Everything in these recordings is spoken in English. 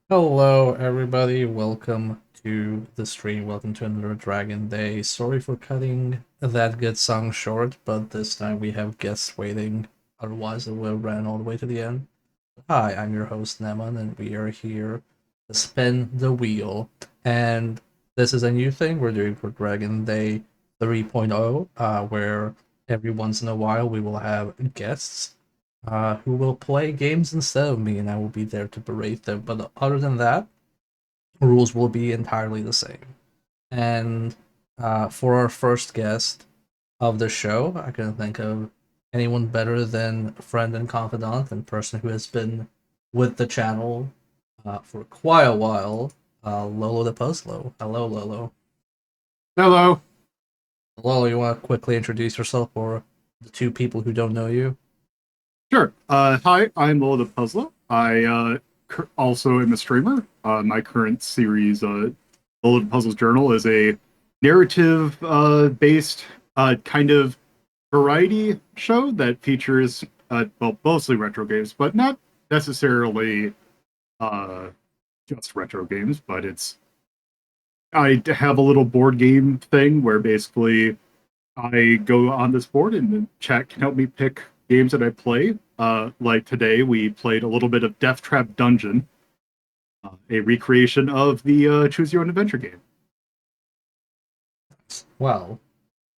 Hello, everybody. Welcome to the stream. Welcome to another Dragon Day. Sorry for cutting that good song short, but this time we have guests waiting. Otherwise, it would have ran all the way to the end. Hi, I'm your host, Neman, and we are here to spin the wheel. And this is a new thing we're doing for Dragon Day 3.0, where every once in a while we will have guests who will play games instead of me, and I will be there to berate them. But other than that, rules will be entirely the same. And for our first guest of the show, I couldn't think of anyone better than friend and confidant and person who has been with the channel for quite a while, LoloDePuzlo. Hello, Lolo. Hello. Lolo, you want to quickly introduce yourself for the two people who don't know you? Sure. Hi, I'm LoloDePuzlo. I also am a streamer. My current series, LoloDePuzlo's Journal, is a narrative based kind of variety show that features, well, mostly retro games, but not necessarily uh, just retro games. But I have a little board game thing where basically I go on this board and the chat can help me pick games that I play. Like today, we played a little bit of Death Trap Dungeon, a recreation of the Choose Your Own Adventure game. Well,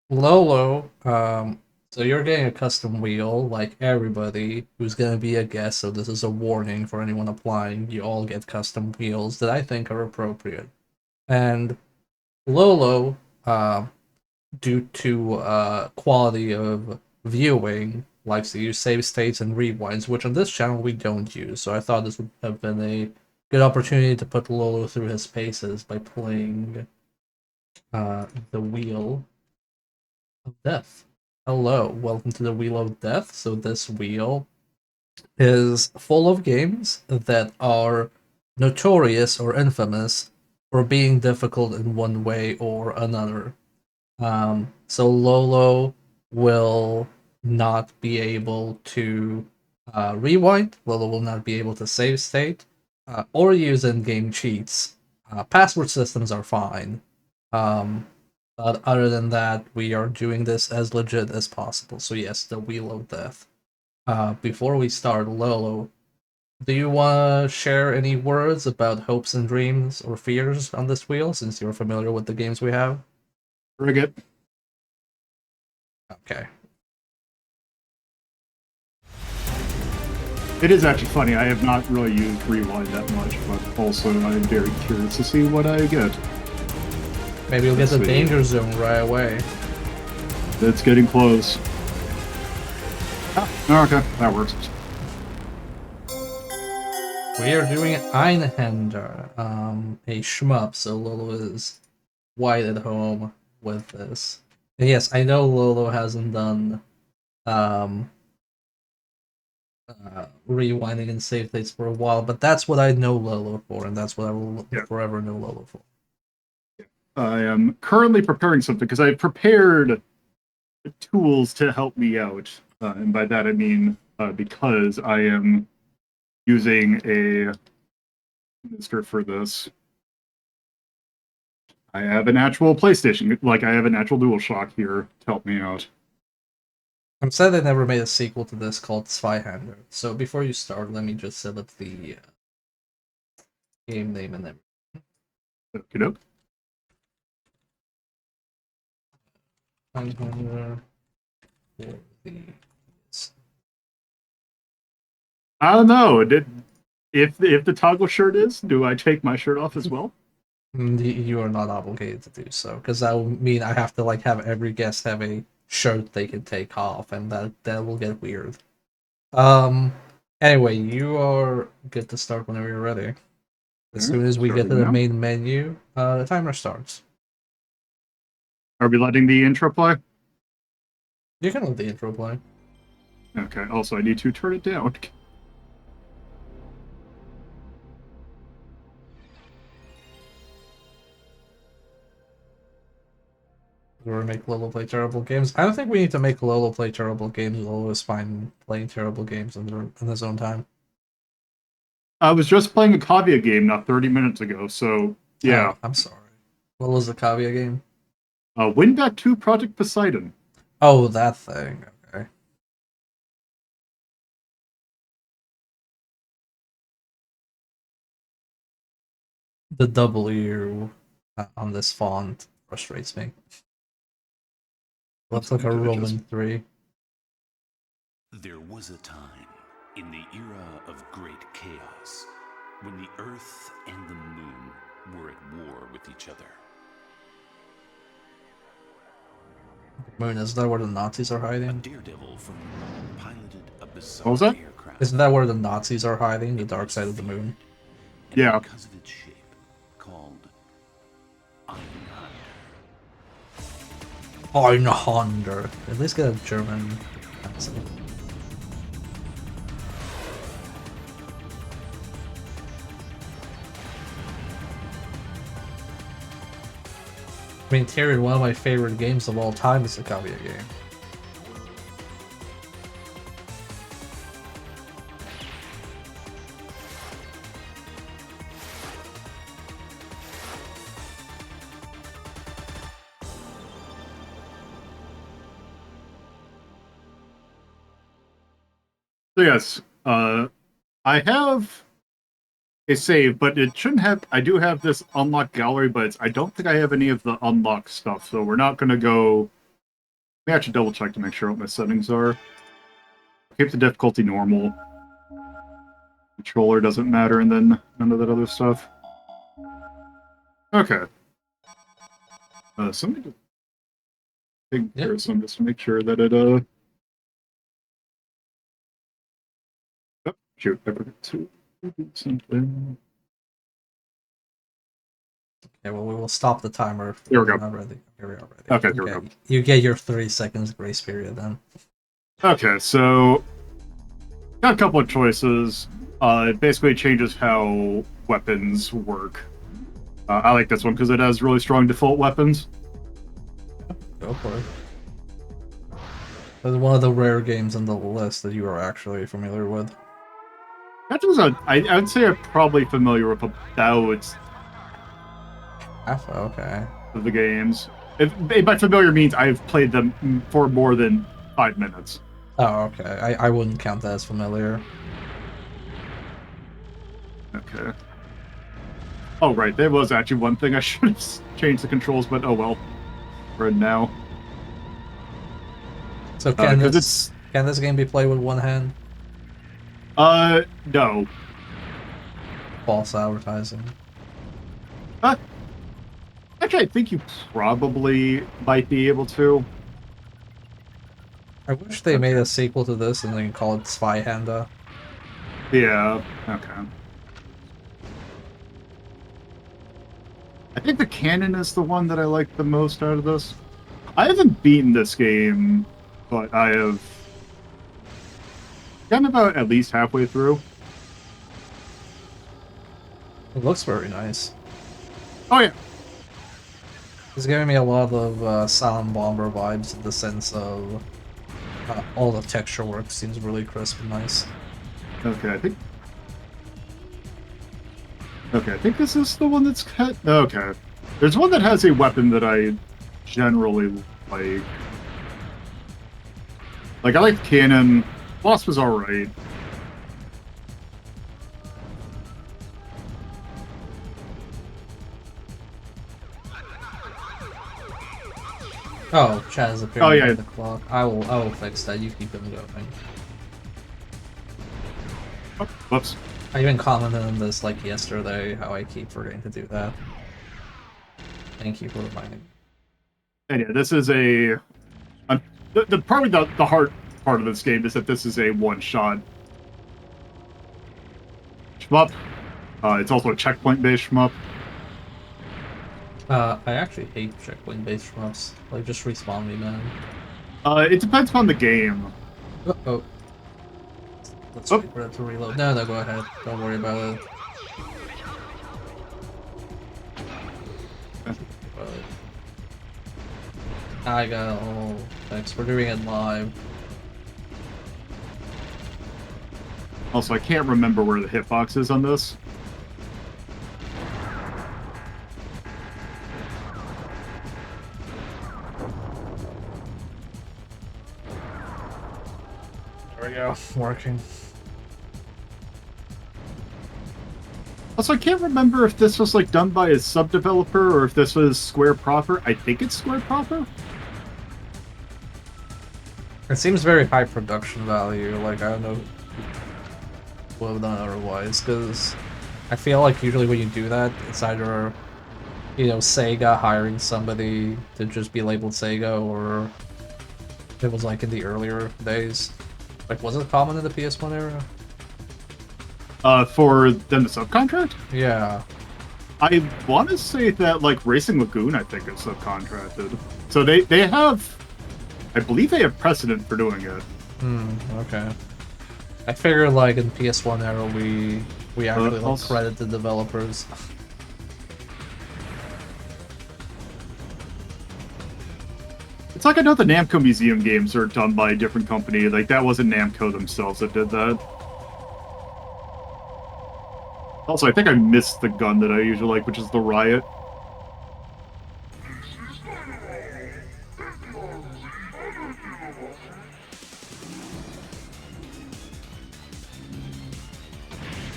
Lolo, so you're getting a custom wheel like everybody who's gonna be a guest, so this is a warning for anyone applying. You all get custom wheels that I think are appropriate. And Lolo, due to quality of viewing, likes to use save states and rewinds, which on this channel we don't use. So I thought this would have been a good opportunity to put Lolo through his paces by playing the wheel of Death. Hello, welcome to the Wheel of Death. So this wheel is full of games that are notorious or infamous for being difficult in one way or another. So Lolo will not be able to rewind. Lolo will not be able to save state or use in-game cheats. Password systems are fine. Um, but other than that, we are doing this as legit as possible. So yes, the Wheel of Death. Before we start, Lolo, do you want to share any words about hopes and dreams or fears on this wheel, since you're familiar with the games we have? Frigate. Okay. It is actually funny. I have not really used Rewind that much, but also I'm very curious to see what I get. Maybe you'll get Let's the see. danger zone right away. It's getting close. Okay, that works. We are doing Einhander, a shmup, so Lolo is wide at home with this. And yes, I know Lolo hasn't done um, rewinding and save states for a while, but that's what I know Lolo for, and that's what I will Yeah. forever know Lolo for. I am currently preparing something because I prepared tools to help me out. And by that I mean because I am using a minister for this. I have an actual PlayStation, like I have an actual DualShock here to help me out. I'm sad they never made a sequel to this called Zweihander. So before you start, let me just select the game name and then Okay, doke. Einhander for the. I don't know. If the toggle shirt is, do I take my shirt off as well? You are not obligated to do so, because that will mean I have to like have every guest have a shirt they can take off, and that will get weird. Um. Anyway, you are good to start whenever you're ready. As All right, soon as we get to starting the now. main menu, the timer starts. Are we letting the intro play? You can let the intro play. Okay. Also, I need to turn it down. Or make Lolo play terrible games. I don't think we need to make Lolo play terrible games. Lolo is fine playing terrible games in his own time. I was just playing a Kavia game not 30 minutes ago, so yeah. Oh, I'm sorry. What was the Kavia game? Win Back 2 Project Poseidon. Oh, that thing. Okay. The W on this font frustrates me. Looks That's like going a to just. Roman 3. There was a time in the era of great chaos when the Earth and the Moon were at war with each other. Moon, is that where the Nazis are A hiding? daredevil from piloted a What was bizarre that? aircraft. Isn't that where the Nazis are hiding? The dark side of the moon? And Yeah. because of its shape, called Iron Einhander. At least get a German accent. I mean, Tyrion, one of my favorite games of all time is the Kavia game. So yes, I have a save, but it shouldn't have. I do have this unlocked gallery, but I don't think I have any of the unlocked stuff. So we're not going to go. Let me actually double check to make sure what my settings are. Keep the difficulty normal. Controller doesn't matter, and then none of that other stuff. Okay. Somebody just take care of some just to make sure that it Oh, shoot, I forgot to do something. Okay, well, we will stop the timer. Here we go. Not ready. Here we are ready. Okay, here we go. You get your 3 seconds grace period then. Okay, so got a couple of choices. It basically changes how weapons work. I like this one because it has really strong default weapons. Go for it. That's one of the rare games on the list that you are actually familiar with. That was I would say I'm probably familiar with about Half? Okay. of the games. If by familiar means I've played them for more than 5 minutes. Oh, okay. I wouldn't count that as familiar. Okay. Oh, right. There was actually one thing I should have changed the controls, but oh well. We're in now. So can this game be played with one hand? No. False advertising. Actually, I think you probably might be able to. I wish they made a sequel to this and then call it Zweihander. Yeah, okay. I think the cannon is the one that I like the most out of this. I haven't beaten this game, but I have gotten about at least halfway through. It looks very nice. Oh, yeah. It's giving me a lot of Silent Bomber vibes in the sense of all the texture work seems really crisp and nice. Okay, I think this is the one that's cut. Okay. There's one that has a weapon that I generally like. Like, I like the cannon. Wasp was alright. Oh, Chad is appearing Oh, yeah. on the clock. I will fix that. You keep them going. Oh, whoops. I even commented on this like yesterday, how I keep forgetting to do that. Thank you for reminding me. And yeah, this is a. Probably the hard part of this game is that this is a one-shot shmup. It's also a checkpoint-based shmup. I actually hate checkpoint-based shmups. Like, just respawn me, man. It depends on the game. Uh-oh. Let's wait for it to reload. No, go ahead. Don't worry about it. I got all thanks. We're doing it live. Also, I can't remember where the hitbox is on this. There we go. Working. Also, I can't remember if this was like done by a sub-developer or if this was Square proper. I think it's Square proper. It seems very high production value. Like, I don't know what have done otherwise, because I feel like usually when you do that, it's either, you know, Sega hiring somebody to just be labeled Sega, or it was like in the earlier days. Like, was it common in the PS1 era? For them to subcontract? Yeah. I want to say that like Racing Lagoon, I think, is subcontracted. So they have, I believe they have precedent for doing it. Okay. I figure like in PS1 era we actually like also- credit the developers. It's like I know the Namco Museum games are done by a different company. Like that wasn't Namco themselves that did that. Also, I think I missed the gun that I usually like, which is the Riot.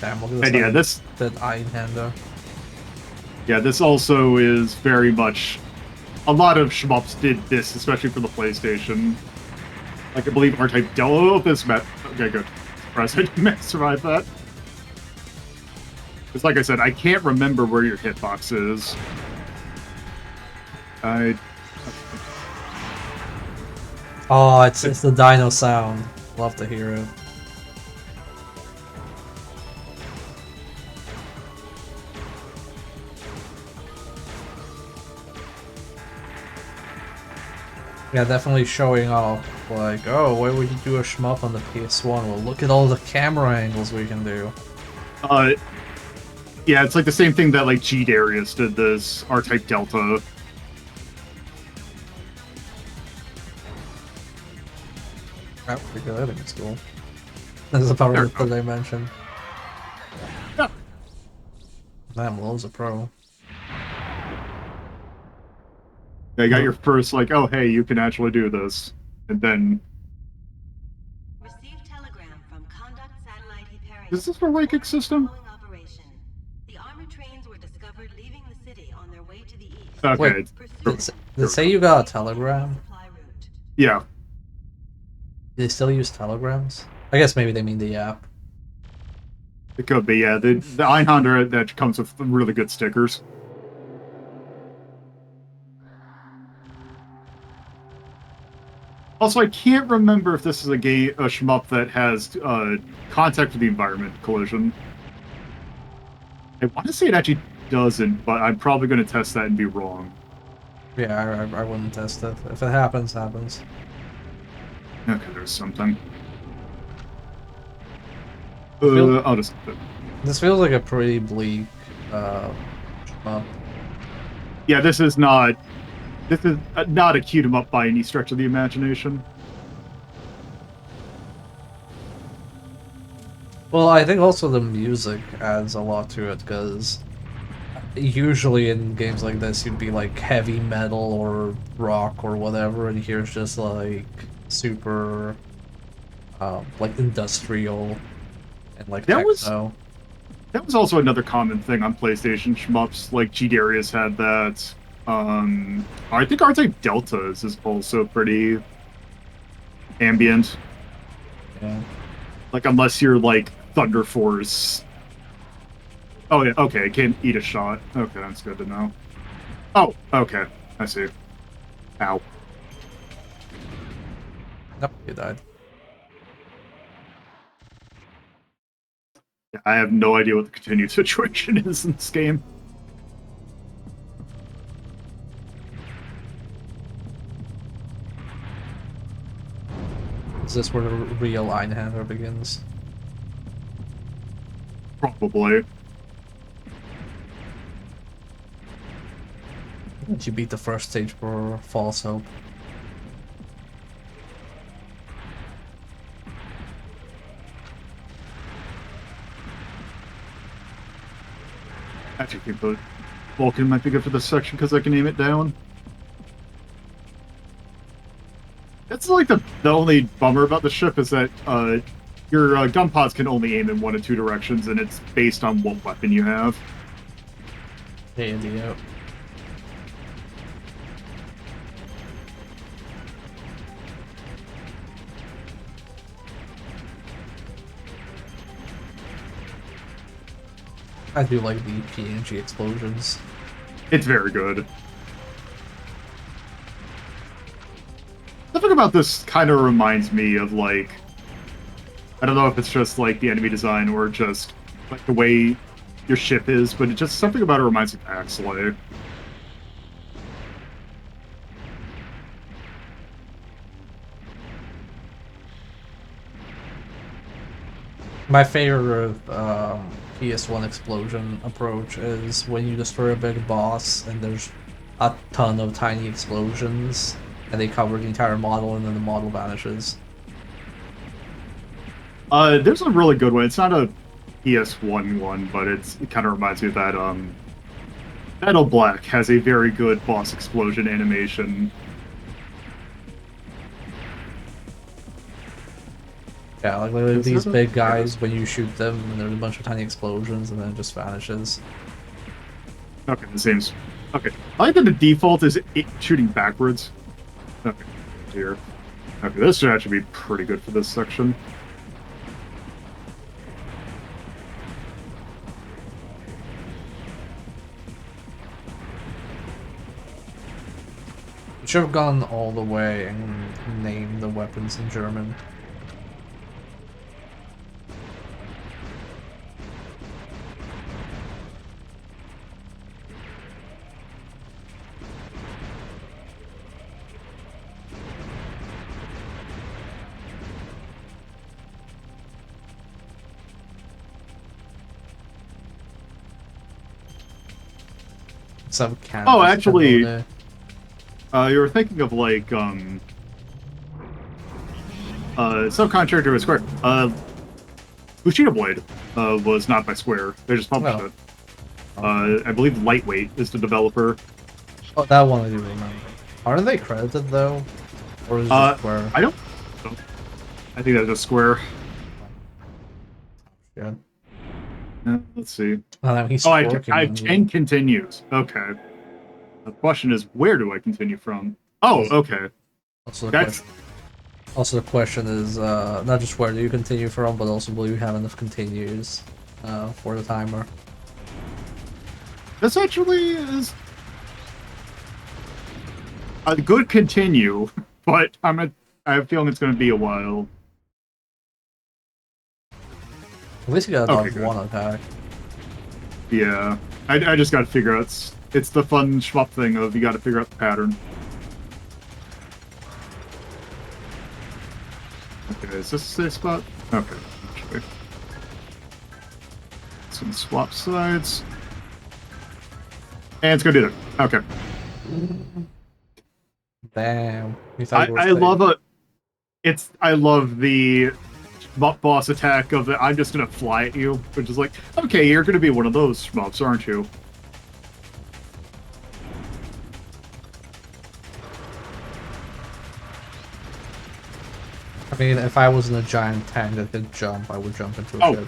Damn, look at this. And yeah, this that Iron Hander. this also is very much a lot of shmups did this, especially for the PlayStation. Like I believe R-Type Dello this met. Okay, good. Surprised I survived that. Because like I said, I can't remember where your hitbox is. Oh, it's the dino sound. Love to hear it. Yeah, definitely showing off. Like, oh, why would you do a shmup on the PS1? Well, look at all the camera angles we can do. Yeah, it's like the same thing that like G Darius did this R-Type Delta. That's pretty good. I think it's cool. This is probably the thing I mentioned. Yeah. Damn, Lowe's a pro. They got your first like, oh hey, you can actually do this, and then Received telegram from Conduct Satellite Hyperion. is this for Wake system? Following operation. The armored trains were discovered leaving the city on their way to the east. Okay. Wait, did it say you got a telegram? Supply route. Yeah. Do they still use telegrams? I guess maybe they mean the app. It could be, yeah. The Einhander that comes with really good stickers. Also, I can't remember if this is a shmup that has contact with the environment collision. I want to say it actually doesn't, but I'm probably going to test that and be wrong. Yeah, I wouldn't test it. If it happens, happens. Okay, there's something. feel- I'll just... This feels like a pretty bleak shmup. Yeah, this is not a cute 'em up by any stretch of the imagination. Well, I think also the music adds a lot to it, because usually in games like this you'd be like heavy metal or rock or whatever, and here it's just like super like industrial and like That was- techno. That was also another common thing on PlayStation shmups. Like G Darius had that. I think R-Type Deltas is also pretty ambient. Yeah. Like unless you're like Thunder Force. Oh yeah, okay, it can eat a shot. Okay, that's good to know. Oh, okay, I see. Ow. Nope, you died. Yeah, I have no idea what the continued situation is in this game. Is this where the real Einhander begins? Probably. Did you beat the first stage for False Hope? actually think the Vulcan might be good for this section because I can aim it down. That's like the only bummer about the ship is that your gun pods can only aim in one of two directions, and it's based on what weapon you have. Hey, idiot. I do like the PNG explosions. It's very good. Something about this kind of reminds me of, like, I don't know if it's just like the enemy design or just like the way your ship is, but it just something about it reminds me of Axelay. My favorite PS1 explosion approach is when you destroy a big boss and there's a ton of tiny explosions and they cover the entire model and then the model vanishes. There's a really good one. It's not a PS1 one, but it kind of reminds me of that. Metal Black has a very good boss explosion animation. Yeah, like literally these big guys, when you shoot them, and there's a bunch of tiny explosions, and then it just vanishes. Okay, the same. Okay, I like that the default is it shooting backwards. Okay, here. Okay, this should actually be pretty good for this section. Should have gone all the way and named the weapons in German. Some Oh, actually, you were thinking of like subcontractor with Square. Bushido Blade was not by Square. They just published it. I believe Lightweight is the developer. Oh, that one I do remember. Aren't they credited though? Or is it just Square? I don't. I think that's just Square. Yeah. Let's see. He's I have 10 continues. Okay. The question is, where do I continue from? Oh, okay. Also, the question is not just where do you continue from, but also will you have enough continues for the timer? This actually is a good continue, but I have a feeling it's going to be a while. At least you got one attack. Yeah, I just got to figure out. It's the fun shmup thing of you got to figure out the pattern. Okay, is this a safe spot? Okay, actually. It's gonna swap sides. And it's gonna do that. Okay. Damn. I love it. I love the boss attack of the I'm just gonna fly at you, which is like, okay, you're gonna be one of those shmups, aren't you? I mean, if I was in a giant tank that could jump, I would jump into a ship.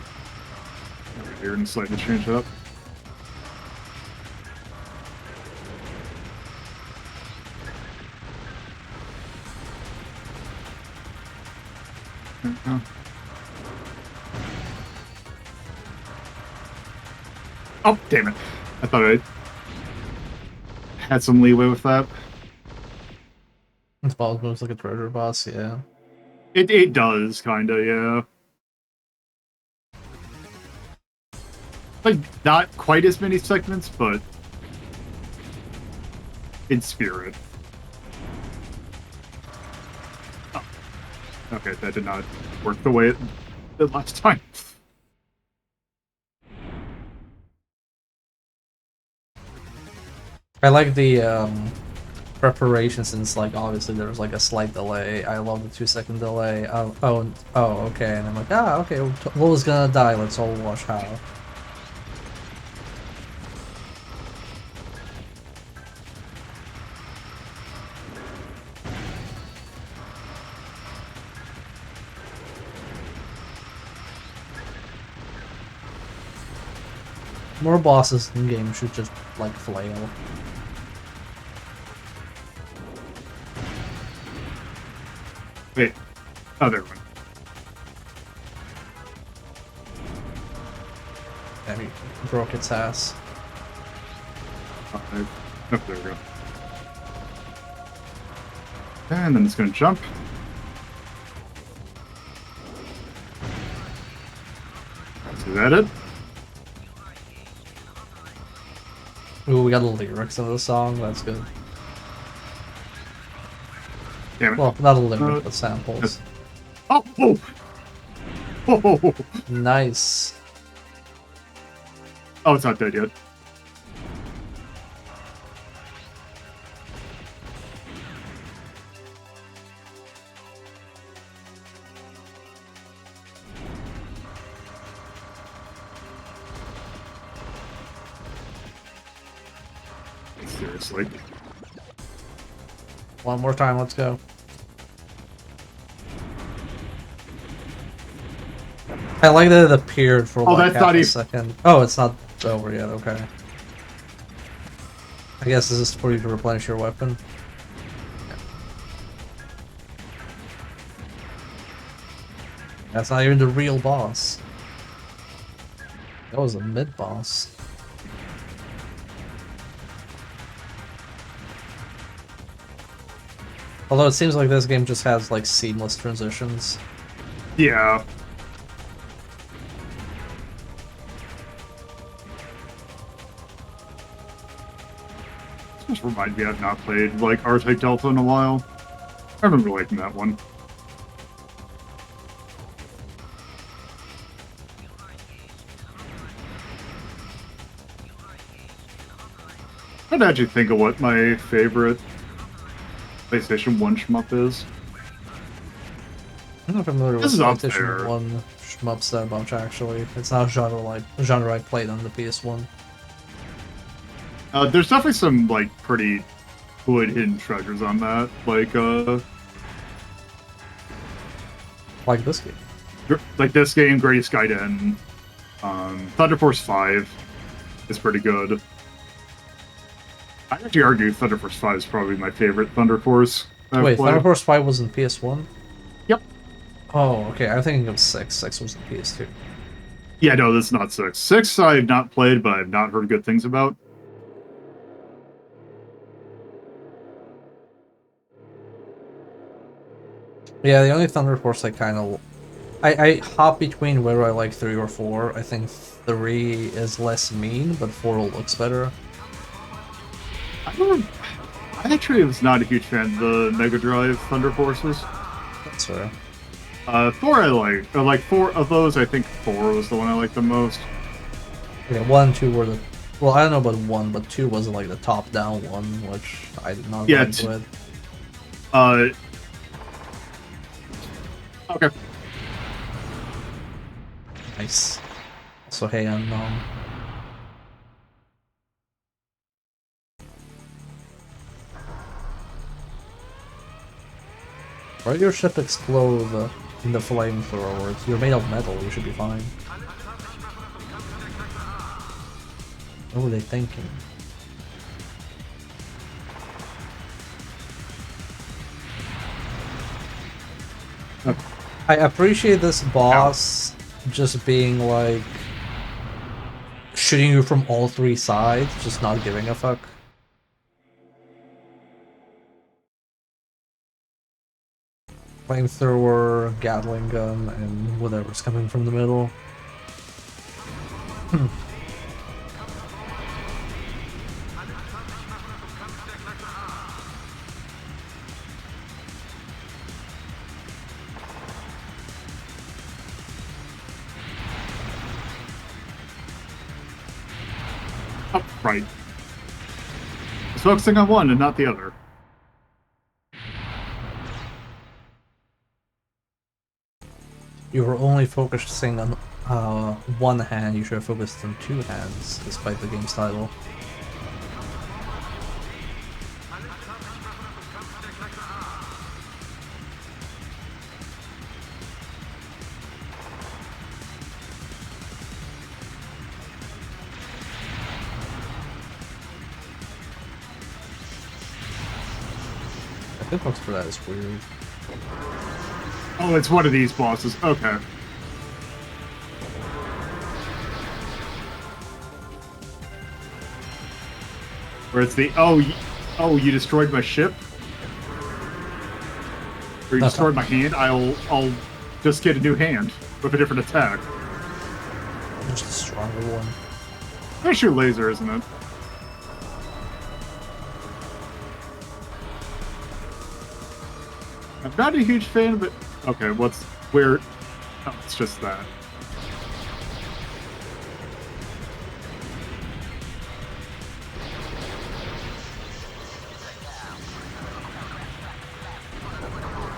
Okay, you're gonna slightly change it up. Oh, damn it. I thought I had some leeway with that. This boss moves like a treasure boss, yeah. It does, kinda, yeah. Like, not quite as many segments, but in spirit. Oh. Okay, that did not work the way it did last time. I like the preparation since, like, obviously there was like a slight delay. I love the 2-second delay. Oh, okay. And I'm like, okay, Lola's gonna die. Let's all watch how. More bosses in game should just, like, flail. Wait. Oh, there one. Damn, he broke its ass. Oh, there we go. And then it's going to jump. Is that it? Ooh, we got the lyrics of the song, that's good. Damn it. Well, not a lyric, but samples. Oh! Oh! Oh! Nice. Oh, it's not dead yet. Seriously. One more time, let's go. I like that it appeared for like that's half not a even... second. Oh, it's not over yet, okay. I guess this is for you to replenish your weapon. That's not even the real boss. That was a mid-boss. Although it seems like this game just has like seamless transitions. Yeah. This just reminds me I've not played like R-Type Delta in a while. I remember liking that one. I'd actually think of what my favorite PlayStation 1 shmup is. I'm not familiar with This is up PlayStation there. 1 shmups that much, actually. It's not a genre I played on the PS1. There's definitely some like pretty good hidden treasures on that, Like this game. like this game, Greatest Gaiden, Thunder Force 5 is pretty good. I'd actually argue Thunder Force 5 is probably my favorite Thunder Force. Wait, Thunder Force 5 was in PS1? Yep. Oh, okay, I'm thinking of 6. 6 was in PS2. Yeah, no, this is not 6. 6 I've not played, but I've not heard good things about. Yeah, the only Thunder Force I kind of... I hop between whether I like 3 or 4. I think 3 is less mean, but 4 looks better. I actually was not a huge fan of the Mega Drive Thunder Forces. That's fair. 4 I like. Like 4 of those, I think 4 was the one I liked the most. Yeah, 1 and 2 were the... Well, I don't know about 1, but 2 was like the top-down one, which I did not Yeah, like with. Okay. Nice. So, hey, unknown. Why did your ship explode in the flamethrowers? You're made of metal, you should be fine. What were they thinking? I appreciate this boss just being like shooting you from all 3 sides, just not giving a fuck. Flamethrower, Gatling gun, and whatever's coming from the middle. Oh, right. It's focusing on one and not the other. You were only focusing on one hand, you should have focused on 2 hands, despite the game's title. Hitbox for that is weird. Oh, it's one of these bosses. Okay. Where it's the oh, you destroyed my ship, or you That's destroyed not- my hand. I'll just get a new hand with a different attack. Just a stronger one. That's your laser, isn't it? I'm not a huge fan of it. Okay, where? Oh, it's just that.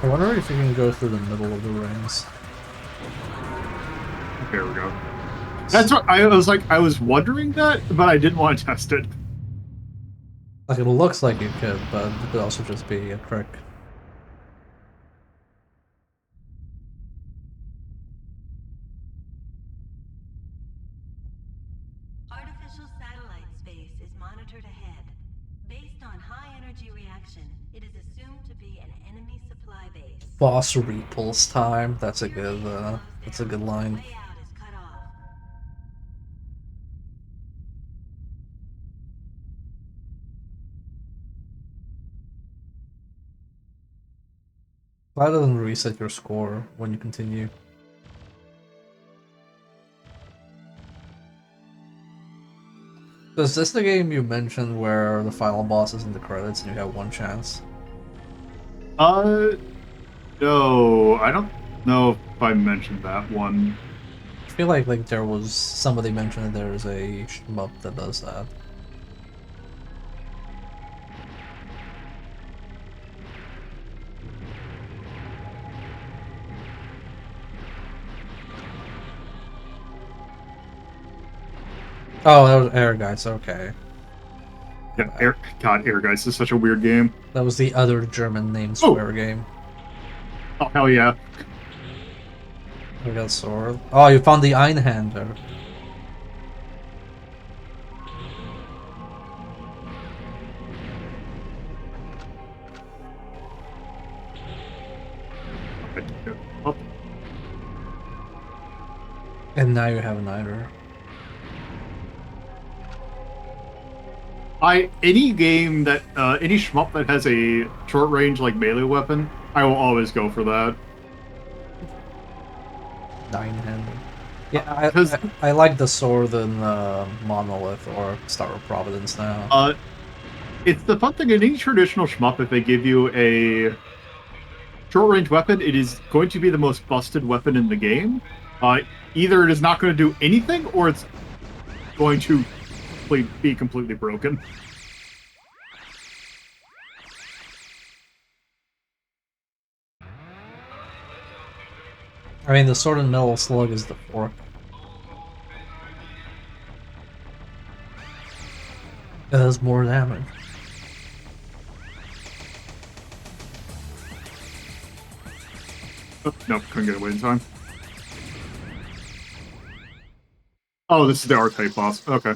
I wonder if you can go through the middle of the rings. There we go. That's what I was like. I was wondering that, but I didn't want to test it. Like, it looks like you could, but it could also just be a trick. Artificial satellite space is monitored ahead. Based on high energy reaction, it is assumed to be an enemy supply base. Boss repulse time. That's a Your good, base slows that's a down. good line. Layout is cut off. Why doesn't reset your score when you continue? So is this the game you mentioned where the final boss is in the credits and you have one chance? No, I don't know if I mentioned that one. I feel like there was somebody mentioned that there's a shmup that does that. Oh, that was Air Guys, okay. Yeah, Air Guys is such a weird game. That was the other German name Oh. swear game. Oh hell yeah! We got sword. Oh, you found the Einhander. Oh, And now you have an Eider. Any game that any shmup that has a short range like melee weapon, I will always go for that. Einhander. Yeah, 'Cause- I like the sword in Monolith or Star of Providence now. It's the fun thing in any traditional shmup. If they give you a short range weapon, it is going to be the most busted weapon in the game. Either it is not going to do anything, or it's going to be completely broken. I mean, the sword and metal slug is the fork. It does more damage. Oh, nope, couldn't get away in time. Oh, this is the R-type boss. Okay.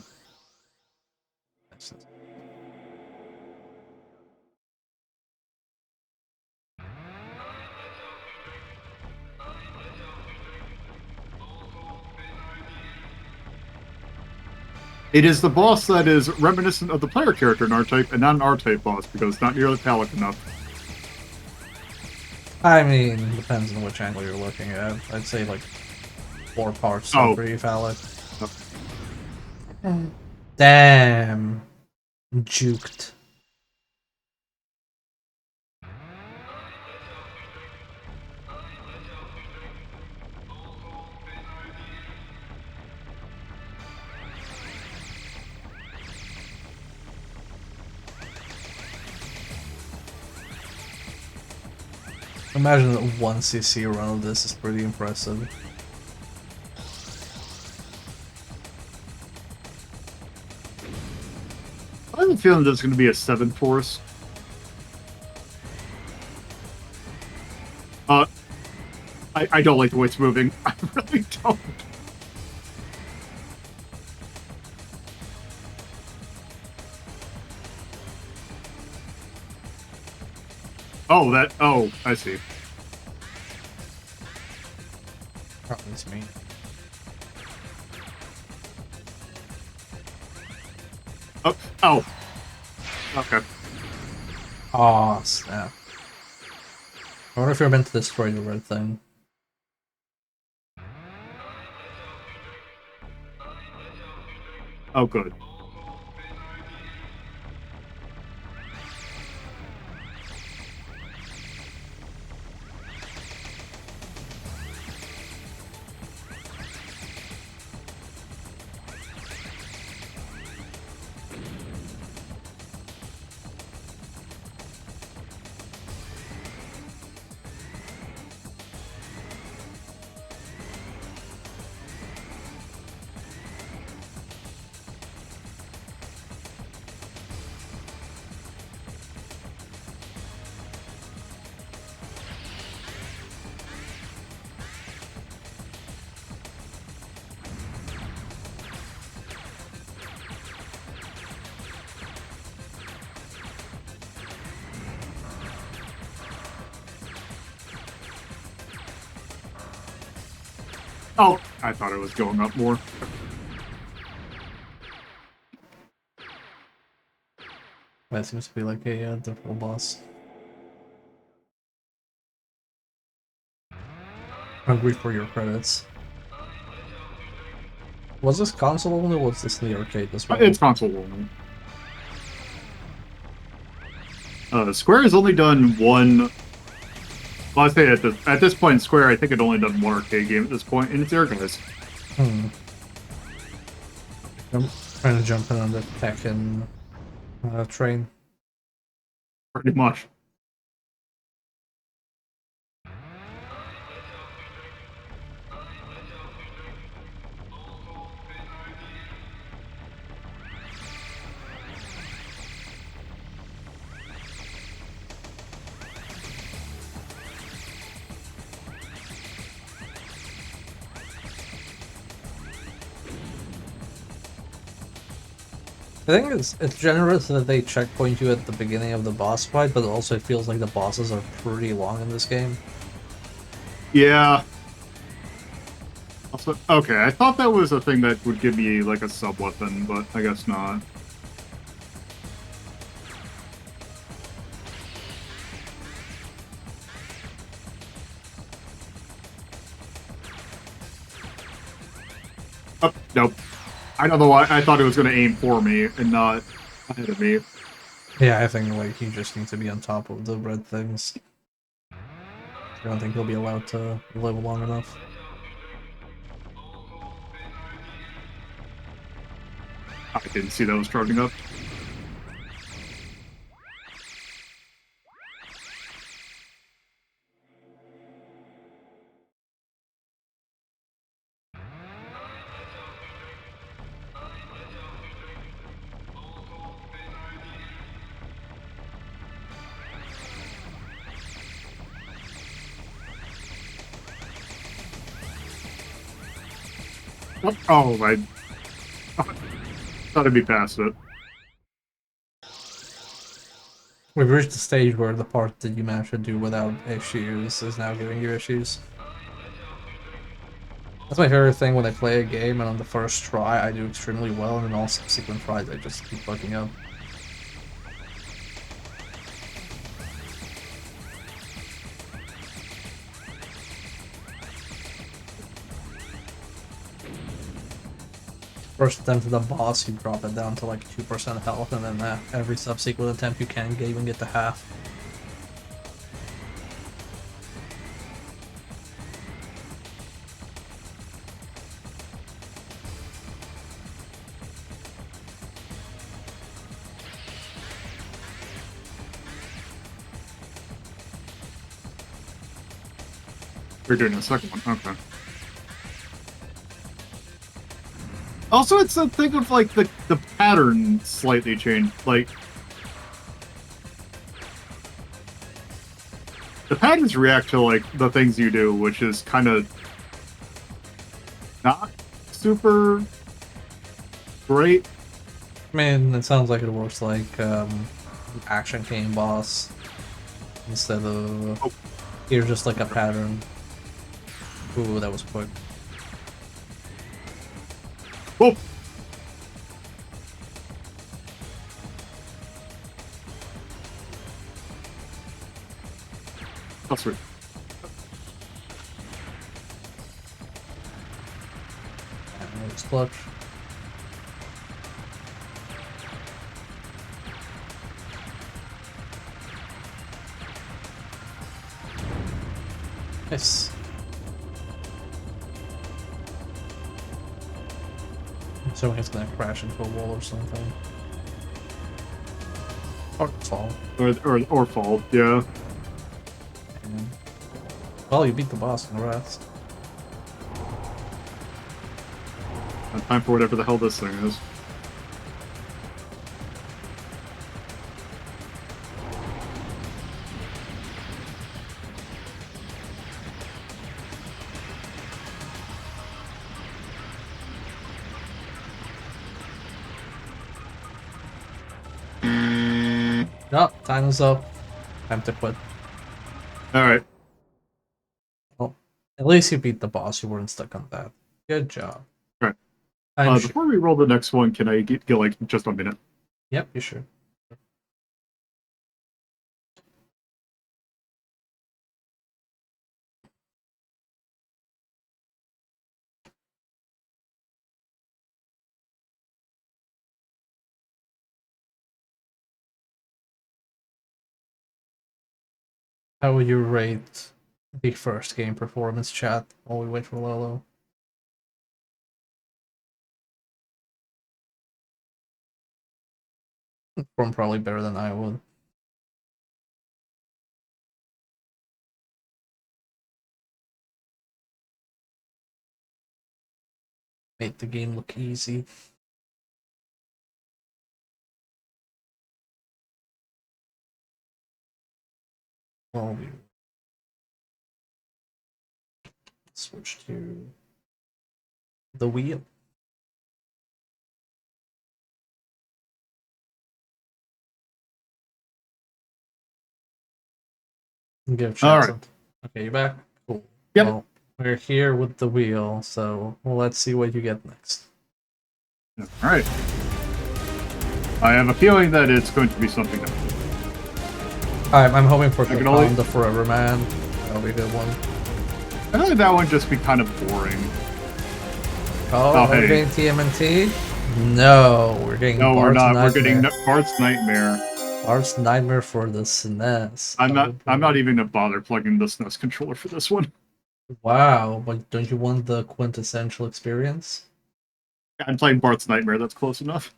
It is the boss that is reminiscent of the player character in R-type and not an R-type boss because it's not nearly phallic enough. I mean, depends on which angle you're looking at. I'd say like 4 parts Oh. are pretty phallic. Damn. Juked. Imagine a 1cc run of this is pretty impressive. I have a feeling there's going to be a 7 force. I don't like the way it's moving. I really don't. Oh, that. Oh, I see. Probably it's me. Oh, oh. Okay. Oh, snap. I wonder if you're meant to destroy the red thing. Oh, good. Oh, I thought it was going up more. That seems to be like a difficult boss. Hungry for your credits. Was this console only or was this in the arcade as well? It's console only. Square has only done one. Well, I say at this point, Square, I think, had only done one arcade game at this point, and it's Archives. I'm trying to jump in on the Tekken train. Pretty much. I think it's generous that they checkpoint you at the beginning of the boss fight, but also it feels like the bosses are pretty long in this game. Yeah. Also, okay, I thought that was a thing that would give me like a sub weapon, but I guess not. Oh, nope. I don't know why. I thought it was going to aim for me and not ahead of me. Yeah, I think like you just need to be on top of the red things. I don't think he'll be allowed to live long enough. I didn't see that was charging up. Oh, I thought it'd be past it. We've reached the stage where the part that you managed to do without issues is now giving you issues. That's my favorite thing when I play a game and on the first try I do extremely well and then all subsequent tries I just keep fucking up. First attempt at the boss, you drop it down to like 2% health, and then every subsequent attempt you can even get to half. We're doing a second one. Okay. Also, it's a thing of like the pattern slightly changed. Like the patterns react to like the things you do, which is kind of not super great. I mean, it sounds like it works like action game boss. instead of Oh. here's just like a pattern. Ooh, that was quick. Oh! Oh, sweet. And it's clutch. Nice. So it's gonna crash into a wall or something. Or fall. Or fall, yeah. And... well, you beat the boss, congrats. Time for whatever the hell this thing is. No, time is up. Time to quit. Alright. Well, at least you beat the boss, you weren't stuck on that. Good job. Right. I'm sure. Before we roll the next one, can I get like just a minute? Yep, you should. How would you rate the first game performance, chat, while we wait for Lolo? From probably better than I would. Made the game look easy. Well, we switch to the wheel. Give chat Alright. some. Okay, you back? Cool. Yep. Well, we're here with the wheel, so let's see what you get next. Alright. I have a feeling that it's going to be something else. I'm hoping for can Japan, only- the Forever Man. That'll be a good one. I feel like that would just be kind of boring. Oh, Oh, we're hey. getting TMNT? No, we're getting No, we're Bart's not. Nightmare. We're getting Bart's Nightmare. Bart's Nightmare for the SNES. I'm Oh, not boy. even gonna bother plugging the SNES controller for this one. Wow, but don't you want the quintessential experience? I'm playing Bart's Nightmare. That's close enough.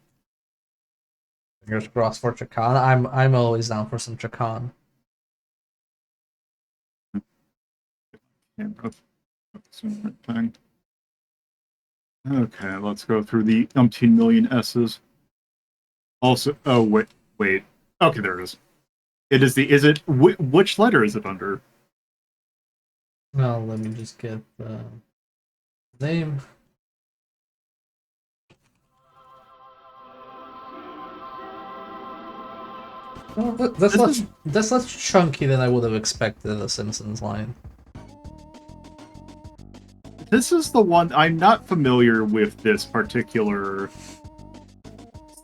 Fingers crossed for Chakan. I'm always down for some Chakan. Thing. Okay, let's go through the umpteen million S's. Also, oh wait. Okay, there it is. It is the. Is it which letter is it under? Well, let me just get the name. Well, that's less chunky than I would have expected a Simpsons line. This is the one. I'm not familiar with this particular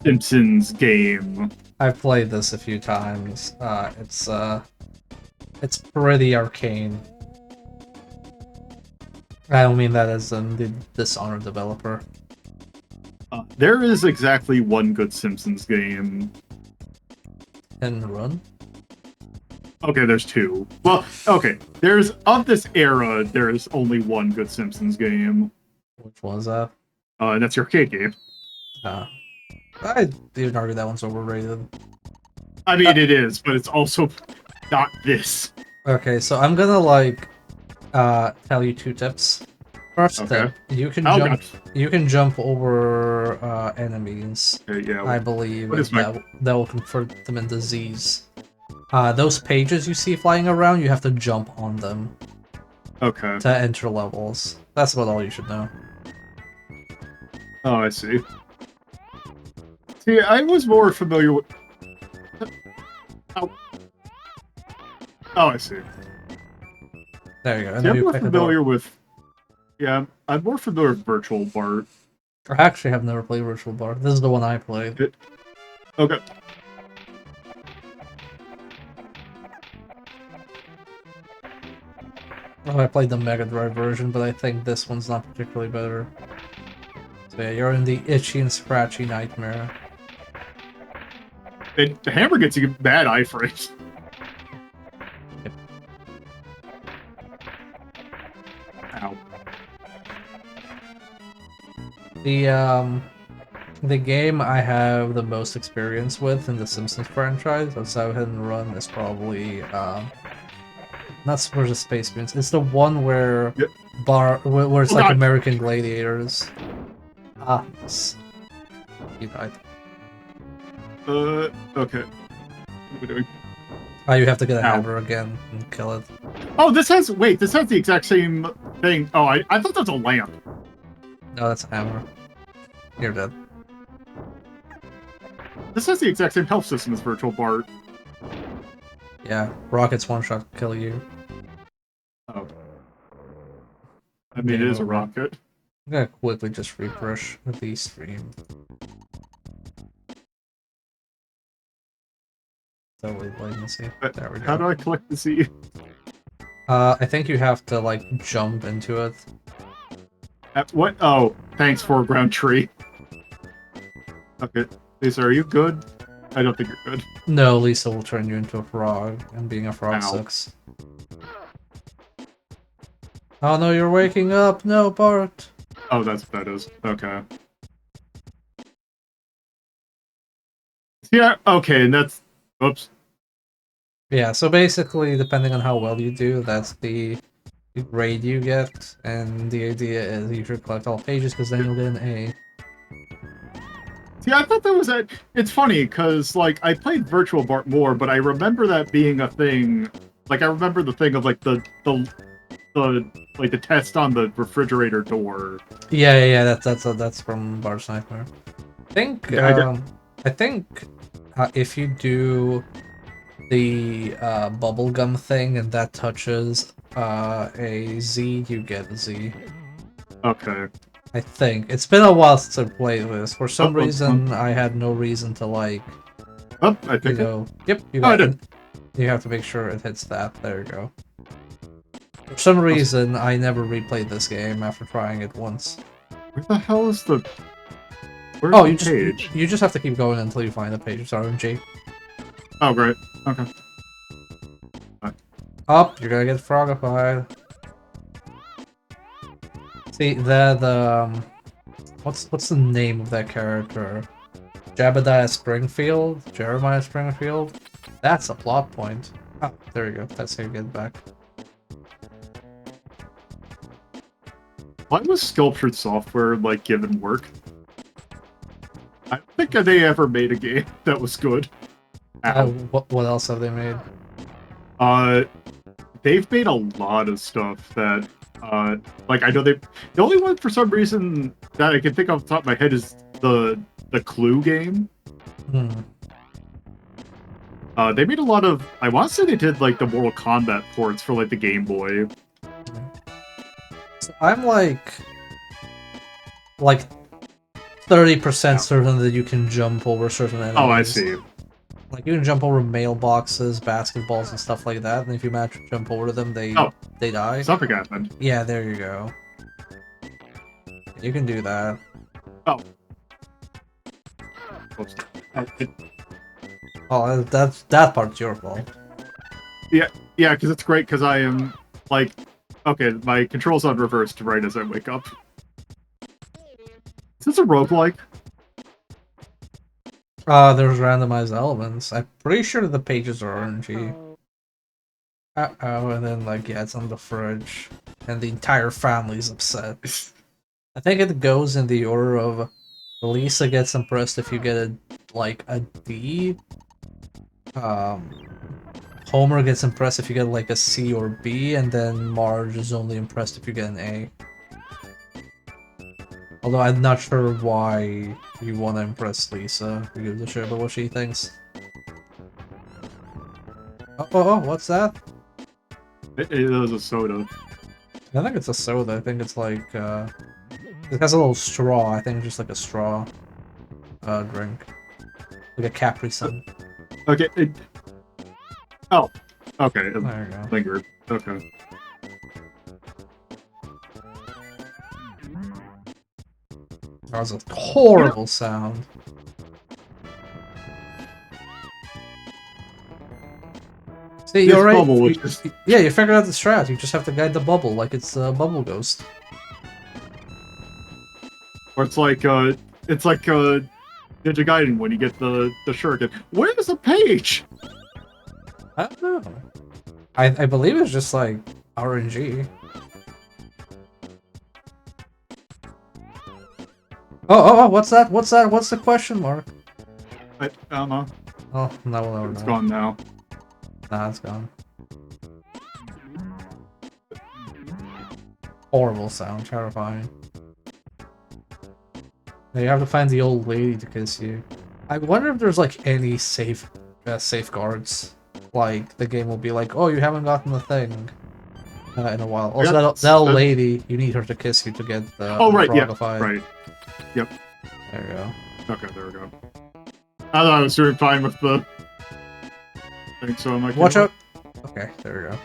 Simpsons game. I've played this a few times. It's pretty arcane. I don't mean that as in the Dishonored developer. There is exactly one good Simpsons game. In the run. Okay, there's two. Well, okay, there's of this era. There's only one good Simpsons game, Which was that? and that's the arcade game. I didn't argue that one's overrated. I mean, it is, but it's also not this. Okay, so I'm gonna tell you two tips. First Okay. tip, you can Oh, jump. God. You can jump over enemies. Okay, yeah. I believe what is that will convert them into Z's. Those pages you see flying around, you have to jump on them Okay. to enter levels. That's about all you should know. Oh, I see. See, I was more familiar with. Ow. Oh, I see. There you go. And See, then I'm you more pick a door. familiar with. Yeah, I'm more familiar with Virtual Bart. I actually have never played Virtual Bar. This is the one I played. Okay. Oh, I played the Mega Drive version, but I think this one's not particularly better. So yeah, you're in the itchy and scratchy nightmare. The hammer gets you bad eye frames. Ow. The game I have the most experience with in the Simpsons franchise, outside of Hit and Run, is probably not versus Space Marines. It's the one where Yep. where it's Oh, like God. American Gladiators. Ah, yes. You died. Okay. What are we doing? Oh, you have to get a Ow. hammer again and kill it. Oh, this has the exact same thing. Oh, I thought that was a lamp. No, that's a hammer. You're dead. This has the exact same health system as Virtual Bart. Yeah, rockets one shot kill you. Oh. I mean, it Game is a over. rocket. I'm gonna quickly just refresh the stream. Totally latency. There we go. How do I collect the seed? I think you have to like jump into it. What? Oh, thanks, foreground tree. Okay. Lisa, are you good? I don't think you're good. No, Lisa will turn you into a frog, and being a frog Ow. sucks. Oh no, you're waking up! No, Bart! Oh, that's what that is. Okay. Yeah, okay, and that's... Oops. Yeah, so basically, depending on how well you do, that's the grade you get, and the idea is you should collect all pages, because then you'll get an A. See, I thought that was a... It's funny, because, like, I played Virtual Bart more, but I remember that being a thing... Like, I remember the thing of, like, the test on the refrigerator door. Yeah, that's from Bart's Nightmare. I think if you do the bubblegum thing and that touches a Z, you get a Z. Okay. I think. It's been a while since I played this. For some Oh, reason, I had no reason to, like, Oh, I you picked it. know... Yep, you Oh, I got did. it. You have to make sure it hits that. There you go. For some reason, I never replayed this game after trying it once. Where the hell is the... Where's Oh, the you page? just have to keep going until you find the page. It's RNG. Oh, great. Okay. Oh, you're gonna get frogified. See, what's the name of that character? Jebediah Springfield? Jeremiah Springfield? That's a plot point. Oh, there you go. That's how you get back. Why was Sculptured Software, like, given work? I don't think they ever made a game that was good. Ow. What else have they made? They've made a lot of stuff that, like, I know they... The only one, for some reason, that I can think off the top of my head is the Clue game. Hmm. They made a lot of... I want to say they did, like, the Mortal Kombat ports for, like, the Game Boy. So I'm like 30% certain that you can jump over certain enemies. Oh, I see. Like, you can jump over mailboxes, basketballs, and stuff like that, and if you jump over them, they die. Something happened. Yeah, there you go. You can do that. Oh. Oops. Oh, that part's your fault. Yeah, because it's great, because I am, like... Okay, my control's on reversed right as I wake up. Is this a roguelike? There's randomized elements. I'm pretty sure the pages are RNG. Uh-oh, and then, like, yeah, it's on the fridge. And the entire family's upset. I think it goes in the order of... Lisa gets impressed if you get a D. Homer gets impressed if you get, like, a C or B, and then Marge is only impressed if you get an A. Although I'm not sure why you want to impress Lisa. Who gives a shit about what she thinks? Oh, what's that? It was a soda. I think it's a soda. I think it's like it has a little straw. I think just like a straw drink, like a Capri Sun. Okay. Oh. Okay. It There you go. lingered. Okay. That was a horrible sound. See, This you're right. bubble was just. Yeah, you figured out the strat. You just have to guide the bubble like it's a bubble ghost. Or it's like Ninja Gaiden when you get the shuriken. Where's the page? I don't know. I believe it's just like RNG. Oh, what's that? What's that? What's the question mark? I don't know. Oh, no, we'll never It's know. gone now. Nah, it's gone. Horrible sound, terrifying. Now you have to find the old lady to kiss you. I wonder if there's like any safeguards. Like the game will be like, oh, you haven't gotten the thing in a while. Also, that old lady, you need her to kiss you to get the Oh right, yeah, frogify. right. Yep. There you go. Okay, there we go. I thought I was doing fine with the thing, so I'm like, Watch out! Okay, there we go.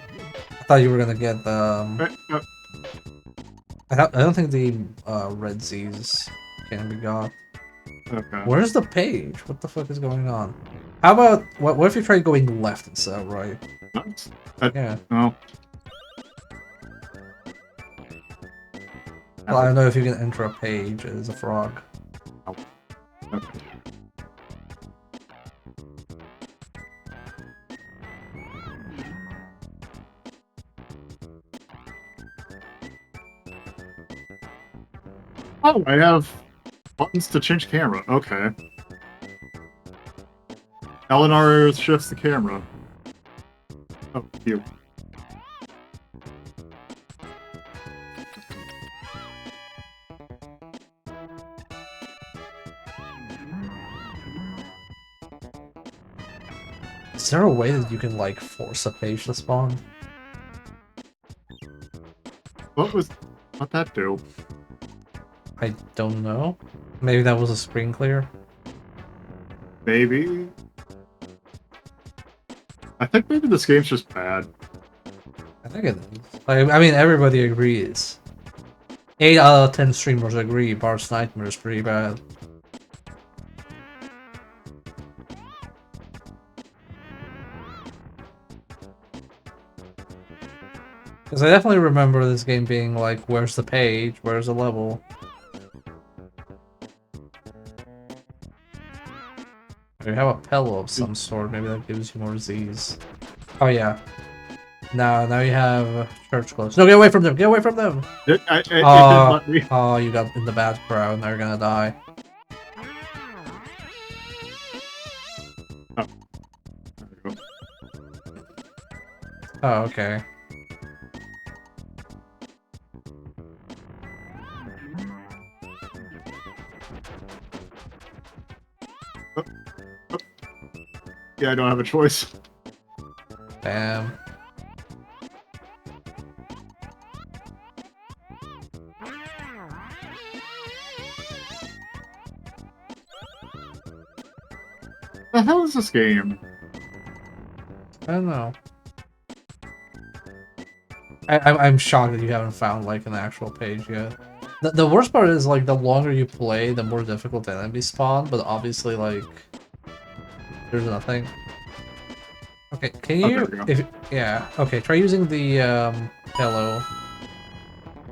I thought you were gonna get the. I don't think the red Z's can be got. Okay. Where's the page? What the fuck is going on? How about what if you try going left instead of right? Yeah. No. Well, I don't know if you can enter a page as a frog. Okay. Oh, I have buttons to change camera. Okay. Eleanor shifts the camera. Oh, you. Is there a way that you can like force a page to spawn? What'd that do? I don't know. Maybe that was a screen clear. Maybe. I think maybe this game's just bad. I think it is. I mean, everybody agrees. 8 out of 10 streamers agree Bart's Nightmare is pretty bad. Because I definitely remember this game being like, where's the page? Where's the level? We have a pillow of some sort, maybe that gives you more Z's. Oh yeah. Now you have church clothes. No, get away from them! Get away from them! It didn't let me. Oh, you got in the bad crowd, now you're gonna die. Oh. There we go. Oh, okay. Yeah, I don't have a choice. Bam. The hell is this game? I don't know. I'm shocked that you haven't found like an actual page yet. The worst part is like the longer you play, the more difficult the enemies spawn, but obviously like there's nothing. Okay, can you yeah, okay, try using the pillow.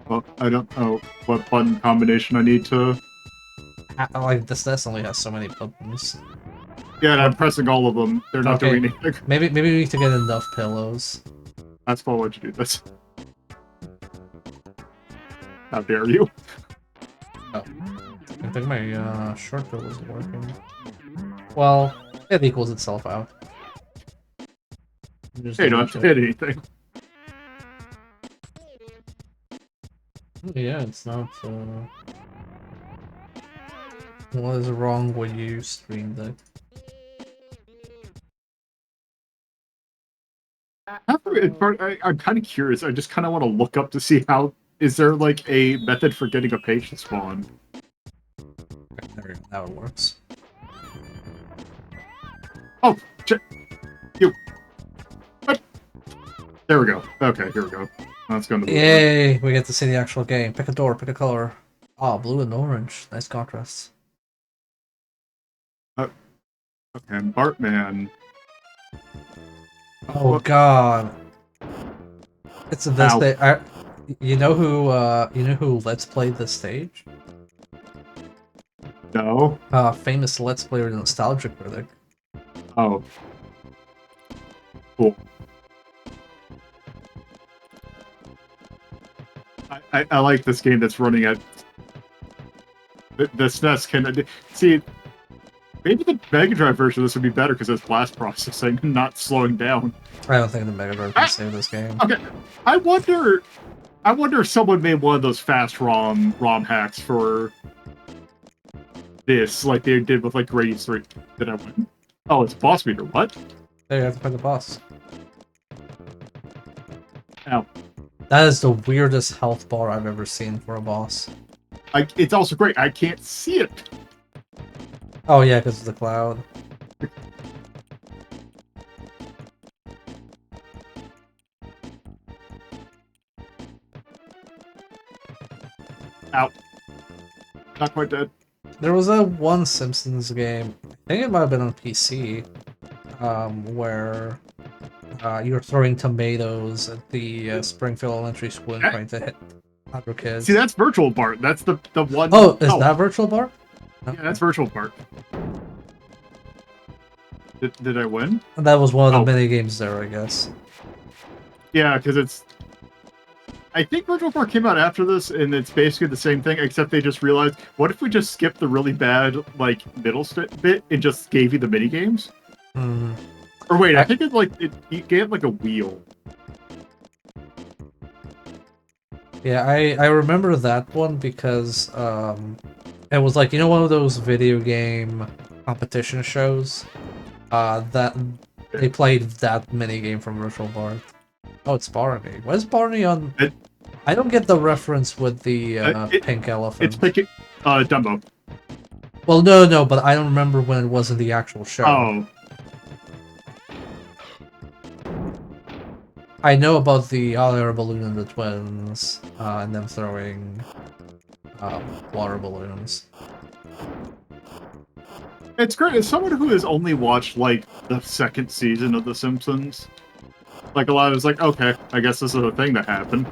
Well, I don't know what button combination I need to. Like this only has so many buttons. Yeah, and I'm pressing all of them. They're not doing anything. Maybe we need to get enough pillows. That's why I want you to do this. How dare you? Oh. I think my shortcut wasn't working. Well, it equals itself out. Hey, you don't have to hit anything. Yeah, it's not, what is wrong with you, Stream Deck? I'm kind of curious. I just kind of want to look up to see how. Is there like a method for getting a page to spawn? There we go. Now it works. Oh, you. What? There we go. Okay, here we go. Let's go to the door. Yay! We get to see the actual game. Pick a door, pick a color. Oh, blue and orange. Nice contrast. Okay, Bartman. Oh god. It's the best Ow. day. You know who Let's Play this stage? No. Famous Let's Player Nostalgia Critic. Oh. Cool. I like this game that's running at the SNES can see. Maybe the Mega Drive version of this would be better because it's blast processing and not slowing down. I don't think the Mega Drive can save this game. Okay, I wonder if someone made one of those fast ROM hacks for this, like they did with like Gradius 3. Did I win? Oh, it's boss meter. What? There, you have to find the boss. Ow. That is the weirdest health bar I've ever seen for a boss. It's also great. I can't see it. Oh yeah, because of the cloud. Ow. Not quite dead. There was a one Simpsons game, I think it might have been on PC, where you were throwing tomatoes at the Springfield Elementary School and trying to hit other kids. See, that's Virtual Bart. That's the one. Oh, is that Virtual Bart? Yeah, that's Virtual Bart. Did I win? That was one of the mini games there, I guess. Yeah, because it's. I think Virtual Bart came out after this, and it's basically the same thing, except they just realized, what if we just skipped the really bad, like, middle bit and just gave you the mini games? Hmm. Or wait, I think it gave like a wheel. Yeah, I remember that one because it was like, you know, one of those video game competition shows that they played that mini game from Virtual Bart. Oh, it's Barney. Where's Barney on? I don't get the reference with the pink elephant. It's picking Dumbo. Well, no, but I don't remember when it was in the actual show. Oh. I know about the hot air balloon and the twins, and them throwing water balloons. It's great. As someone who has only watched, like, the second season of The Simpsons, like, a lot of it's like, okay, I guess this is a thing that happened.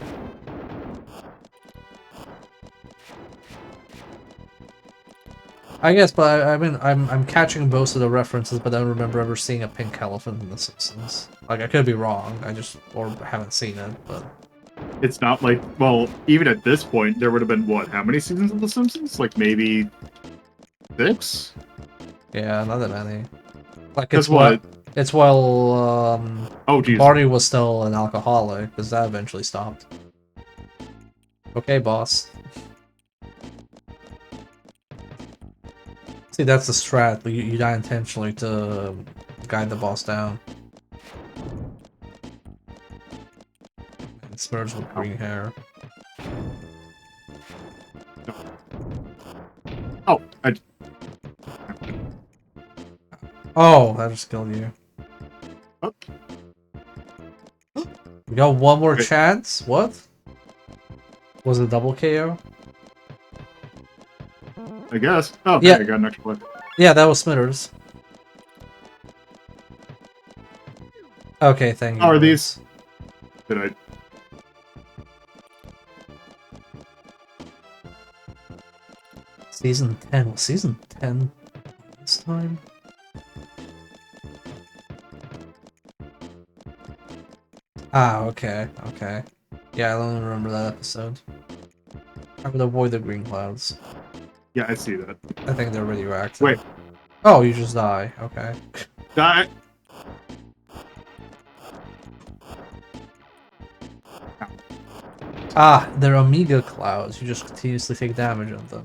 I guess, but I mean, I'm catching most of the references, but I don't remember ever seeing a pink elephant in The Simpsons. Like, I could be wrong, or haven't seen it, but... It's not like, well, even at this point, there would have been, what, how many seasons of The Simpsons? Like, maybe 6? Yeah, not that many. Like, That's what? It's while, oh, geez. Barney was still an alcoholic, because that eventually stopped. Okay, boss. See, that's the strat. You die intentionally to guide the boss down. It's merged with green hair. Oh, Oh, that just killed you. Oh. We got one more Okay. chance? What? Was it double KO? I guess. Oh, okay, Yeah. I got an extra one. Yeah, that was Smithers. Okay, thank you. How are these? Did I? Season 10. Was Season 10 this time? Ah, okay, okay. Yeah, I don't remember that episode. I would avoid the green clouds. Yeah, I see that. I think they're radioactive. Wait. Oh, you just die. Okay. Die. Ah, they're Omega clouds. You just continuously take damage of them.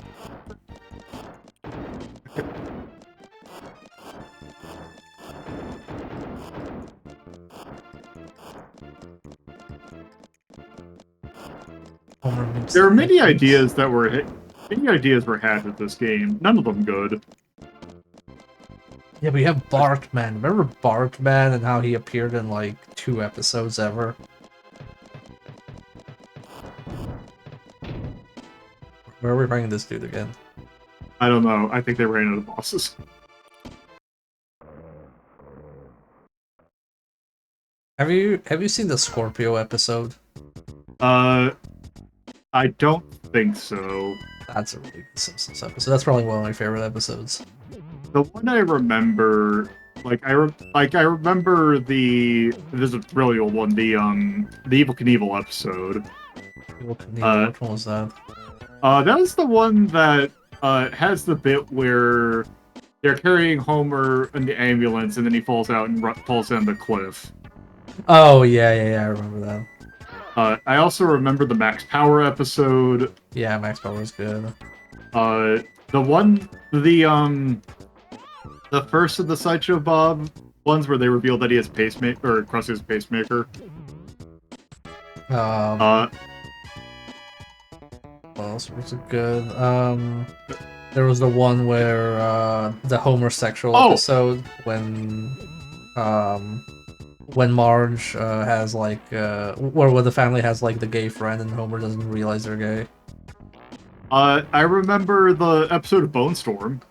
Homer meets There the are many Pickles. ideas that were many ideas were had with this game. None of them good. Yeah, we have Bartman. Remember Bartman and how he appeared in like 2 episodes ever? Where are we fighting this dude again? I don't know. I think they ran out of bosses. Have you seen the Scorpio episode? I don't think so. That's a really good Simpsons episode. That's probably one of my favorite episodes. The one I remember, I remember this is a really old one, the Evil Knievel episode. Which one was that? That was the one that has the bit where they're carrying Homer in the ambulance and then he falls out and falls down the cliff. Oh yeah, I remember that. I also remember the Max Power episode. Yeah, Max Power was good. The first of the Sideshow Bob ones where they revealed that he has pacemaker, or Krusty's pacemaker. What else was it good? There was the one where the homosexual episode when Marge has like where the family has like the gay friend and Homer doesn't realize they're gay. I remember the episode of Bone Storm.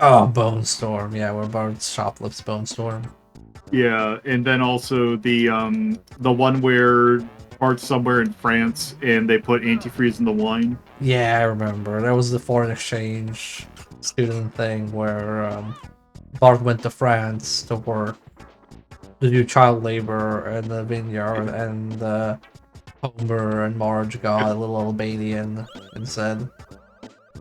Oh, Bone Storm, yeah, where Bart shoplifts Bone Storm. Yeah, and then also the one where Bart's somewhere in France and they put antifreeze in the wine. Yeah, I remember. That was the foreign exchange student thing where Bart went to France to work to do child labor in the vineyard, and Homer and Marge got a little Albanian instead.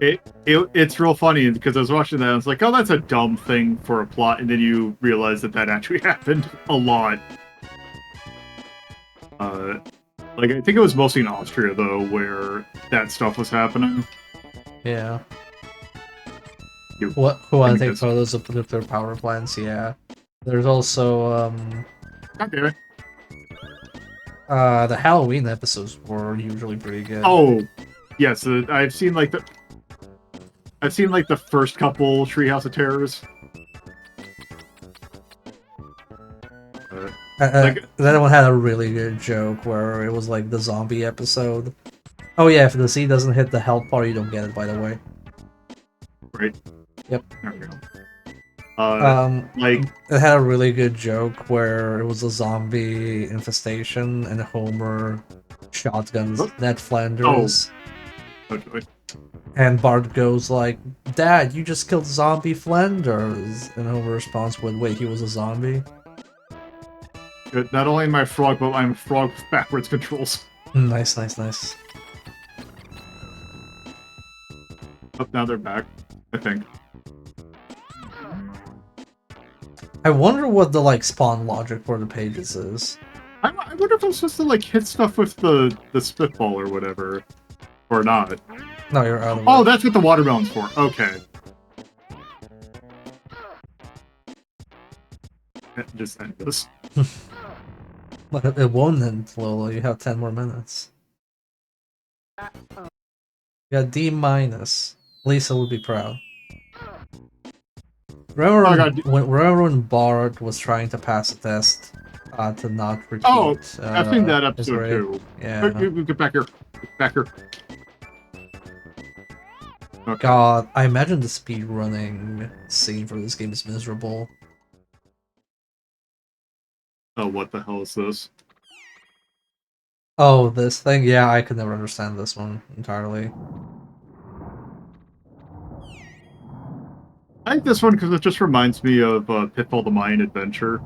It's real funny because I was watching that and I was like, oh, that's a dumb thing for a plot, and then you realize that actually happened a lot. Like, I think it was mostly in Austria, though, where that stuff was happening. Yeah. You- Who want to take this- photos of nuclear power plants? Yeah. There's also God damn it. the Halloween episodes were usually pretty good. Oh, yes, I've seen like the first couple Treehouse of Terrors. That one had a really good joke where it was like the zombie episode. Oh yeah, if the Z doesn't hit the health bar, you don't get it, by the way. Right. Yep. There we go. It had a really good joke where it was a zombie infestation and Homer shotguns Ned Flanders. Okay. And Bart goes like, "Dad, you just killed zombie Flanders." And Homer responds with, "Wait, he was a zombie?" Good. Not only am I a frog, but I'm a frog with backwards controls. Nice. Oh, now they're back, I think. I wonder what the like spawn logic for the pages is. I wonder if I'm supposed to like hit stuff with the spitball or whatever, or not. No, you're out of Oh, it. that's what the watermelon's for. Okay. Just end this. But it won't end, Lolo. You have 10 more minutes. You got D minus. Lisa would be proud. Remember when Bart was trying to pass a test to not repeat? Oh, I've seen that his episode grade? too. Yeah. Get back here. Get back here. Okay. God, I imagine the speedrunning scene for this game is miserable. Oh, what the hell is this? Oh, this thing? Yeah, I could never understand this one entirely. I like this one because it just reminds me of Pitfall the Mayan Adventure.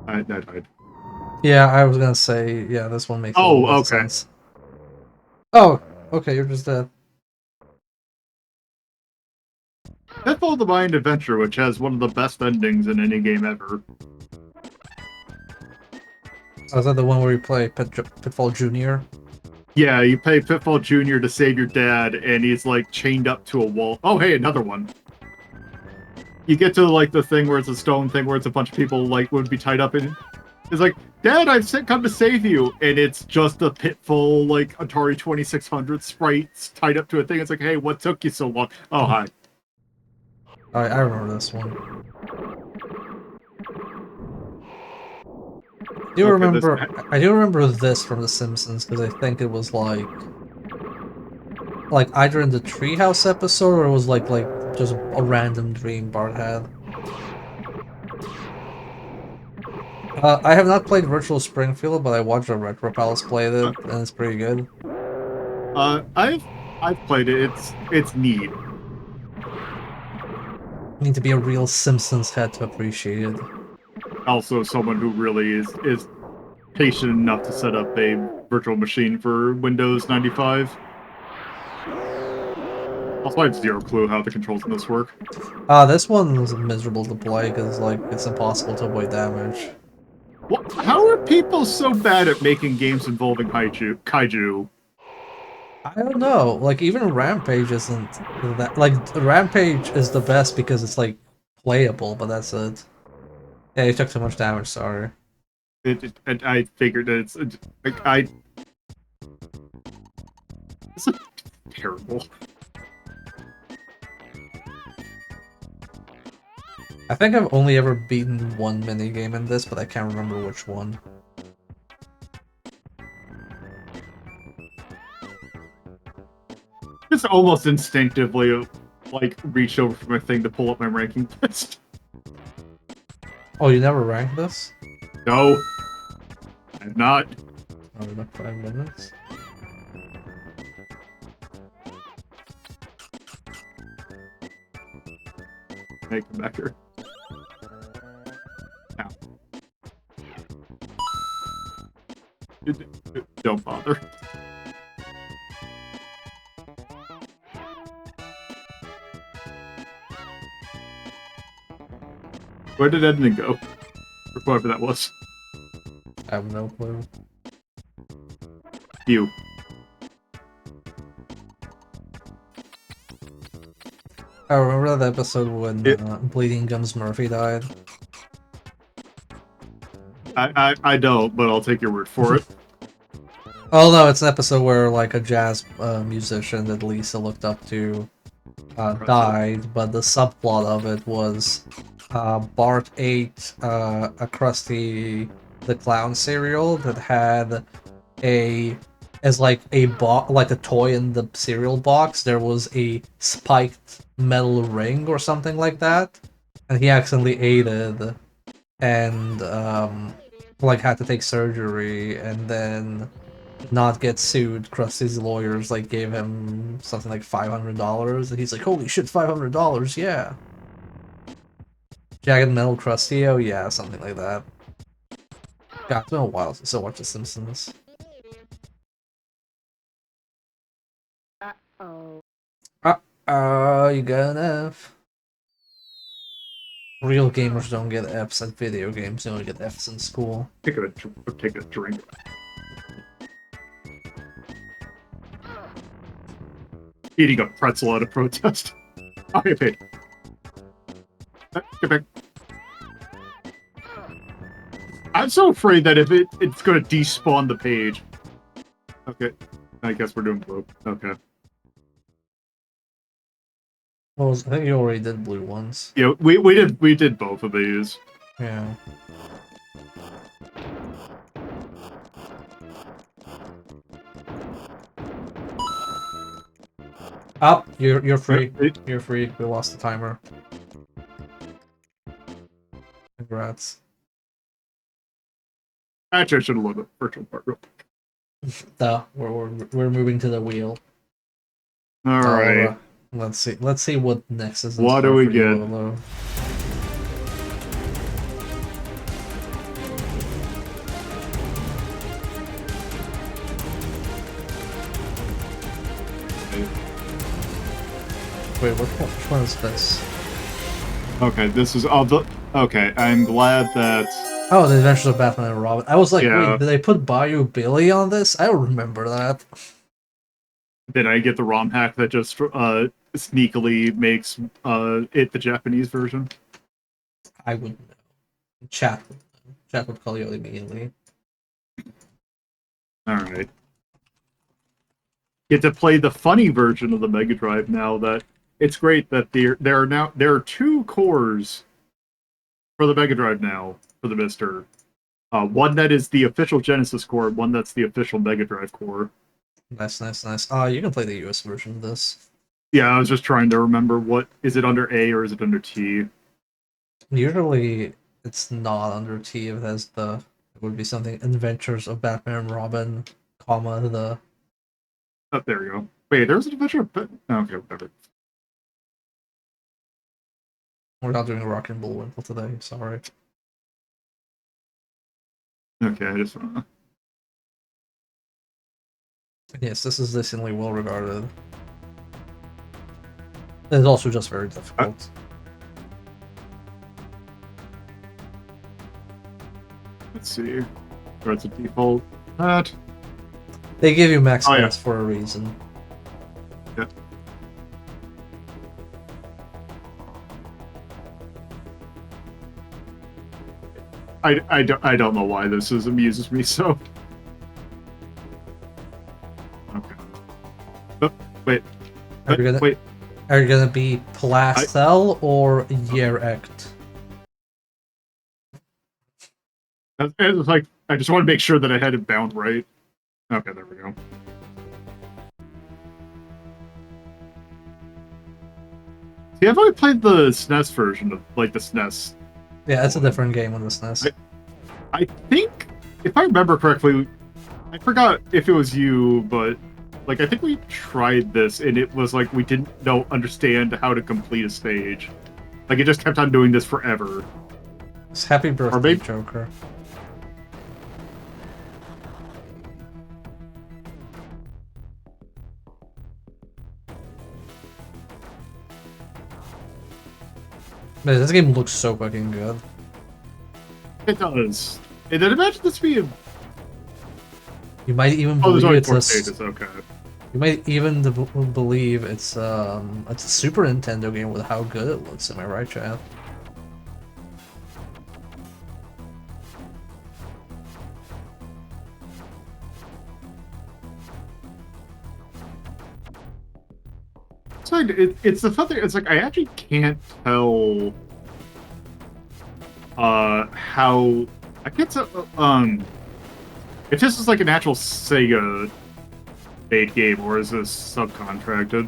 I died. Yeah, I was gonna say, yeah, this one makes a Oh, little more okay. sense. Oh, okay, you're just dead. Pitfall the Mayan Adventure, which has one of the best endings in any game ever. Oh, is that the one where you play Pitfall Junior? Yeah, you pay Pitfall Jr. to save your dad, and he's like chained up to a wall. Oh, hey, another one. You get to like the thing where it's a stone thing where it's a bunch of people like would be tied up in. It's like, Dad, come to save you, and it's just a pitful like Atari 2600 sprites tied up to a thing. It's like, hey, what took you so long? Oh, hi. I remember this one. I do remember this from The Simpsons because I think it was like either in the Treehouse episode or it was like just a random dream Bart had. I have not played Virtual Springfield, but I watched a Retro Palace play it, and it's pretty good. I've played it. It's neat. You need to be a real Simpsons head to appreciate it. Also, someone who really is patient enough to set up a virtual machine for Windows 95. Also, I have zero clue how the controls in this work. This one's miserable to play because like it's impossible to avoid damage. What? How are people so bad at making games involving kaiju? I don't know. Like even Rampage isn't that like Rampage is the best because it's like playable, but that's it. Yeah, you took too much damage. Sorry. I figured that it's terrible. I think I've only ever beaten one minigame in this, but I can't remember which one. Just almost instinctively, like, reach over for my thing to pull up my ranking list. Oh, you never ranked this? No, I'm not. Oh, like 5 minutes. Hey, come back here. Now. Don't bother. Where did Edmund go? Or whoever that was. I have no clue. You. I remember that episode when Bleeding Gums Murphy died. I don't, but I'll take your word for it. Oh no, it's an episode where like a jazz musician that Lisa looked up to died, but the subplot of it was Bart ate a Krusty the Clown cereal that had as like like a toy in the cereal box. There was a spiked metal ring or something like that, and he accidentally ate it and like had to take surgery and then not get sued. Krusty's lawyers like gave him something like $500, and he's like, "Holy shit, $500! Yeah." Jagged Metal Krusty, oh yeah, something like that. God, it's been a while since I watched The Simpsons. You got an F. Real gamers don't get Fs at video games, they only get Fs in school. Take a drink. Eating a pretzel out of protest. I'll get paid. Get back. I'm so afraid that if it's gonna despawn the page. Okay. I guess we're doing blue. Okay. Well, I think you already did blue ones. Yeah, we did both of these. Yeah. Up, you're free. You're free. We lost the timer. Congrats. Actually, I should have looked at virtual part real quick. We're moving to the wheel. All right. Let's see what next is. What do we get? Wait, which one is this? Okay, this is all the. Okay, I'm glad that. Oh, The Adventures of Batman and Robin. I was like, Yeah. wait, did they put Bayou Billy on this? I don't remember that. Did I get the ROM hack that just sneakily makes it the Japanese version? I wouldn't know. Chat would know. Jack would call you out immediately. Alright. Get to play the funny version of the Mega Drive now that it's great that there are 2 cores for the Mega Drive now for the Mister. One that is the official Genesis core, one that's the official Mega Drive core. Nice. You can play the US version of this. Yeah, I was just trying to remember what is it under A or is it under T? Usually, it's not under T if it has the. It would be something Adventures of Batman and Robin, comma the. Oh, there you go. Wait, there's an adventure. Okay, whatever. We're not doing Rock and Bullwinkle today. Sorry. Okay, I just want to. Yes, this is decently well regarded. It's also just very difficult. Let's see. Or it's a default. That. They give you max Oh, yeah. points for a reason. Yeah. I don't know why this amuses me so. Okay. Oh, wait. Are you gonna, Wait. Are you gonna be Plastel or Yerect? It's like I just want to make sure that I had it bound right. Okay, there we go. See, I've only played the SNES version of the SNES. Yeah, it's a different game on the SNES. I think, if I remember correctly, I forgot if it was you, but I think we tried this and it was like we didn't understand how to complete a stage. It just kept on doing this forever. It's Happy Birthday, maybe- Joker. Man, this game looks so fucking good. It does. And then imagine this being. You might even Oh, there's believe only it's 4 a. stages. Okay. You might even believe it's a Super Nintendo game with how good it looks. Am I right, Chad? So it's the fun thing. It's I actually can't tell. How I can't tell. If this is an actual Sega made game or is this subcontracted?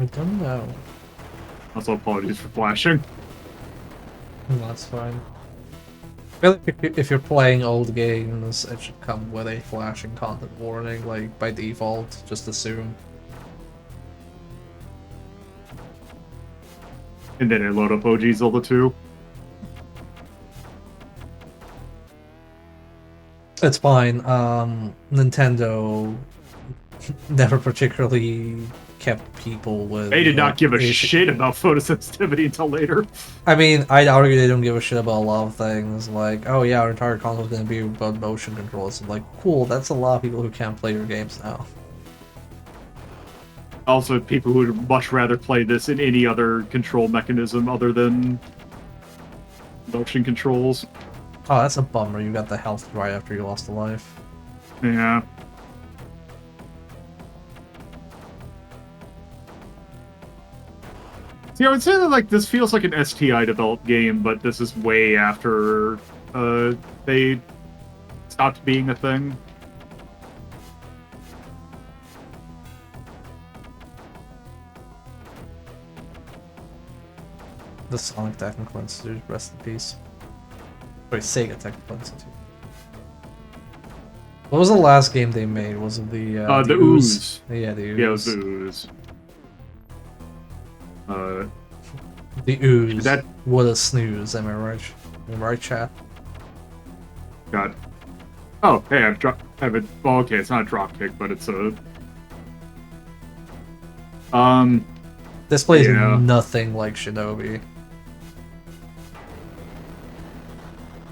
I don't know. Also, apologies for flashing. That's fine. I feel like if you're playing old games, it should come with a flashing content warning, by default. Just assume. And then I load up OG Zelda 2. It's fine. Nintendo never particularly kept people with. They did not give a basic- shit about photosensitivity until later. I mean, I'd argue they don't give a shit about a lot of things. Oh yeah, our entire console is gonna be about motion controls. Cool. That's a lot of people who can't play your games now. Also, people who would much rather play this in any other control mechanism other than motion controls. Oh, that's a bummer. You got the health right after you lost a life. Yeah. See, I would say that this feels like an STI developed game, but this is way after they stopped being a thing. The Sonic Technical Institute, rest in peace. Wait, Sega Technical Institute. What was the last game they made? Was it the Ooze? Yeah, the Ooze. Yeah, it was the Ooze. The Ooze. That- What a snooze, am I right? Am I right, chat? God. Oh, hey, well, okay, it's not a drop kick, but it's a. This plays Yeah. nothing like Shinobi.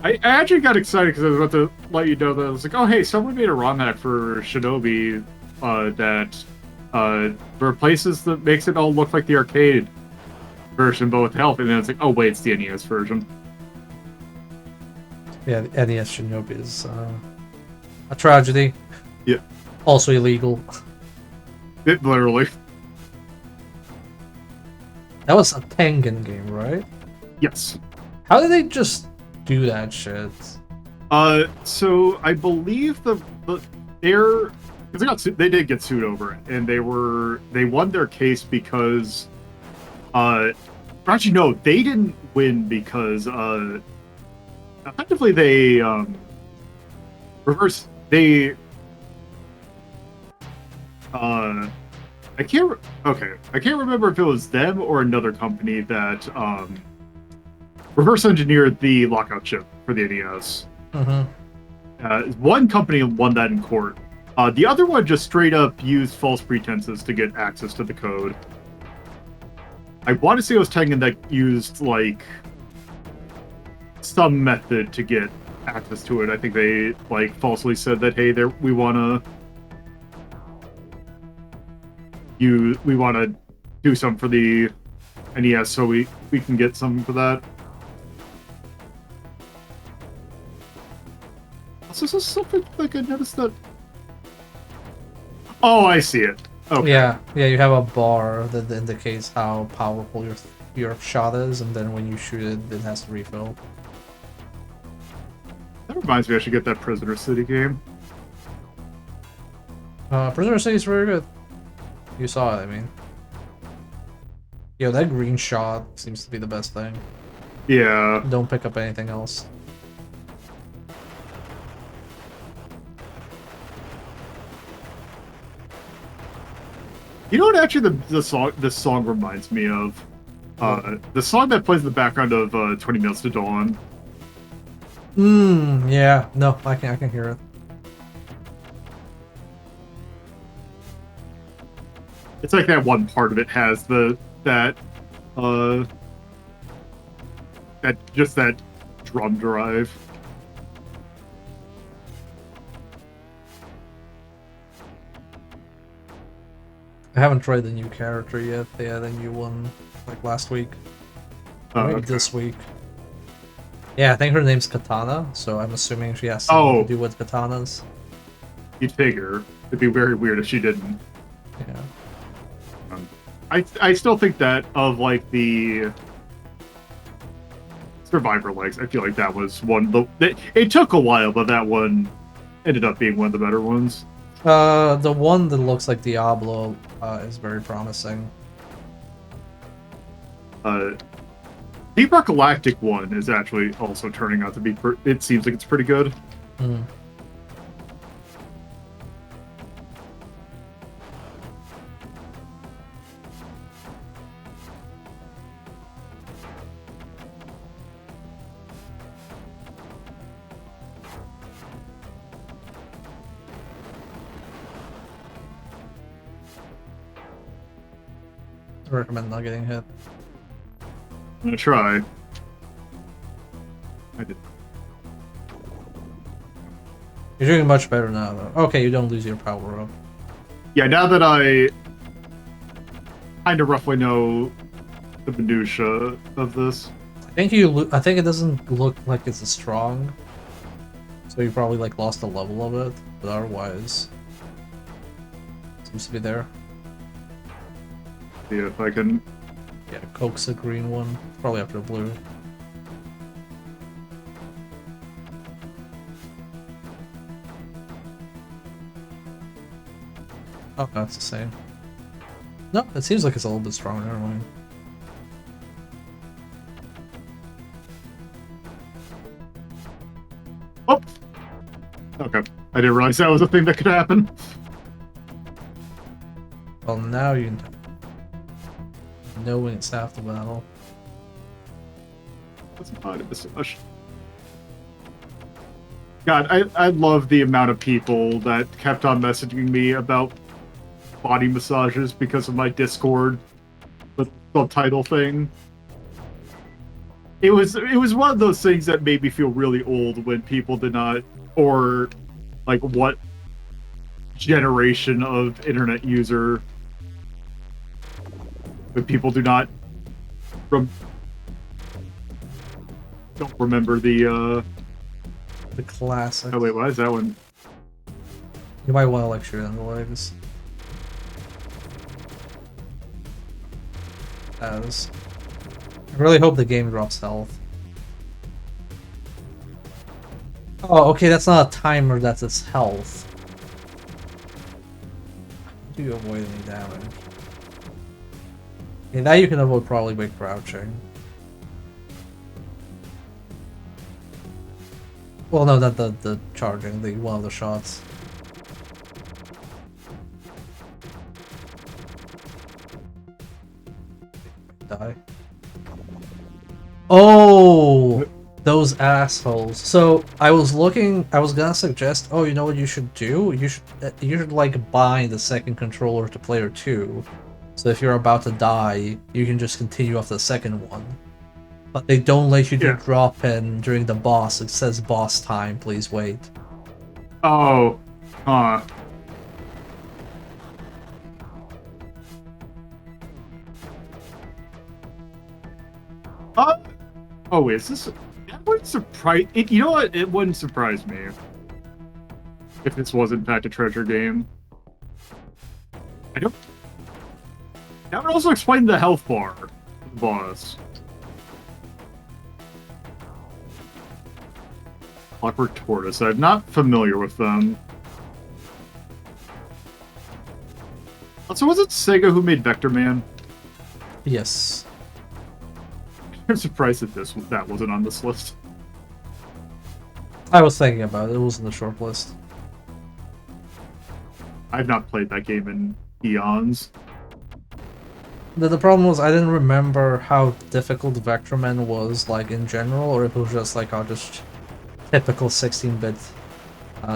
I actually got excited because I was about to let you know that I was oh hey, someone made a ROM hack for Shinobi that replaces makes it all look like the arcade version, but with help. And then it's oh wait, it's the NES version. Yeah, the NES Shinobi is a tragedy. Yeah, Also illegal. it literally. That was a Tengen game, right? Yes. How did they just do that shit? So I believe the air because they did get sued over it, and they won their case because actually no, they didn't win because effectively they reverse they I can't remember if it was them or another company that reverse engineered the lockout chip for the NES. One company won that in court. The other one just straight up used false pretenses to get access to the code. I want to say it was Tengen that used like some method to get access to it. I think they like falsely said that hey, there we want to do something for the NES, so we can get something for that. Also, is this something like I noticed that? Oh, I see it. Okay. Yeah, you have a bar that indicates how powerful your shot is, and then when you shoot it, it has to refill. That reminds me, I should get that Prisoner City game. Prisoner City is very good. You saw it, I mean. Yo, that green shot seems to be the best thing. Yeah. Don't pick up anything else. You know what? Actually, this song reminds me of the song that plays in the background of 20 Minutes to Dawn. Yeah. No, I can hear it. It's like that one part of it has that drum drive. I haven't tried the new character yet. They had a new one like last week. Or maybe Okay. this week. Yeah, I think her name's Katana, so I'm assuming she has something to do with katanas. You'd figure. It'd be very weird if she didn't. Yeah. I still think that of like the Survivor legs, I feel like that was one. It took a while, but that one ended up being one of the better ones. The one that looks like Diablo is very promising. Deep Rock Galactic one is actually also turning out to be. It seems like it's pretty good. I recommend not getting hit. I'm gonna try. I did. You're doing much better now, though. Okay, you don't lose your power up. Yeah, now that I kind of roughly know the minutia of this. I think it doesn't look like it's as strong. So you probably like lost the level of it, but otherwise seems to be there. See if I can. Yeah, Coke's a green one. Probably after blue. Oh, no, it's the same. No, it seems like it's a little bit stronger. Never mind. Oh! Okay. I didn't realize that was a thing that could happen. Well, now you know when it's half the battle. What's behind it so much? God, I love the amount of people that kept on messaging me about body massages because of my Discord subtitle thing. It was one of those things that made me feel really old when people did not, or like what generation of internet user, when people do not don't remember the The classic. Oh wait, why is that one? You might want to like shoot in the legs. As I really hope the game drops health. Oh, okay, that's not a timer, that's its health. How do you avoid any damage? Okay, that you can avoid probably by crouching. Well, no, not the charging, the one of the shots. Die. Oh, those assholes. So I was gonna suggest, oh, you know what you should do? You should like bind the second controller to player 2. So if you're about to die, you can just continue off the second one. But they don't let you do Yeah. drop in during the boss. It says boss time, please wait. Oh, huh. Oh wait, is this? That wouldn't surprise. You know what? It wouldn't surprise me if this was in fact a treasure game. I don't. That would also explain the health bar of the boss. Clockwork Tortoise. I'm not familiar with them. Also, was it Sega who made Vector Man? Yes. I'm surprised that that wasn't on this list. I was thinking about it. It was in the short list. I've not played that game in eons. The problem was I didn't remember how difficult Vectorman was, like, in general, or if it was just, like, just typical 16-bit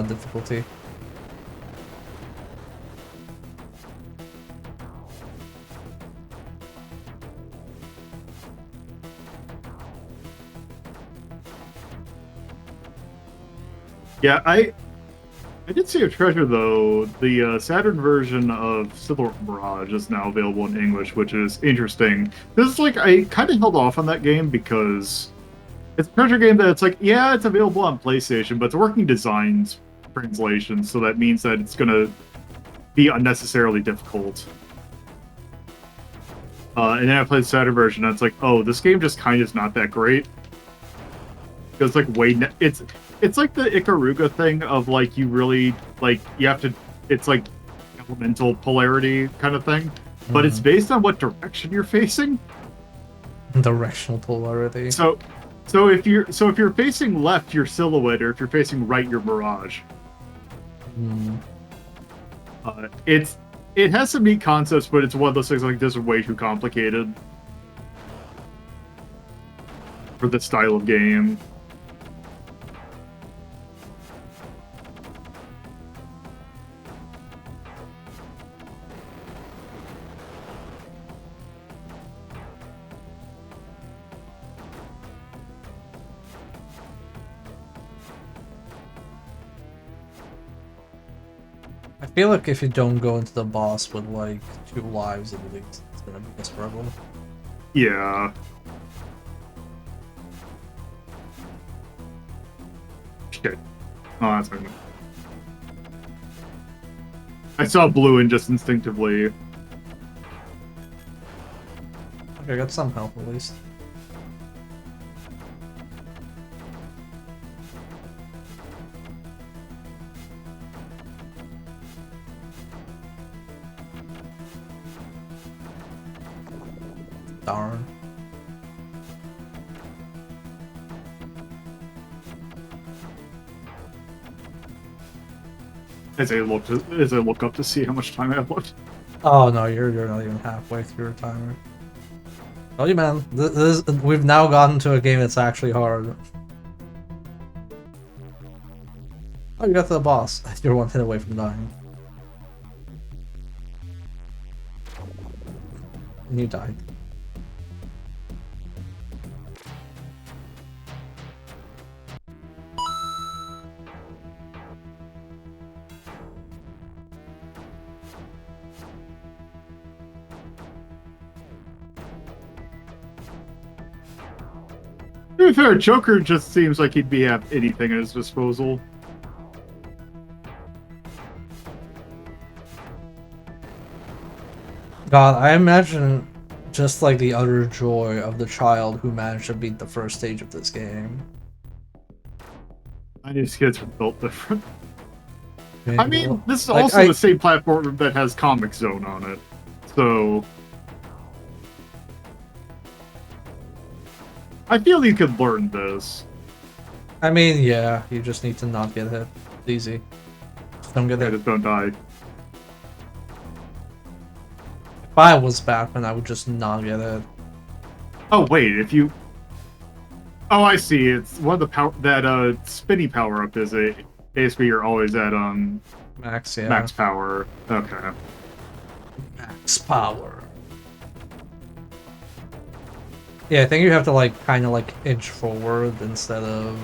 difficulty. Yeah, I did see a treasure though. The Saturn version of Silver Mirage is now available in English, which is interesting. This is like I kind of held off on that game because it's a treasure game that it's like, yeah, it's available on PlayStation, but it's a working designs translation, so that means that it's gonna be unnecessarily difficult. And then I played the Saturn version, and it's like, oh, this game just kind of is not that great. It's like it's like the Ikaruga thing of like you really like you have to it's like elemental polarity kind of thing, but it's based on what direction you're facing. Directional polarity. So if you're facing left, you're Silhouette, or if you're facing right, you're Mirage. It has some neat concepts, but it's one of those things like this is way too complicated for this style of game. I feel like if you don't go into the boss with like 2 lives at least, it's gonna be a struggle. Yeah. Shit. Oh, that's not good. I saw blue and just instinctively. Okay, I got some help at least. Darn. As I look up to see how much time I have left. Oh no, you're not even halfway through your timer. Oh, you man, we've now gotten to a game that's actually hard. Oh, you got to the boss. You're 1 hit away from dying. And you died. To be fair, Joker just seems like he'd be have anything at his disposal. God, I imagine just like the utter joy of the child who managed to beat the first stage of this game. I these kids are built different. Maybe I mean, this is like, also the same platform that has Comic Zone on it, so I feel you could learn this. I mean, yeah, you just need to not get hit. It's easy. Just don't get I hit. just don't die. If I was Batman, I would just not get hit. Oh wait, if you. Oh, I see. It's one of the power that spinny power up is a basically you're always at Max, yeah. max power. Okay. Max power. Yeah, I think you have to like kind of like inch forward instead of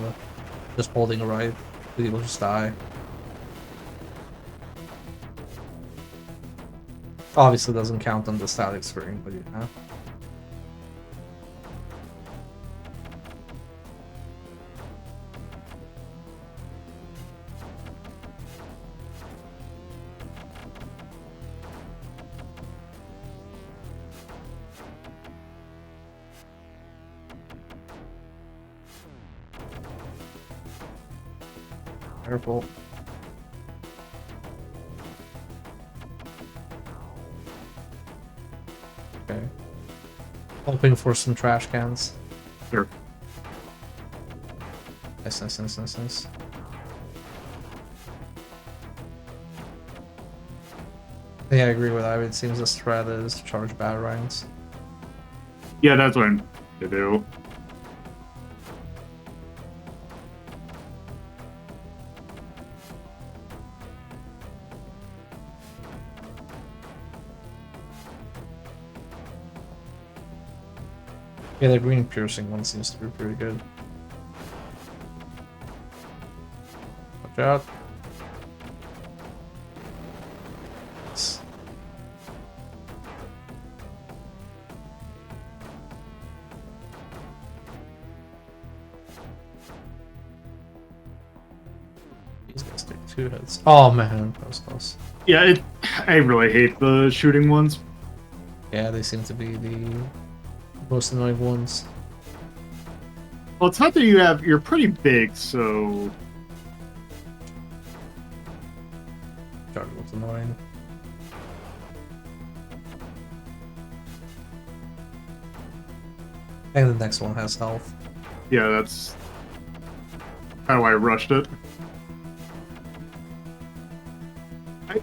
just holding right. You'll just die. Obviously doesn't count on the static screen, but yeah. Careful. Okay. Hoping for some trash cans. Sure. Nice, nice, nice, nice, nice. Yeah, I agree with that. It seems the strat is to charge batarangs. Yeah, that's what I'm to do. Yeah, the green piercing one seems to be pretty good. Watch out. Nice. These guys take 2 hits. Oh man, that was close. Yeah, I really hate the shooting ones. Yeah, they seem to be the most annoying ones. Well, it's not that you're pretty big, so Charge looks annoying. And the next one has health. yeah, that's how I rushed it.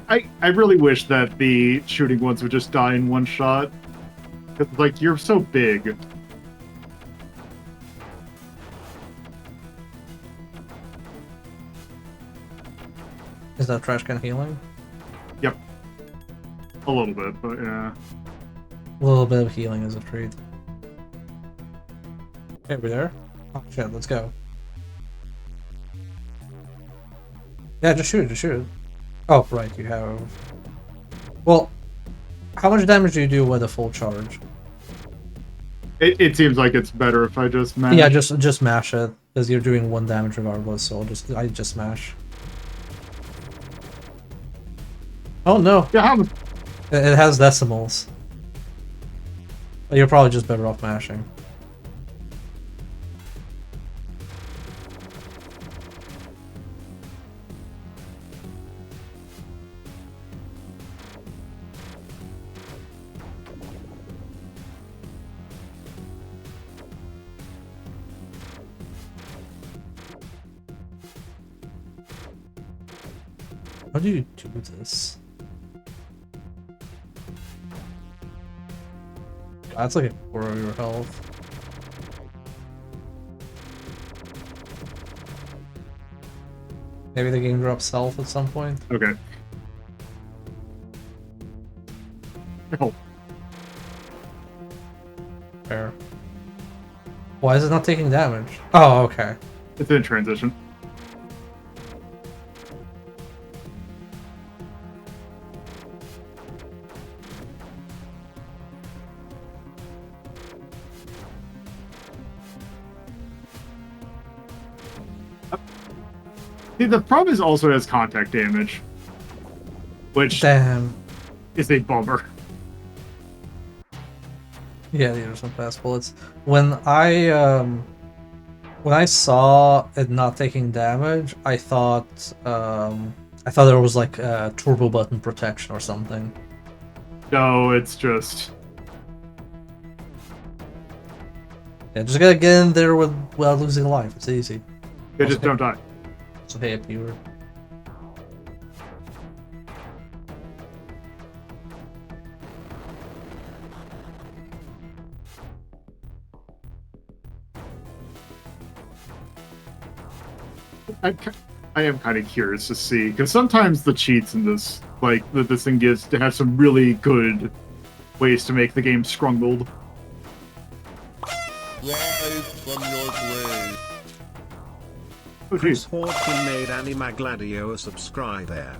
I really wish that the shooting ones would just die in one shot. Because, like, you're so big. Is that trash can healing? Yep. A little bit, but yeah. A little bit of healing is a treat. Okay, we're there. Oh shit, let's go. Yeah, just shoot it, just shoot it. Oh, right, you have... Well, how much damage do you do with a full charge? It seems like it's better if I just mash. Yeah, just mash it, because you're doing 1 damage regardless, so I just mash. Oh no, Yeah, how it has decimals. But you're probably just better off mashing. How do you do this? That's like a quarter of your health. Maybe the game drops health at some point. Okay. Oh, Fair. Why is it not taking damage? Oh, okay. it's in transition. See, the problem is also it has contact damage, which Damn. is a bummer. Yeah, these are some fast bullets. When I saw it not taking damage, I thought there was like a turbo button protection or something. No, it's just Yeah, just gotta get in there without losing life. It's easy. they Also, just don't die. So hey, up here. I, I am kind of curious to see because sometimes the cheats in this, like that this thing gives, to have some really good ways to make the game scrungled. Live from your grave. Oh, Chris geez. Hawkin made Anima Gladio a subscriber.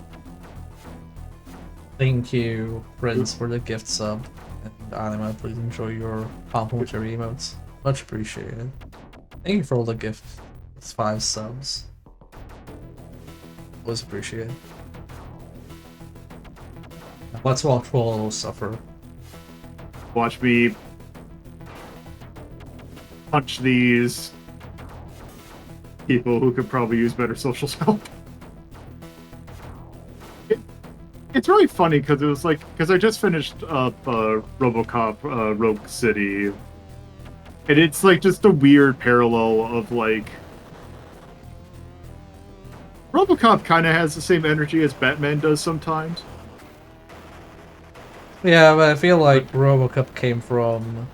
Thank you, Prince, for the gift sub. And Anima, please enjoy your complimentary emotes. Much appreciated. Thank you for all the gifts. It's 5 subs. Was appreciated. Let's watch Troll suffer. Watch me punch these people who could probably use better social help. It's really funny because it was like because I just finished up RoboCop Rogue City, and it's like just a weird parallel of like RoboCop kind of has the same energy as Batman does sometimes. Yeah, but I feel like RoboCop came from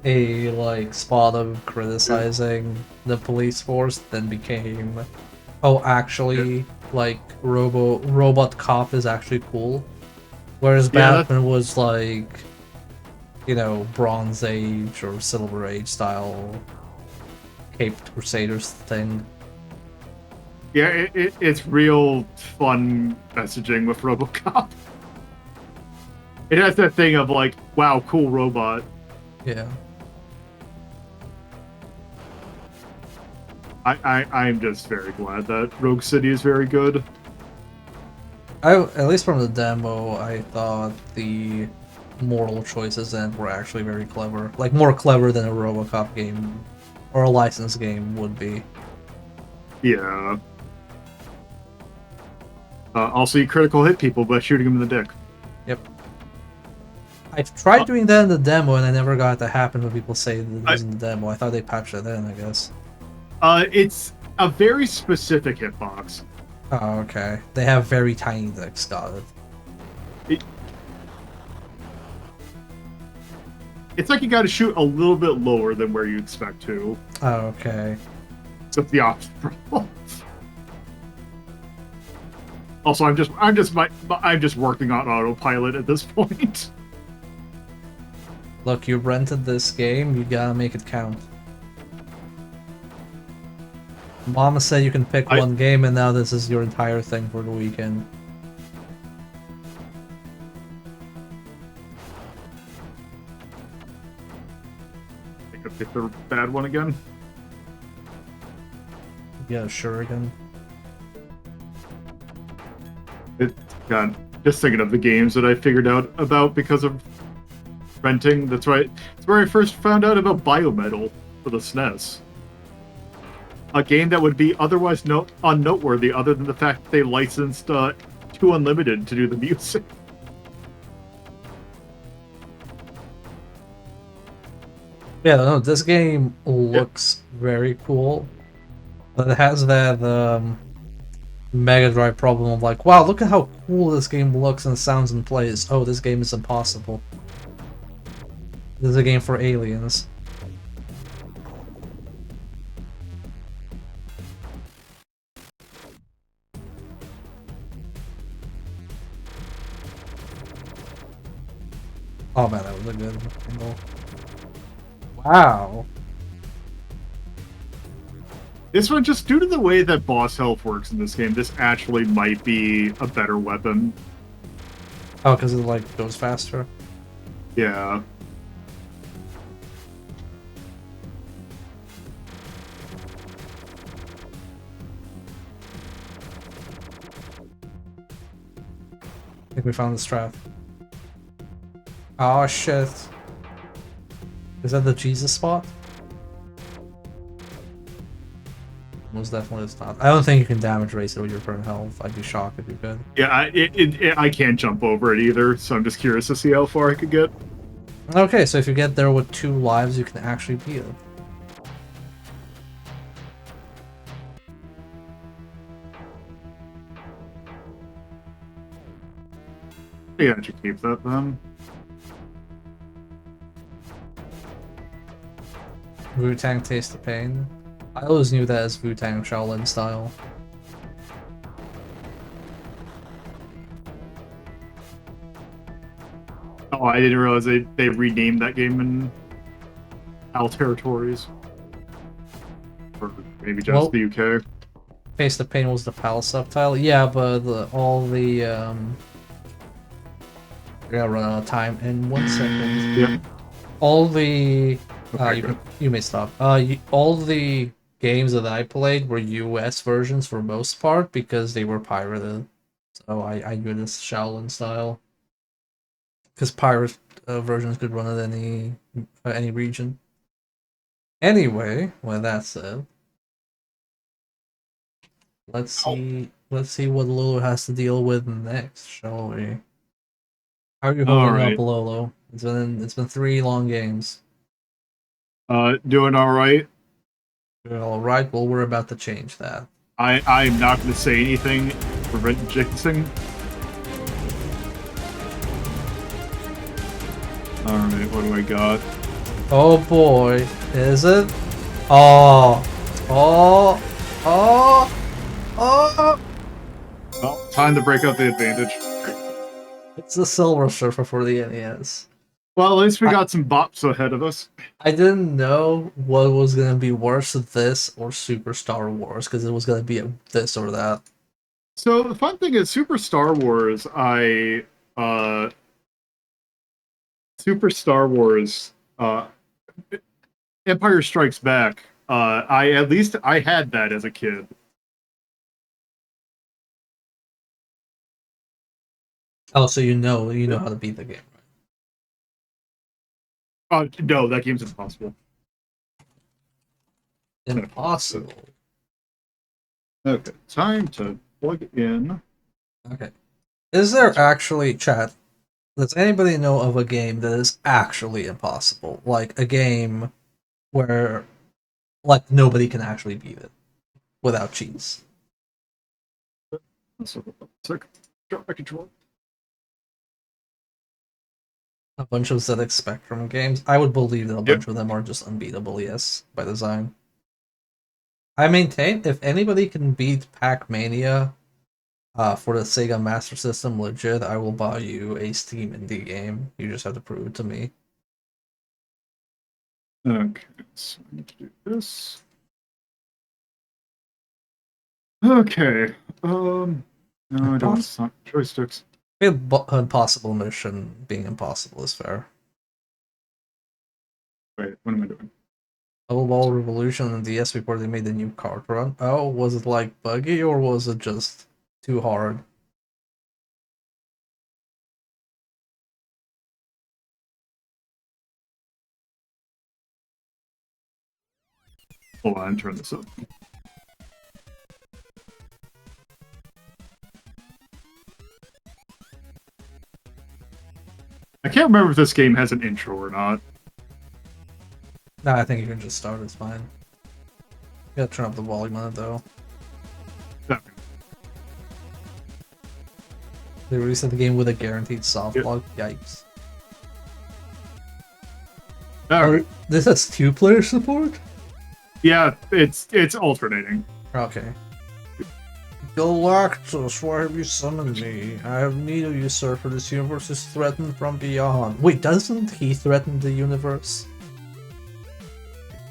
a like spot of criticizing the police force, then became, oh, actually, like robot cop is actually cool, whereas Yeah, Batman was like, you know, Bronze Age or Silver Age style Caped Crusaders thing. Yeah, it's real fun messaging with RoboCop. It has that thing of like, wow, cool robot. Yeah. I'm just very glad that Rogue City is very good. At least from the demo, I thought the moral choices in it were actually very clever. Like, more clever than a RoboCop game or a licensed game would be. Yeah. Also, you critical hit people by shooting them in the dick. Yep. I've tried doing that in the demo, and I never got it to happen when people say that it was in the demo. I thought they patched it in, I guess. It's a very specific hitbox. Oh, okay. They have very tiny dicks, got it. It's like you got to shoot a little bit lower than where you expect to. Oh, okay. So the opposite problem. Also, I'm just working on autopilot at this point. Look, you rented this game, you gotta make it count. Mama said you can pick one game, and now this is your entire thing for the weekend. I could pick the bad one again. Yeah, sure again. God, just thinking of the games that I figured out about because of renting. That's right. That's where I first found out about Biometal for the SNES. A game that would be otherwise unnoteworthy other than the fact that they licensed 2 Unlimited to do the music. Yeah, no, this game looks very cool, but it has that Mega Drive problem of like, wow, look at how cool this game looks and sounds and plays. Oh, this game is impossible. This is a game for aliens. Oh man, that was a good angle. Wow. This one, just due to the way that boss health works in this game, this actually might be a better weapon. Oh, because it like goes faster. Yeah. I think we found the strat. Oh shit. Is that the Jesus spot? Most definitely it's not. I don't think you can damage race it with your current health. I'd be shocked if you could. Yeah, I can't jump over it either, so I'm just curious to see how far I could get. Okay, so if you get there with 2 lives, you can actually beat it. Yeah, I should keep that then. Wu-Tang Taste the Pain. I always knew that as Wu-Tang Shaolin style. Oh, I didn't realize they renamed that game in Al Territories. Or maybe just Well, the UK. Taste the Pain was the PAL subtitle. Yeah, but all the I gotta run out of time in 1 second. Yeah. All the Okay, you, good. you may stop. All the games that I played were US versions for most part because they were pirated. So I knew this Shaolin style. Because pirate versions could run at any region. Anyway, with that said, let's see what Lolo has to deal with next, shall we? How are you All holding up, right. Lolo? It's been 3 long games. Doing all right. All right. Well, we're about to change that. I'm not going to say anything to prevent jinxing. All right, what do I got? Oh boy, is it? Oh, oh, oh, oh! Well, time to break out the advantage. It's the Silver Surfer for the NES. Well, at least we got some bops ahead of us. I didn't know what was gonna be worse, this or Super Star Wars, because it was gonna be this or that. So the fun thing is, Super Star Wars, Empire Strikes Back. I had that as a kid. Oh, so you know how to beat the game, No, that game's impossible. right? Impossible. Okay, time to plug in. Okay. Is there actually, chat, does anybody know of a game that is actually impossible? Like a game where like nobody can actually beat it without cheats? So, drop my controller. A bunch of ZX Spectrum games. I would believe that a bunch of them are just unbeatable, yes, by design. I maintain if anybody can beat Pac-Mania for the Sega Master System legit, I will buy you a Steam indie game. You just have to prove it to me. Okay, so I need to do this. Okay. No, I don't want to joysticks. Impossible mission being impossible is fair. Wait, what am I doing? Double Ball Revolution and DS before they made the new card run. Oh, was it like buggy or was it just too hard? Hold on, turn this up. I can't remember if this game has an intro or not. Nah, I think you can just start, it's fine. You gotta turn up the volume on it though. Okay. They released the game with a guaranteed soft Yep. lock. Yikes. Alright. This has 2-player support? Yeah, it's alternating. Okay. Galactus, why have you summoned me? I have need of you, sir, for this universe is threatened from beyond. Wait, doesn't he threaten the universe?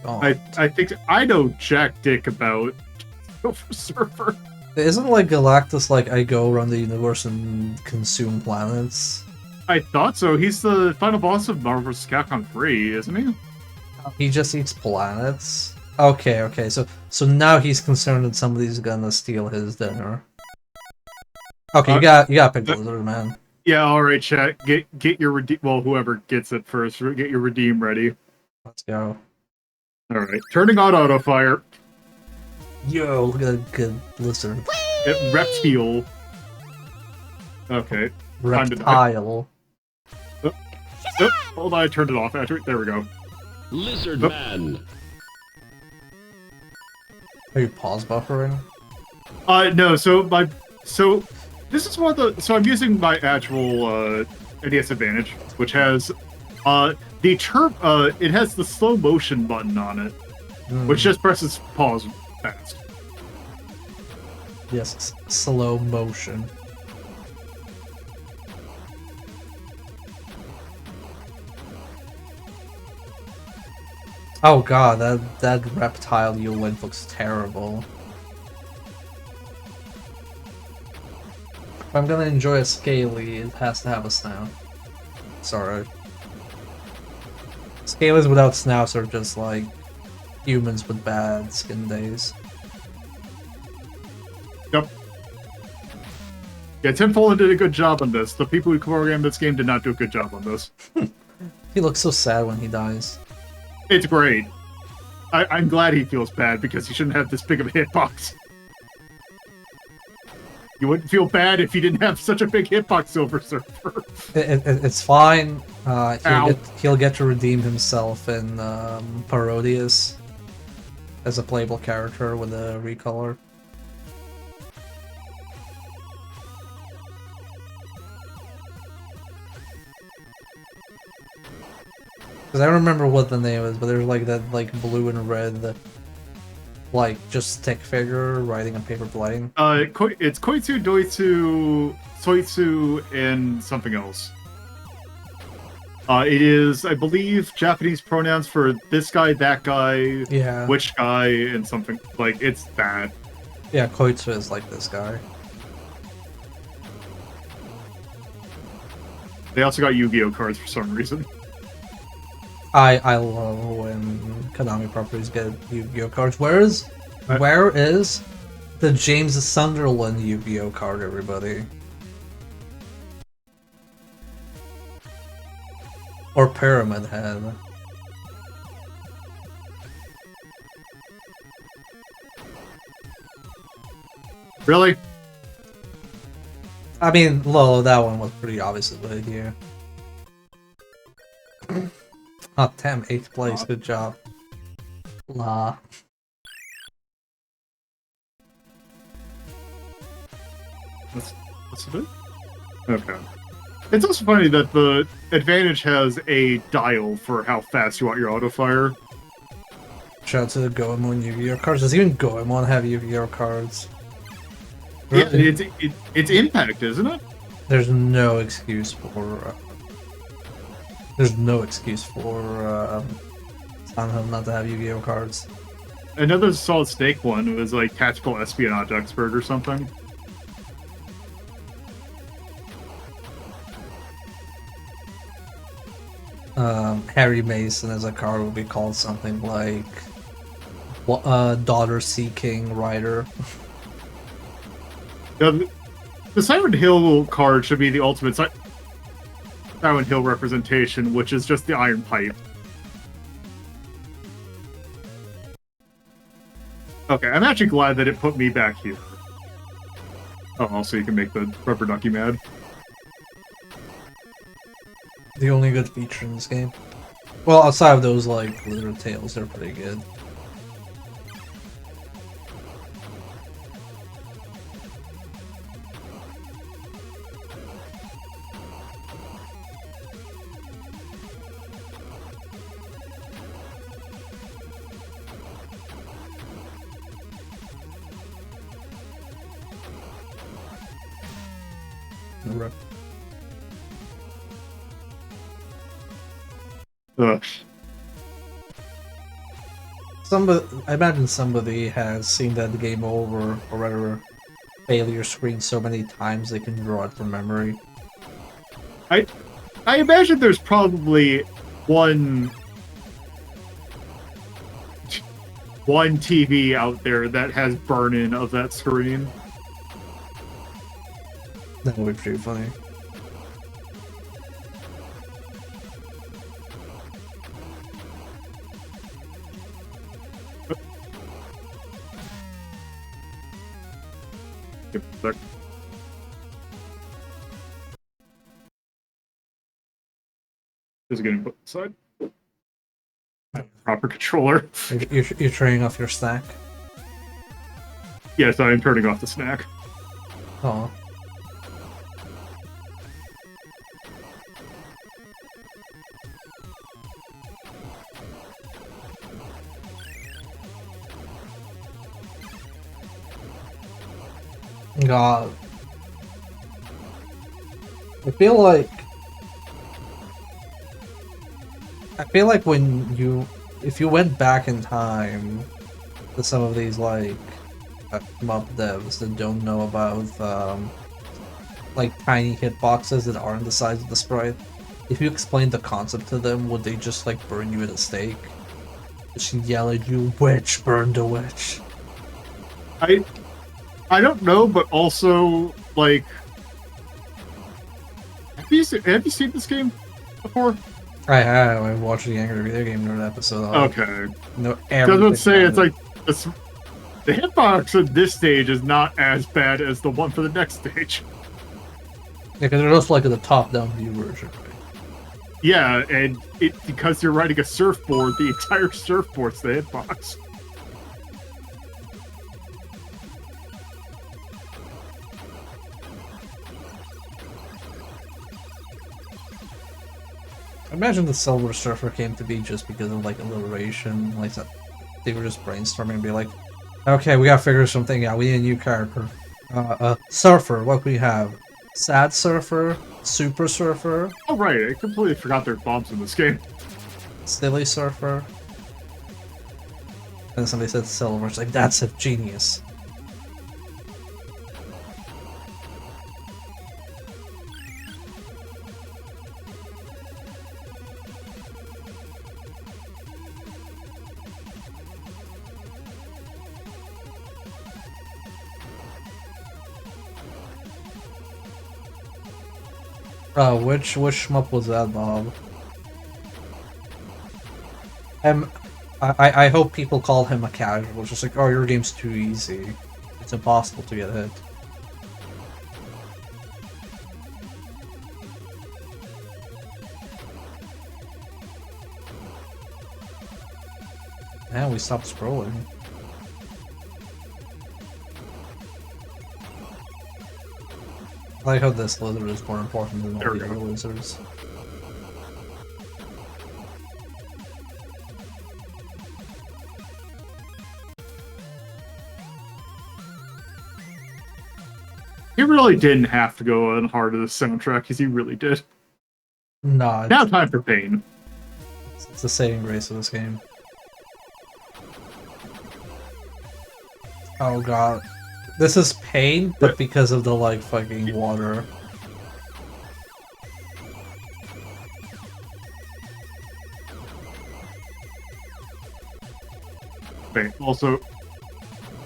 Oh. I think I know jack dick about Silver Surfer. Isn't like Galactus like I go around the universe and consume planets? I thought so. He's the final boss of Marvel vs. Capcom 3, isn't he? He just eats planets? Okay, so now he's concerned that somebody's gonna steal his dinner. Okay, you got pick the lizard, man. Yeah, all right, chat. Get your redeem. Well, whoever gets it first, get your redeem ready. Let's go. All right, turning on auto fire. Yo, look at that good lizard. Reptile. Okay. Time to die. Reptile. Hold on, I turned it off. There we go. Lizard Oh. Man. Are you pause buffering? No. So this is one of the. So I'm using my actual NES Advantage, which has the chirp. It has the slow motion button on it, which just presses pause fast. Yes, slow motion. Oh god, that reptile you went looks terrible. If I'm gonna enjoy a scaly, it has to have a snout. Sorry. Scalies without snouts are just like humans with bad skin days. Yep. Yeah, Tim Follen did a good job on this. The people who programmed this game did not do a good job on this. He looks so sad when he dies. It's great. I'm glad he feels bad because he shouldn't have this big of a hitbox. You wouldn't feel bad if you didn't have such a big hitbox, Silver Surfer. It's fine. Ow. He'll get to redeem himself in Parodius as a playable character with a recolor. Because I don't remember what the name is, but there's like that like blue and red, like just stick figure riding a paper plane. It's Koitsu, Doitsu, Soitsu, and something else. It is, I believe, Japanese pronouns for this guy, that guy, Yeah. which guy, and something like it's that. Yeah, Koitsu is like this guy. They also got Yu-Gi-Oh cards for some reason. I love when Konami properties get Yu-Gi-Oh cards. Where is the James Sunderland Yu-Gi-Oh card, everybody? Or Pyramid Head. Really? I mean, Lolo, that one was pretty obvious with you. Oh, damn, 8th place, good job. La. What's it? Okay. It's also funny that the Advantage has a dial for how fast you want your auto fire. Shout out to the Goemon Yu-Gi-Oh cards. Does even Goemon have Yu-Gi-Oh cards? Yeah, it's Impact, isn't it? There's no excuse for... there's no excuse for Sanham not to have Yu-Gi-Oh cards. Another Solid Snake one was like Tactical Espionage Expert or something. Harry Mason as a card would be called something like Daughter Seeking Rider. The Silent Hill card should be the ultimate Silent Hill representation, which is just the Iron Pipe. Okay, I'm actually glad that it put me back here. Oh, also you can make the rubber ducky mad. The only good feature in this game. Well, outside of those, like, Lizard Tails, they're pretty good. Rip. Ugh. I imagine somebody has seen that game over or rather failure screen so many times they can draw it from memory. I imagine there's probably one TV out there that has burn-in of that screen. That would be pretty funny. But is getting put aside. Proper controller. You're turning off your snack. Yes, I am turning off the snack. Oh. God. I feel like when if you went back in time to some of these like mob devs that don't know about like tiny hitboxes that aren't the size of the sprite, if you explained the concept to them, would they just like burn you at a stake? Just yell at you, "Witch, burn the witch." I don't know, but also like, have you seen this game before? I have. I watched the Angry Video Game Nerd episode. Okay. No, I was about to say it's everything like the hitbox at this stage is not as bad as the one for the next stage. because they're just like the top-down view version, right? Yeah, and because you're riding a surfboard, the entire surfboard's the hitbox. I imagine the Silver Surfer came to be just because of like alliteration, like that they were just brainstorming and be like, okay, we gotta figure something out. We need a new character. Surfer. What we have? Sad Surfer, Super Surfer, Oh right, I completely forgot there's bombs in this game. Silly Surfer. And somebody said Silver. It's like that's a genius. Which shmup was that, Bob? I hope people call him a casual. It's just like, oh, your game's too easy. It's impossible to get hit. And we stopped scrolling. I like how this lizard is more important than all There we the go. other lizards. He really didn't have to go on hard to the soundtrack, because he really did. Nah, Now time for pain. it's the saving grace of this game. Oh god. This is pain, but because of the like fucking water. Okay, also...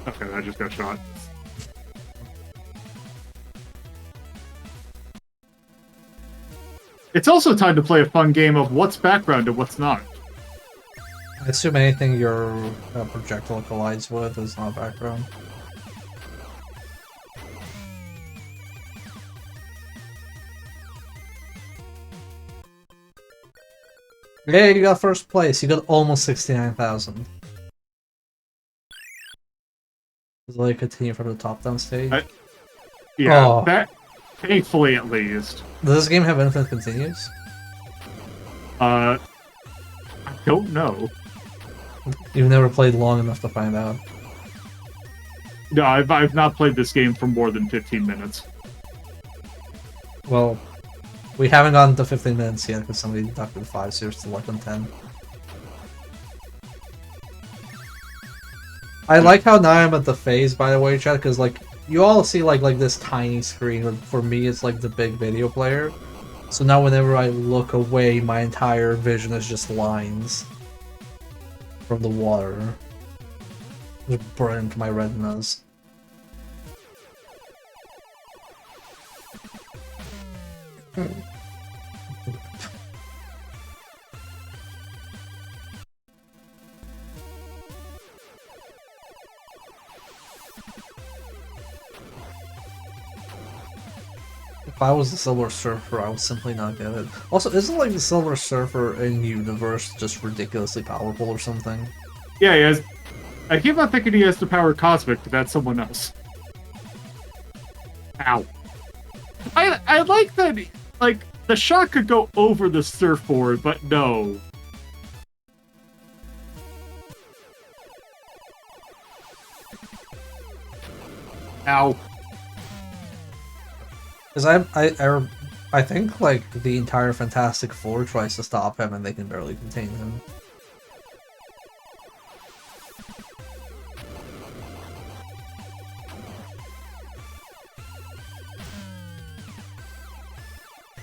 Okay, I just got shot. It's also time to play a fun game of what's background and what's not. I assume anything your projectile collides with is not background. Yeah, you got first place. You got almost 69,000. Does it like continue from the top down stage? Yeah, Oh. that... Thankfully, at least. Does this game have infinite continues? I don't know. You've never played long enough to find out. No, I've not played this game for more than 15 minutes. Well, we haven't gotten to 15 minutes yet because somebody deducted 5, so you're still like on 10. I like how now I'm at the phase, by the way, chat, because like you all see like this tiny screen. But for me, it's like the big video player. So now whenever I look away, my entire vision is just lines from the water. Just burnt my retinas. If I was the Silver Surfer, I would simply not get it. Also, isn't like the Silver Surfer in universe just ridiculously powerful or something? Yeah, he has. I keep on thinking he has the power cosmic, but that's someone else. Ow. I like that. Like the shot could go over the surfboard, but no. Ow. Because I think like the entire Fantastic Four tries to stop him and they can barely contain him.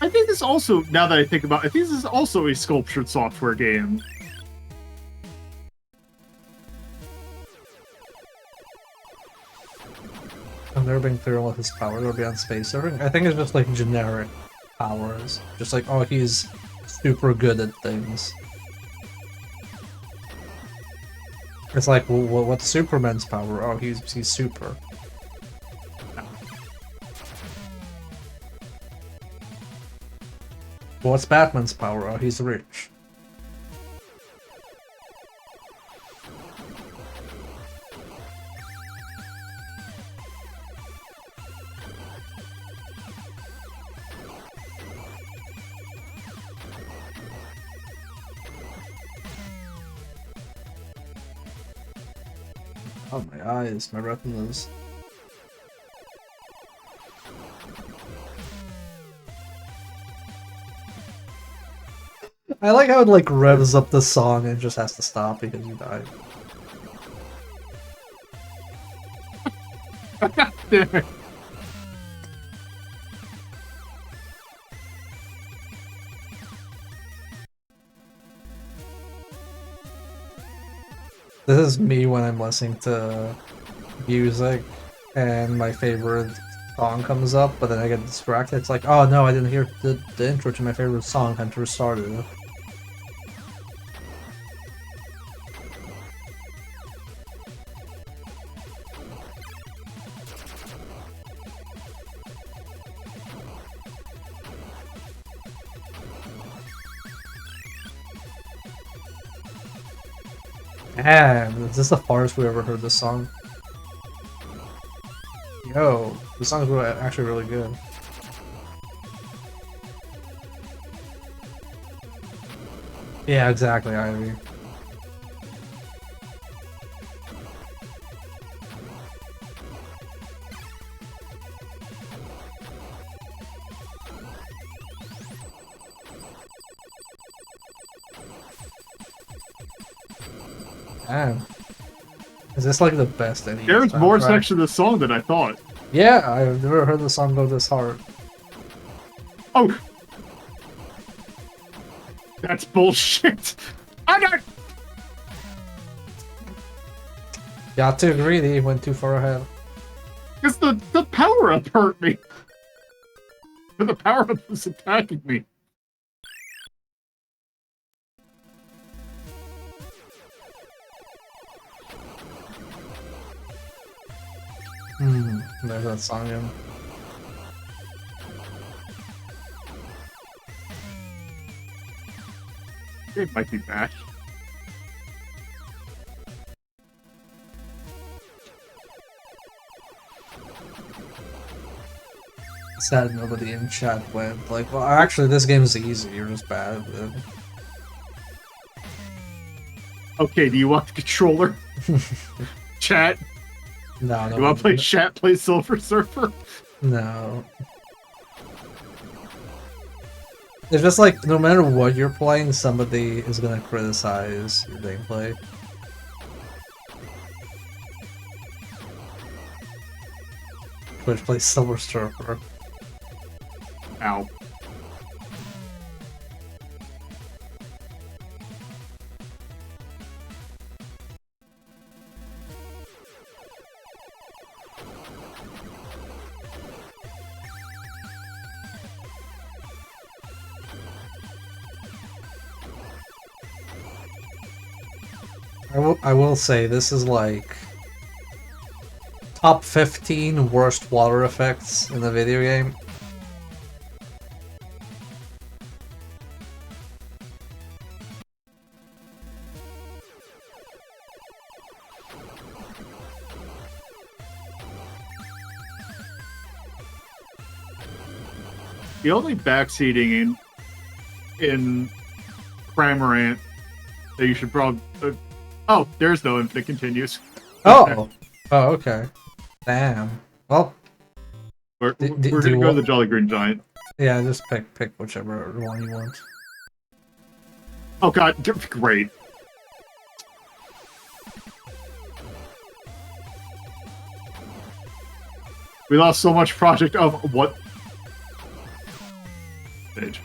I think this also, now that I think about it, I think this is also a sculptured software game. I've never been clear on what his powers are beyond space surfing. I think it's just like generic powers. Just like, oh, he's super good at things. It's like, well, what's Superman's power? Oh, he's super. What's Batman's power? Oh, he's rich. Oh, my eyes, my retinas. I like how it like revs up the song and just has to stop because you died. This is me when I'm listening to music and my favorite song comes up, but then I get distracted. It's like, oh no, I didn't hear the intro to my favorite song, time to restart it. Man, is this the farthest we ever heard this song? Yo, the song's actually really good. Yeah, exactly, Ivy. Damn. Is this like the best NES There's more soundtrack? section of the song than I thought. Yeah, I've never heard the song go this hard. Oh! That's bullshit! I got. Got too greedy, went too far ahead. Because the power up hurt me. The power up was attacking me. There's that song again. It might be back. Sad nobody in chat went like, well, actually, this game is easy. You're just bad. Okay, do you want the controller? Chat? No, no. You want to play chat, play Silver Surfer? No. It's just like, no matter what you're playing, somebody is gonna criticize your gameplay. Twitch plays Silver Surfer. Ow. I will say, this is like top 15 worst water effects in the video game. the only backseating in Cramorant that you should probably. Oh, there's no infinite continues. Oh. Oh, okay. Damn. Well, We're do gonna you go to want... the Jolly Green Giant. Yeah, just pick whichever one you want. Oh god, great. We lost so much project of what stage.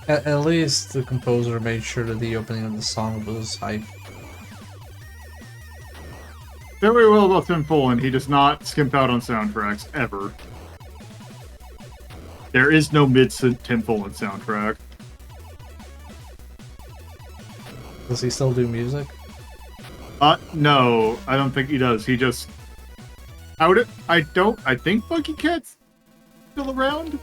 At least the composer made sure that the opening of the song was hype. Very well about Tim Follin, he does not skimp out on soundtracks, ever. There is no mid-Tim Follin soundtrack. Does he still do music? No, I don't think he does. He just... I think Funky Cat's still around?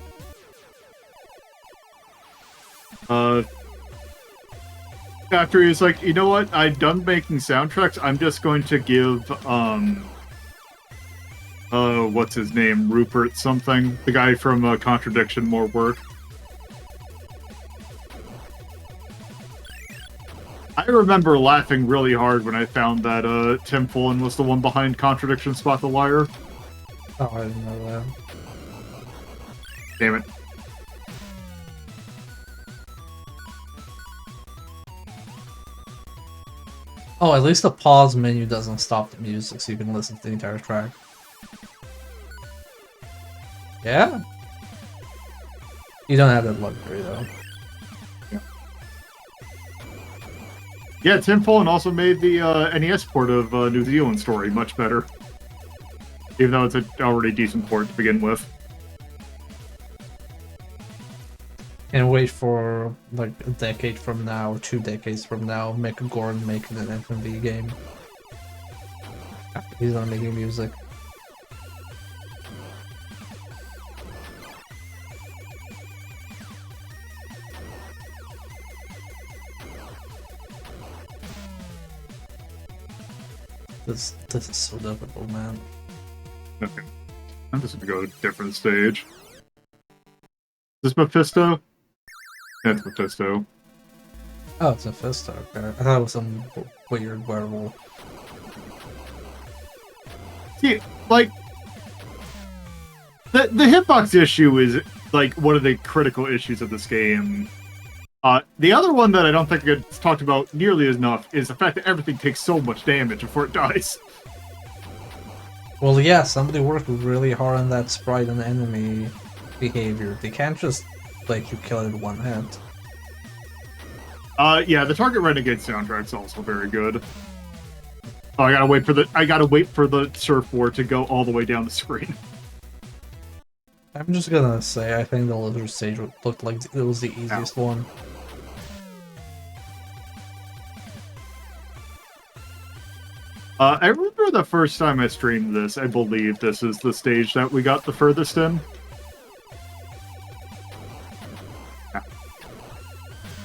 After he's like, you know what, I'm done making soundtracks, I'm just going to give, what's his name? Rupert something? The guy from Contradiction more work. I remember laughing really hard when I found that, Tim Follin was the one behind Contradiction Spot the Liar. Oh, I didn't know that. Damn it. Oh, at least the pause menu doesn't stop the music, so you can listen to the entire track. Yeah? You don't have that luxury, though. Yeah, Tim Follin also made the NES port of New Zealand Story much better. Even though it's an already decent port to begin with. And wait for, like, a decade from now, or 2 decades from now, Mick Gordon making an FMV game. He's not making music. This is so difficult, man. Okay. I'm just gonna go to a different stage. Is this Mephisto? That's Mephisto. Oh, it's a Fisto, okay. I thought it was some weird werewolf. See, like, the hitbox issue is, like, one of the critical issues of this game. The other one that I don't think gets talked about nearly enough is the fact that everything takes so much damage before it dies. Well, yeah, somebody worked really hard on that sprite and enemy behavior. They can't just let you kill it in one hit. Yeah, the Target Renegade soundtrack's also very good. Oh, I gotta wait for the surfboard to go all the way down the screen. I'm just gonna say, I think the lizard stage looked like it was the easiest one. I remember the first time I streamed this, I believe this is the stage that we got the furthest in.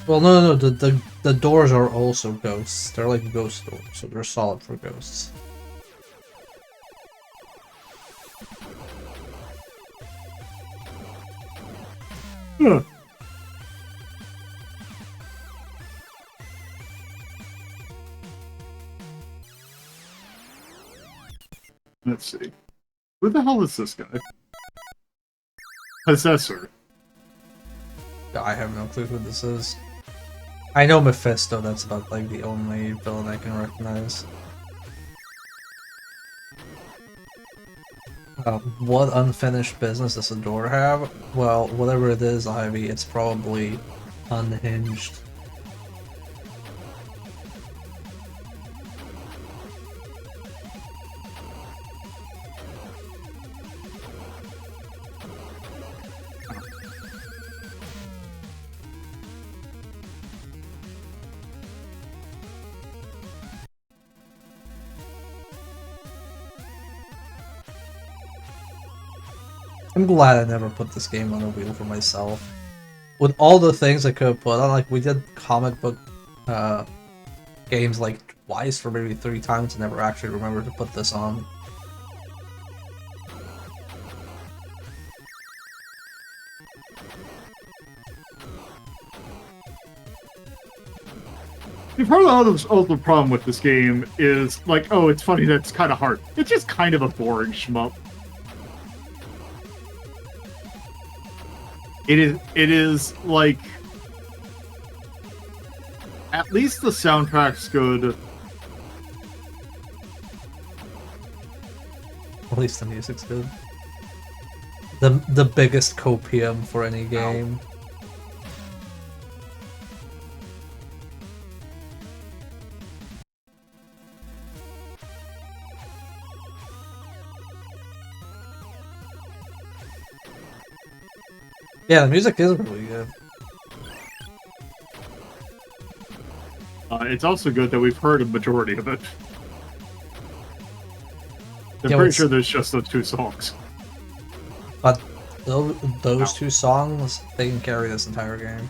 Well, no, the doors are also ghosts. They're like ghost doors, so they're solid for ghosts. Huh. Let's see. Who the hell is this guy? Possessor. I have no clue who this is. I know Mephisto, that's about like the only villain I can recognize. What unfinished business does the door have? Well, whatever it is, Ivy, it's probably unhinged. I'm glad I never put this game on the wheel for myself. with all the things I could have put on, like we did comic book games like twice or maybe 3 times, and never actually remembered to put this on. Part of the problem with this game is like, oh, it's funny that it's kind of hard. It's just kind of a boring shmup. It is like, at least the soundtrack's good. At least the music's good. The biggest copium for any game. Yeah, the music is really good. It's also good that we've heard a majority of it. I'm Yeah, pretty sure there's just those 2 songs. But those 2 songs, they can carry this entire game.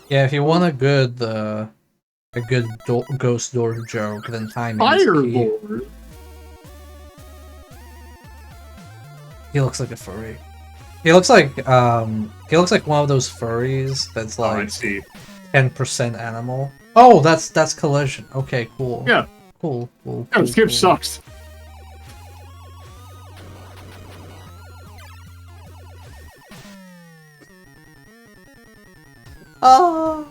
Yeah, if you want a good ghost door joke, then timing is key. Firelord! He looks like a furry. He looks like one of those furries that's Oh, I like see. 10% animal. Oh, that's Collision. Okay, cool. Yeah. Cool. Yeah, Cool, this game cool. sucks. Oh,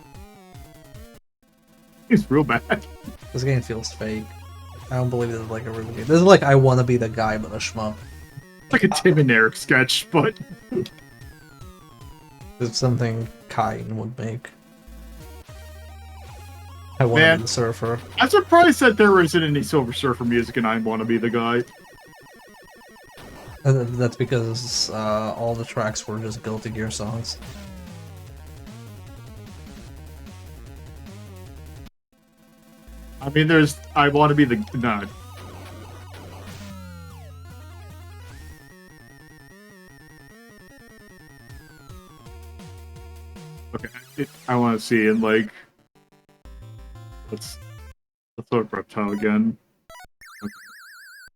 It's real bad. this game feels fake. I don't believe this is like a real game. This is like I want to be the guy, but a shmup. It's like a Tim and Eric sketch, but It's something Kain would make. I want to Man. be the surfer. I'm surprised that there isn't any Silver Surfer music and I want to be the guy. And that's because all the tracks were just Guilty Gear songs. I mean, there's I want to be the no. Okay, I want to see in like let's throw up Reptile again. Okay.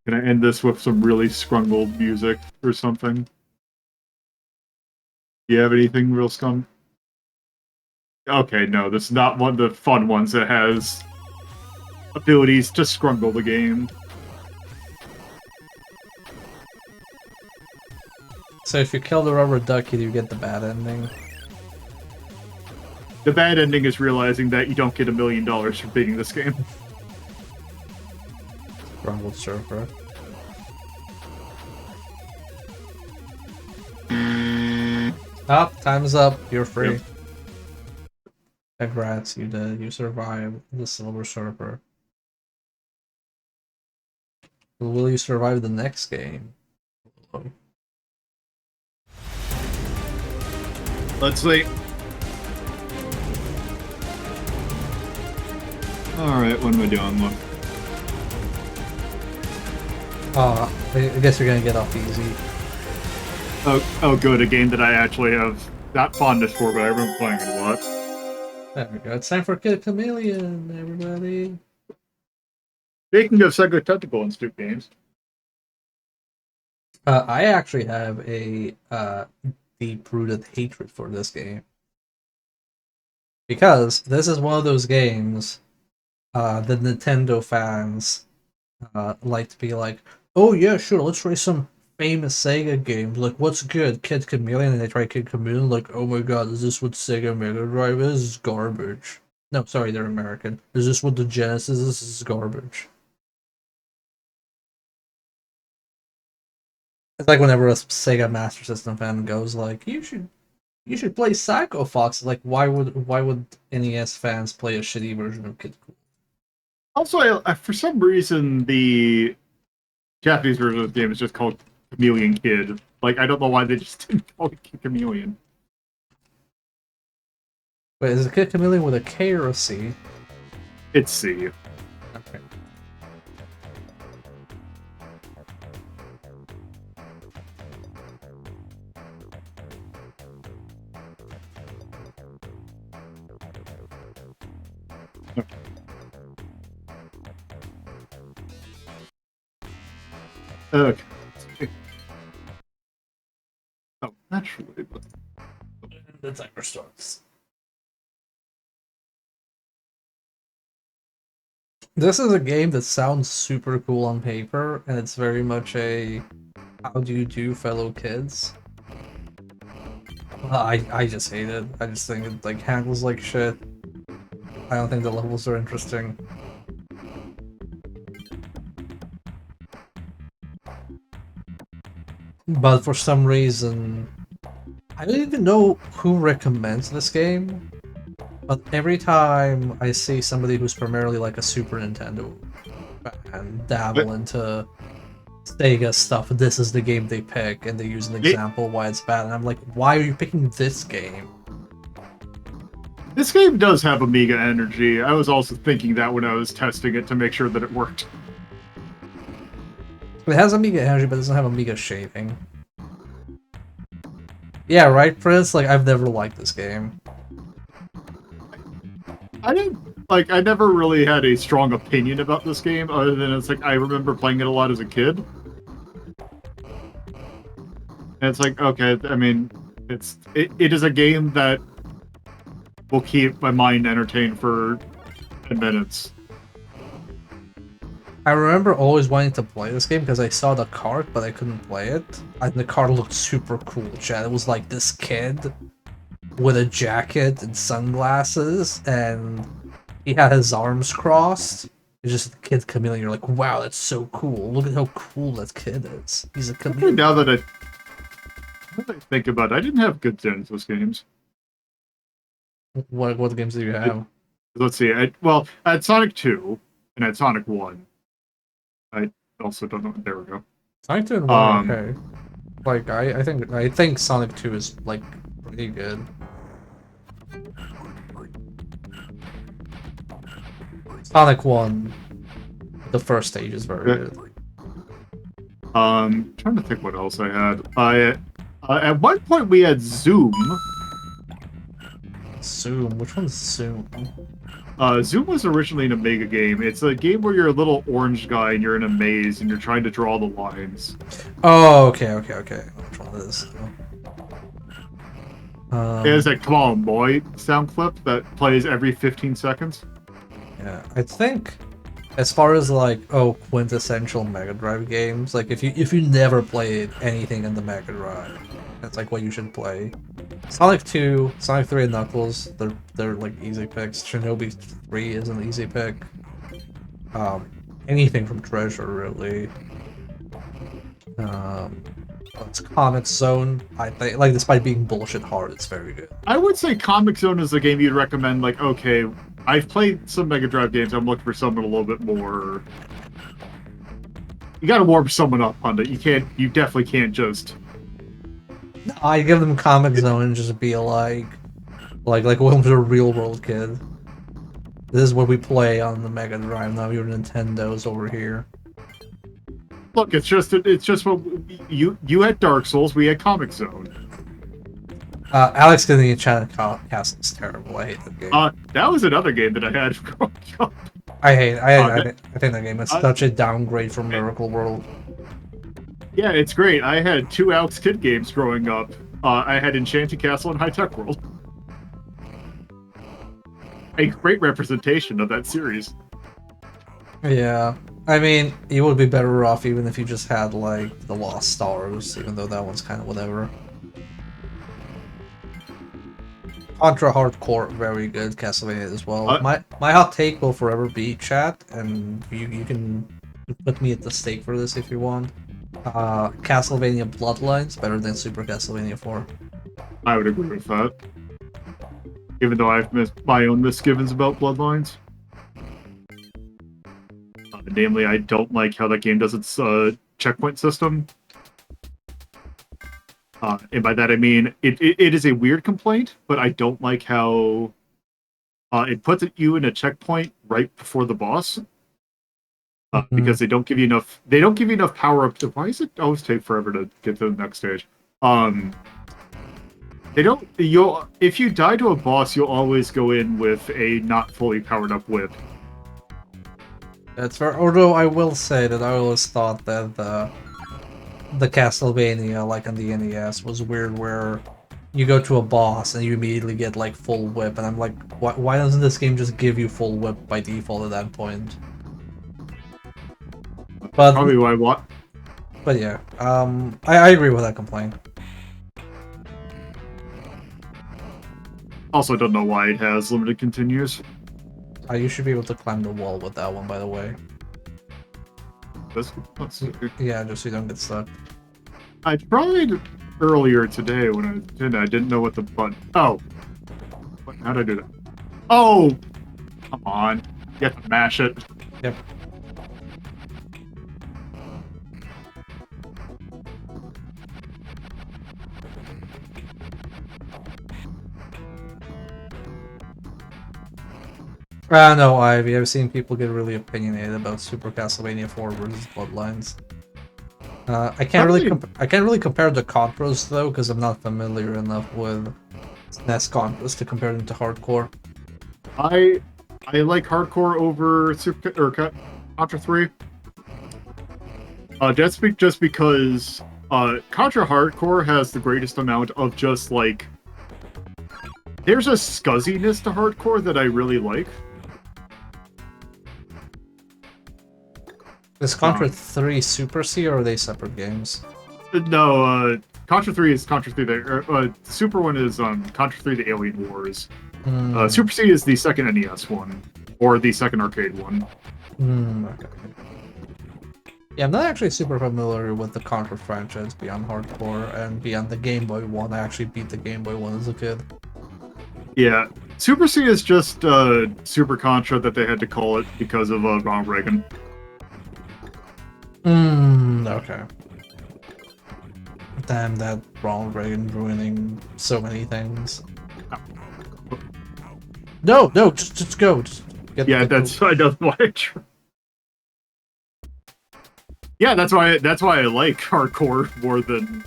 Can I end this with some really scrungled music or something? Do you have anything real scum? Okay, no, this is not one of the fun ones that has abilities to scrungle the game. So if you kill the rubber ducky, you get the bad ending. The bad ending is realizing that you don't get $1 million for beating this game. Rumbled surfer. Oh, time's up. You're free. Yep. Congrats, you did. You survived the Silver Surfer. Will you survive the next game? Let's see. Alright, what am I doing? Look. I guess you're gonna get off easy. Oh, good. A game that I actually have not fondness for, but I've been playing it a lot. There we go. It's time for Kid Chameleon, everybody. Speaking of Sega Tentacle Institute games, I actually have a deep-rooted hatred for this game. Because this is one of those games the Nintendo fans like to be like, oh yeah, sure, let's try some famous Sega games. Like, what's good? Kid Chameleon, and they try Kid Chameleon, like, oh my god, is this what Sega Mega Drive is? This is garbage. No, sorry, they're American. Is this what the Genesis is? This is garbage. It's like whenever a Sega Master System fan goes like, you should You should play Psycho Fox. Like, why would NES fans play a shitty version of Kid Cool? Also, for some reason, the Japanese version of the game is just called Chameleon Kid. Like, I don't know why they just didn't call it Kid Chameleon. Wait, is it Kid Chameleon with a K or a C? It's C. Okay. Okay. Oh, naturally. But... The timer starts. This is a game that sounds super cool on paper, and it's very much a how do you do, fellow kids? I just hate it. I just think it like handles like shit. I don't think the levels are interesting. But for some reason, I don't even know who recommends this game. But every time I see somebody who's primarily like a Super Nintendo fan dabble into Sega stuff, this is the game they pick, and they use an example why it's bad, and I'm like, why are you picking this game? This game does have Amiga energy. I was also thinking that when I was testing it to make sure that it worked. It has Amiga energy, but it doesn't have Amiga shading. Yeah, right, Prince? Like, I've never liked this game. I never really had a strong opinion about this game, other than it's like, I remember playing it a lot as a kid. And it's like, okay, I mean, it is a game that will keep my mind entertained for 10 minutes. I remember always wanting to play this game because I saw the cart, but I couldn't play it. And the cart looked super cool, Chad. It was like this kid with a jacket and sunglasses, and he had his arms crossed. It's just a kid chameleon. You're like, wow, that's so cool. Look at how cool that kid is. He's a chameleon. Now that I think about it, I didn't have good Genesis games. What games do you have? Let's see. I had Sonic 2 and I had Sonic 1. I also don't know. There we go. Sonic 2 and 1, okay. Like, I think Sonic 2 is, like, pretty good. Sonic 1, the first stage is very good. Trying to think what else I had. At one point we had Zoom. Zoom? Which one's Zoom? Zoom was originally an Amiga game. It's a game where you're a little orange guy and you're in a maze and you're trying to draw the lines. Oh, okay. Which one is this? It's a "Come on, boy" sound clip that plays every 15 seconds. Yeah, I think as far as like quintessential Mega Drive games, like if you never played anything in the Mega Drive, that's like what you should play. Sonic 2, Sonic 3 and Knuckles, they're like easy picks. Shinobi 3 is an easy pick. Anything from Treasure really. It's Comic Zone. I think, like, despite being bullshit hard, it's very good. I would say Comic Zone is a game you'd recommend. Like, okay, I've played some Mega Drive games. I'm looking for something a little bit more. You got to warm someone up on it. You definitely can't just. I give them Comic Zone and just be like welcome to a real world, kid. This is what we play on the Mega Drive. Now your Nintendo's over here. Look, it's just what you had Dark Souls, we had Comic Zone. Alex getting the Enchanted Castle is terrible. I hate that game. That was another game that I had growing up. I think that game is such a downgrade from Miracle World. Yeah, it's great. I had two Alex Kidd games growing up. I had Enchanted Castle and High Tech World. A great representation of that series. Yeah. I mean, you would be better off even if you just had, like, the Lost Stars, even though that one's kind of whatever. Contra Hardcore, very good. Castlevania as well. My hot take will forever be, chat, and you can put me at the stake for this if you want. Castlevania Bloodlines better than Super Castlevania 4. I would agree with that. Even though I've missed my own misgivings about Bloodlines. Namely, I don't like how that game does its checkpoint system. And by that I mean, it is a weird complaint, but I don't like how it puts you in a checkpoint right before the boss. Because they don't give you enough. They don't give you enough power up to. Why does it always take forever to get to the next stage? They don't. If you die to a boss, you'll always go in with a not fully powered up whip. That's fair. Although I will say that I always thought that the Castlevania, like on the NES, was weird, where you go to a boss and you immediately get like full whip, and I'm like, why doesn't this game just give you full whip by default at that point? But Probably why what. But yeah, I agree with that complaint. Also, don't know why it has limited continues. You should be able to climb the wall with that one, by the way. Let's see. Yeah, just so you don't get stuck. I tried earlier today when I didn't know what the button. Oh, how'd I do that? Oh, come on! You have to mash it. Yep. No, I've seen people get really opinionated about Super Castlevania 4 versus Bloodlines. I can't really compare the Contras though, because I'm not familiar enough with SNES Contras to compare them to Hardcore. I like Hardcore over Contra 3. Just because Contra Hardcore has the greatest amount of just like there's a scuzziness to Hardcore that I really like. Is Contra 3 Super C, or are they separate games? No, Contra 3 is Contra 3. The Super one is Contra 3: The Alien Wars. Super C is the second NES one, or the second arcade one. Okay. Yeah, I'm not actually super familiar with the Contra franchise beyond Hardcore and beyond the Game Boy one. I actually beat the Game Boy one as a kid. Yeah, Super C is just Super Contra that they had to call it because of Ronald Reagan. Okay. Damn, that Ronald Reagan ruining so many things. No, just go. Just yeah, that's why I don't like. Yeah, that's why I like Hardcore more than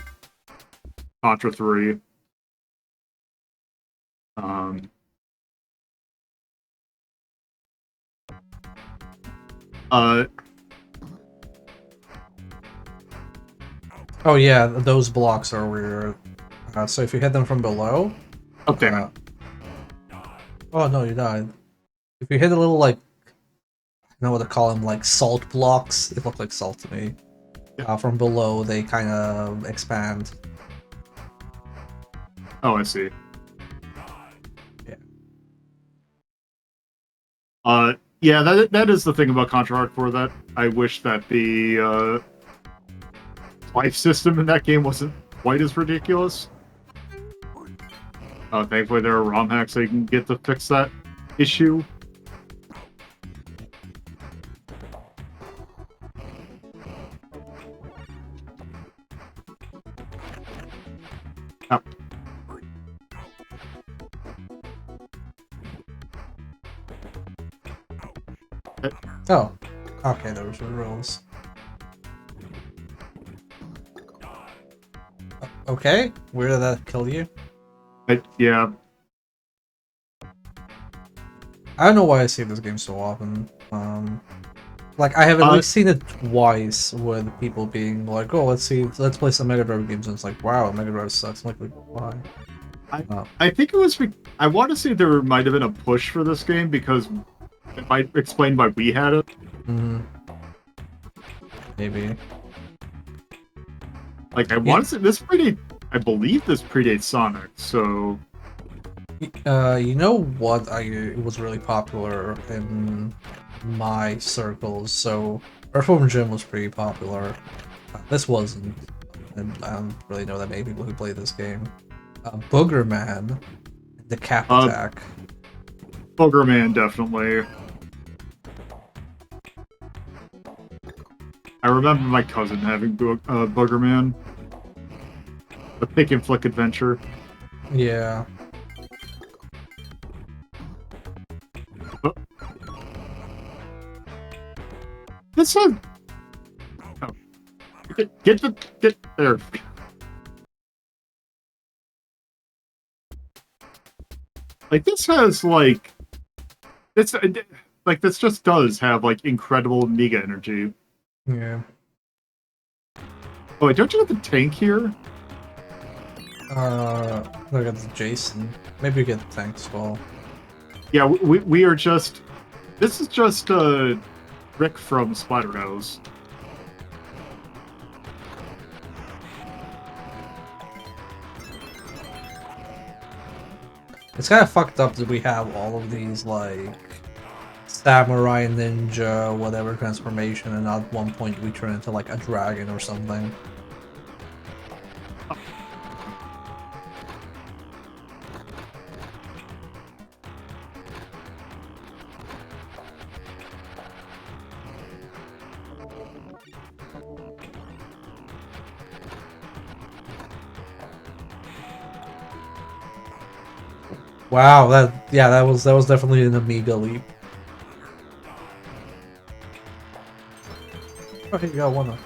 Contra 3. Oh yeah, those blocks are weird. So if you hit them from below... Oh, damn it. Oh no, you died. If you hit a little, like... I don't know what to call them, like salt blocks. They look like salt to me. From below, they kind of expand. Oh, I see. Yeah. Yeah, that is the thing about Contra Hardcore that I wish that the life system in that game wasn't quite as ridiculous. Thankfully, there are ROM hacks so you can get to fix that issue. Oh. Okay, those were the rules. Okay, where did that kill you? Yeah. I don't know why I see this game so often. Like I have at least seen it twice with people being like, "Oh, let's play some Mega Drive games," and it's like, "Wow, Mega Drive sucks." I'm like, why? I think it was. I want to say there might have been a push for this game because it might explain why we had it. Maybe. Like I want to say I believe this predates Sonic, so. You know what? It was really popular in my circles. So Earthworm Jim was pretty popular. This wasn't, and I don't really know that many people who play this game. Booger Man, the Cap Attack. Booger Man, definitely. I remember my cousin having Booger Man. The Pick and Flick adventure. Yeah. Oh. This one. Oh. Get there. Like this has like this this just does have like incredible Mega energy. Yeah. Oh wait, don't you have the tank here? Look at the Jason. Maybe we get the tank as well. Yeah, we are just. This is just Rick from Splatterhouse. It's kind of fucked up that we have all of these, like, samurai, ninja, whatever transformation, and at one point we turn into, like, a dragon or something. Wow, that was definitely an Amiga leap. Okay, you got one of.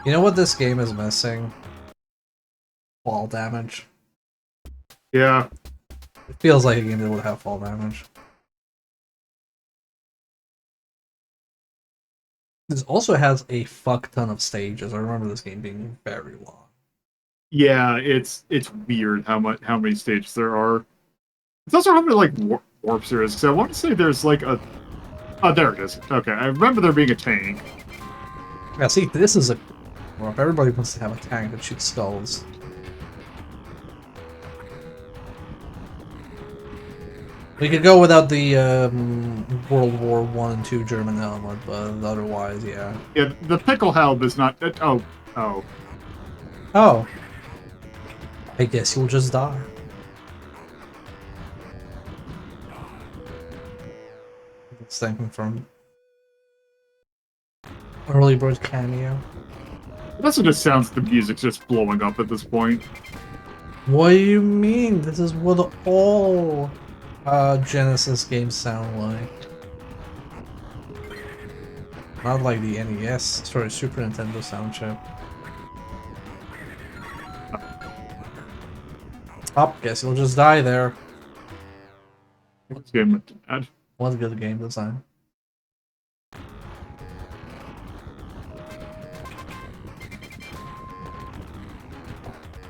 You know what this game is missing? Fall damage. Yeah. It feels like a game that would have fall damage. This also has a fuck ton of stages. I remember this game being very long. Yeah, it's weird how many stages there are. It's also how many like warps there is. Because I want to say there's like a. Oh, there it is. Okay, I remember there being a tank. Yeah, see, this is a warp. Everybody wants to have a tank that shoots skulls. We could go without the World War I and II German helmet, but otherwise, yeah. Yeah, the pickle helm is not. Oh. Oh. I guess you'll just die. It's thinking from early bird cameo. It also just sounds the music's just blowing up at this point. What do you mean? This is what all Genesis games sound like. Not like the NES, sorry, Super Nintendo sound chip. Up, guess you'll just die there. What's game bad? What good game design.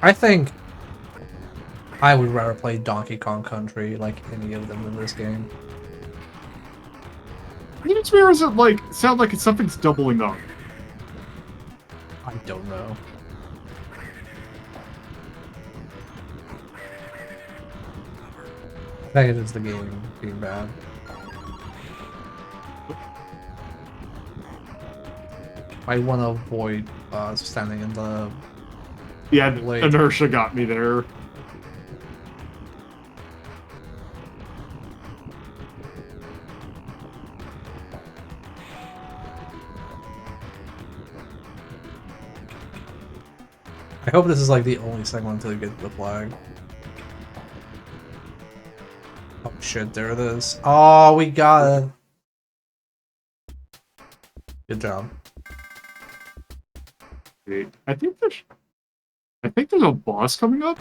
I think I would rather play Donkey Kong Country like any of them in this game. It's weird as it like sound like something's doubling up. I don't know. I think it's the game being bad. I want to avoid standing in the... Yeah, Blade. inertia got me there. I hope this is like the only segment until you get the flag. Oh shit, there it is. Oh, we got it. Good job. Wait, I think there's a boss coming up.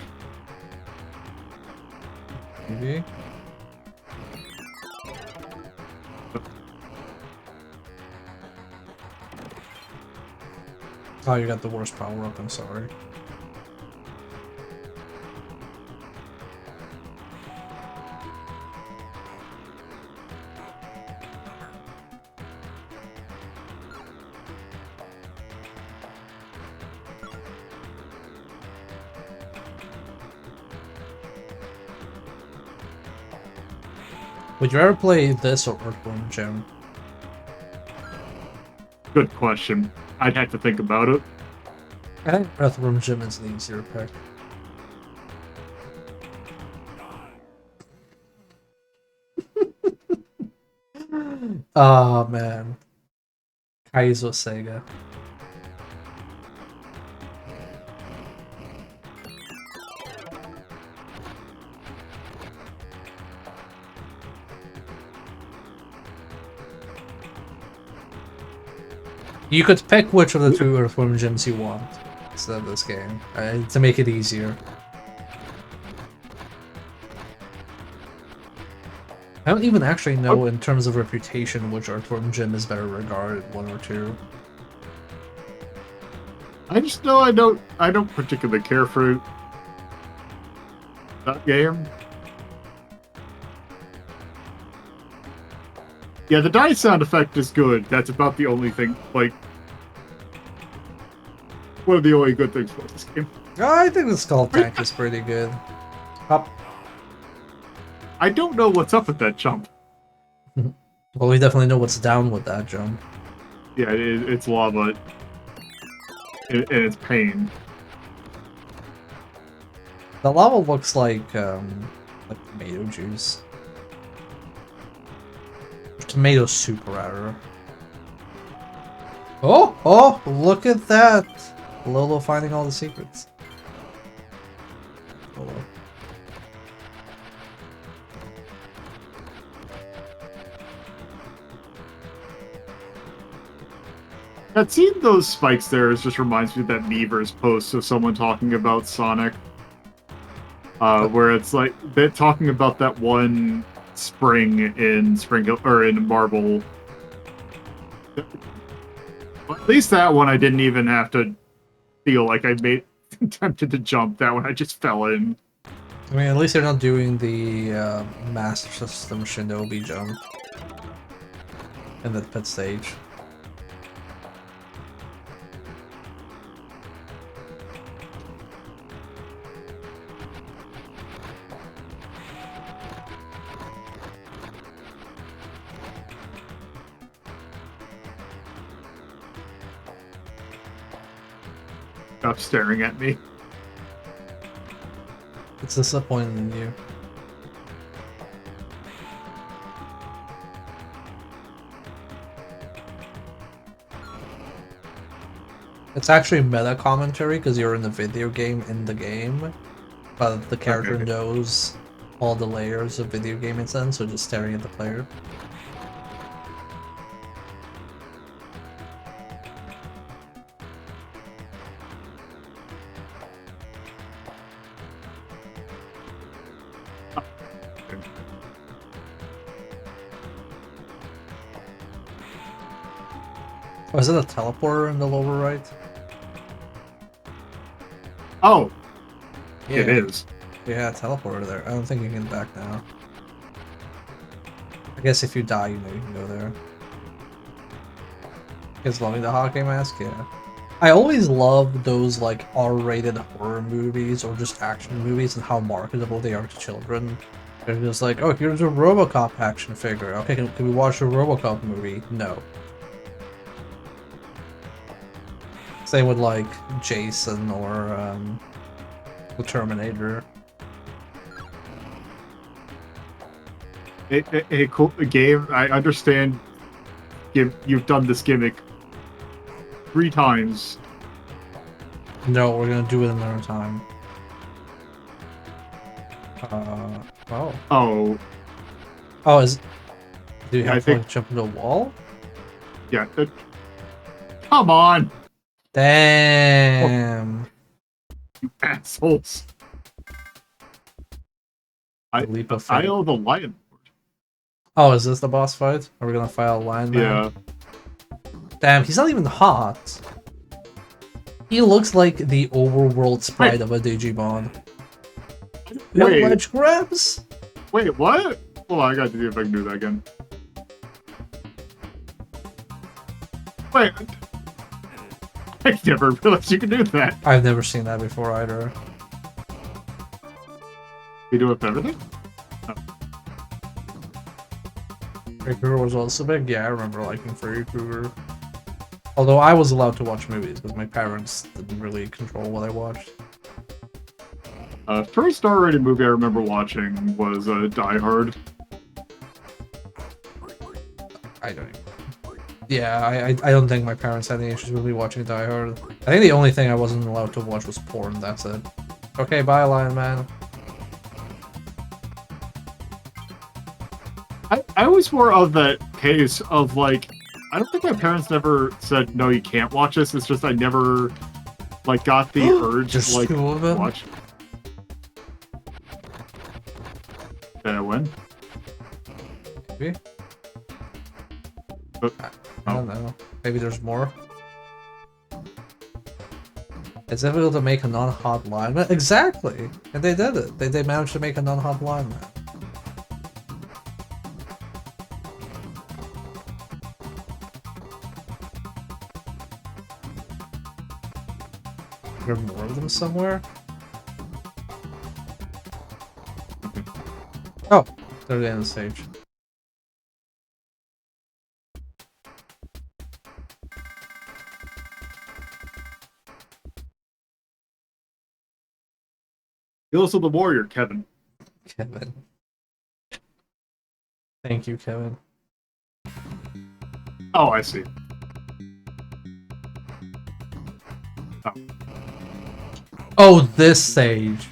Maybe. Oh, you got the worst power up, I'm sorry. Would you ever play this or Earthworm Jim? Good question. I'd have to think about it. I think Earthworm Jim is the easier pick. Oh man. Kaizo Sega. You could pick which of the two Earthworm Jims you want instead of this game, to make it easier. I don't even actually know in terms of reputation which Earthworm Jim is better regarded, 1 or 2. I just know I don't particularly care for that game. Yeah, the die sound effect is good. That's about the only thing, like, one of the only good things about this game. I think the Skull Tank is pretty good. Up. I don't know what's up with that jump. Well, we definitely know what's down with that jump. Yeah, it's lava. And it's pain. The lava looks like tomato juice. Tomato soup, rather. Oh, look at that! Lolo finding all the secrets. Lolo. That seeing those spikes there just reminds me of that Meavers post of someone talking about Sonic. Where it's like they're talking about that one spring in Spring or in Marble. At least that one I didn't even have to feel like I made tempted to jump. That one I just fell in. I mean, at least they're not doing the Master System Shinobi jump in the pit stage. Stop staring at me. It's disappointing in you. It's actually meta commentary because you're in the video game in the game, but the character knows all the layers of video game it's in, so just staring at the player. Oh, is it a teleporter in the lower right? Oh, Yeah. it is. Yeah, teleporter there. I don't think you can back now. I guess if you die, you know you can go there. Is loving the hockey mask? Yeah. I always love those like R-rated horror movies or just action movies and how marketable they are to children. They're just like, oh, here's a RoboCop action figure. Okay, can we watch a RoboCop movie? No. Same with like Jason or the Terminator. A cool game. I understand. You've done this gimmick 3 times. No, we're gonna do it another time. Oh. Oh, Oh, do you Yeah, I have to think- like, jump into a wall? yeah. Come on, Damn. assholes. Leap of I faith. owe the lion. Oh, is this the boss fight? Are we gonna fight a lion man? Yeah. Damn, he's not even hot. He looks like the overworld sprite of a Digimon. You have Wait. ledge grabs? Wait, what? Hold on, I gotta see if I can do that again. Wait. I never realized you could do that. I've never seen that before either. You do it with everything? Freddy Krueger was also big? Yeah, I remember liking Freddy Krueger. Although I was allowed to watch movies because my parents didn't really control what I watched. First R-rated movie I remember watching was Die Hard. I don't even... Yeah, I don't think my parents had any issues with me watching Die Hard. I think the only thing I wasn't allowed to watch was porn, that's it. Okay, bye, Lion Man. I was more of that case of, like, I don't think my parents never said, no, you can't watch this. It's just I never, like, got the urge Just to, like, two of them? watch. Did I win? Maybe? But, I don't know. Maybe there's more? It's difficult to make a non-hot lineman. Exactly! And they did it. They managed to make a non-hot lineman. Are there more of them somewhere? Oh, they're at the end of the stage. You're also the warrior, Kevin. Kevin. Thank you, Kevin. Oh, I see. Oh, this stage.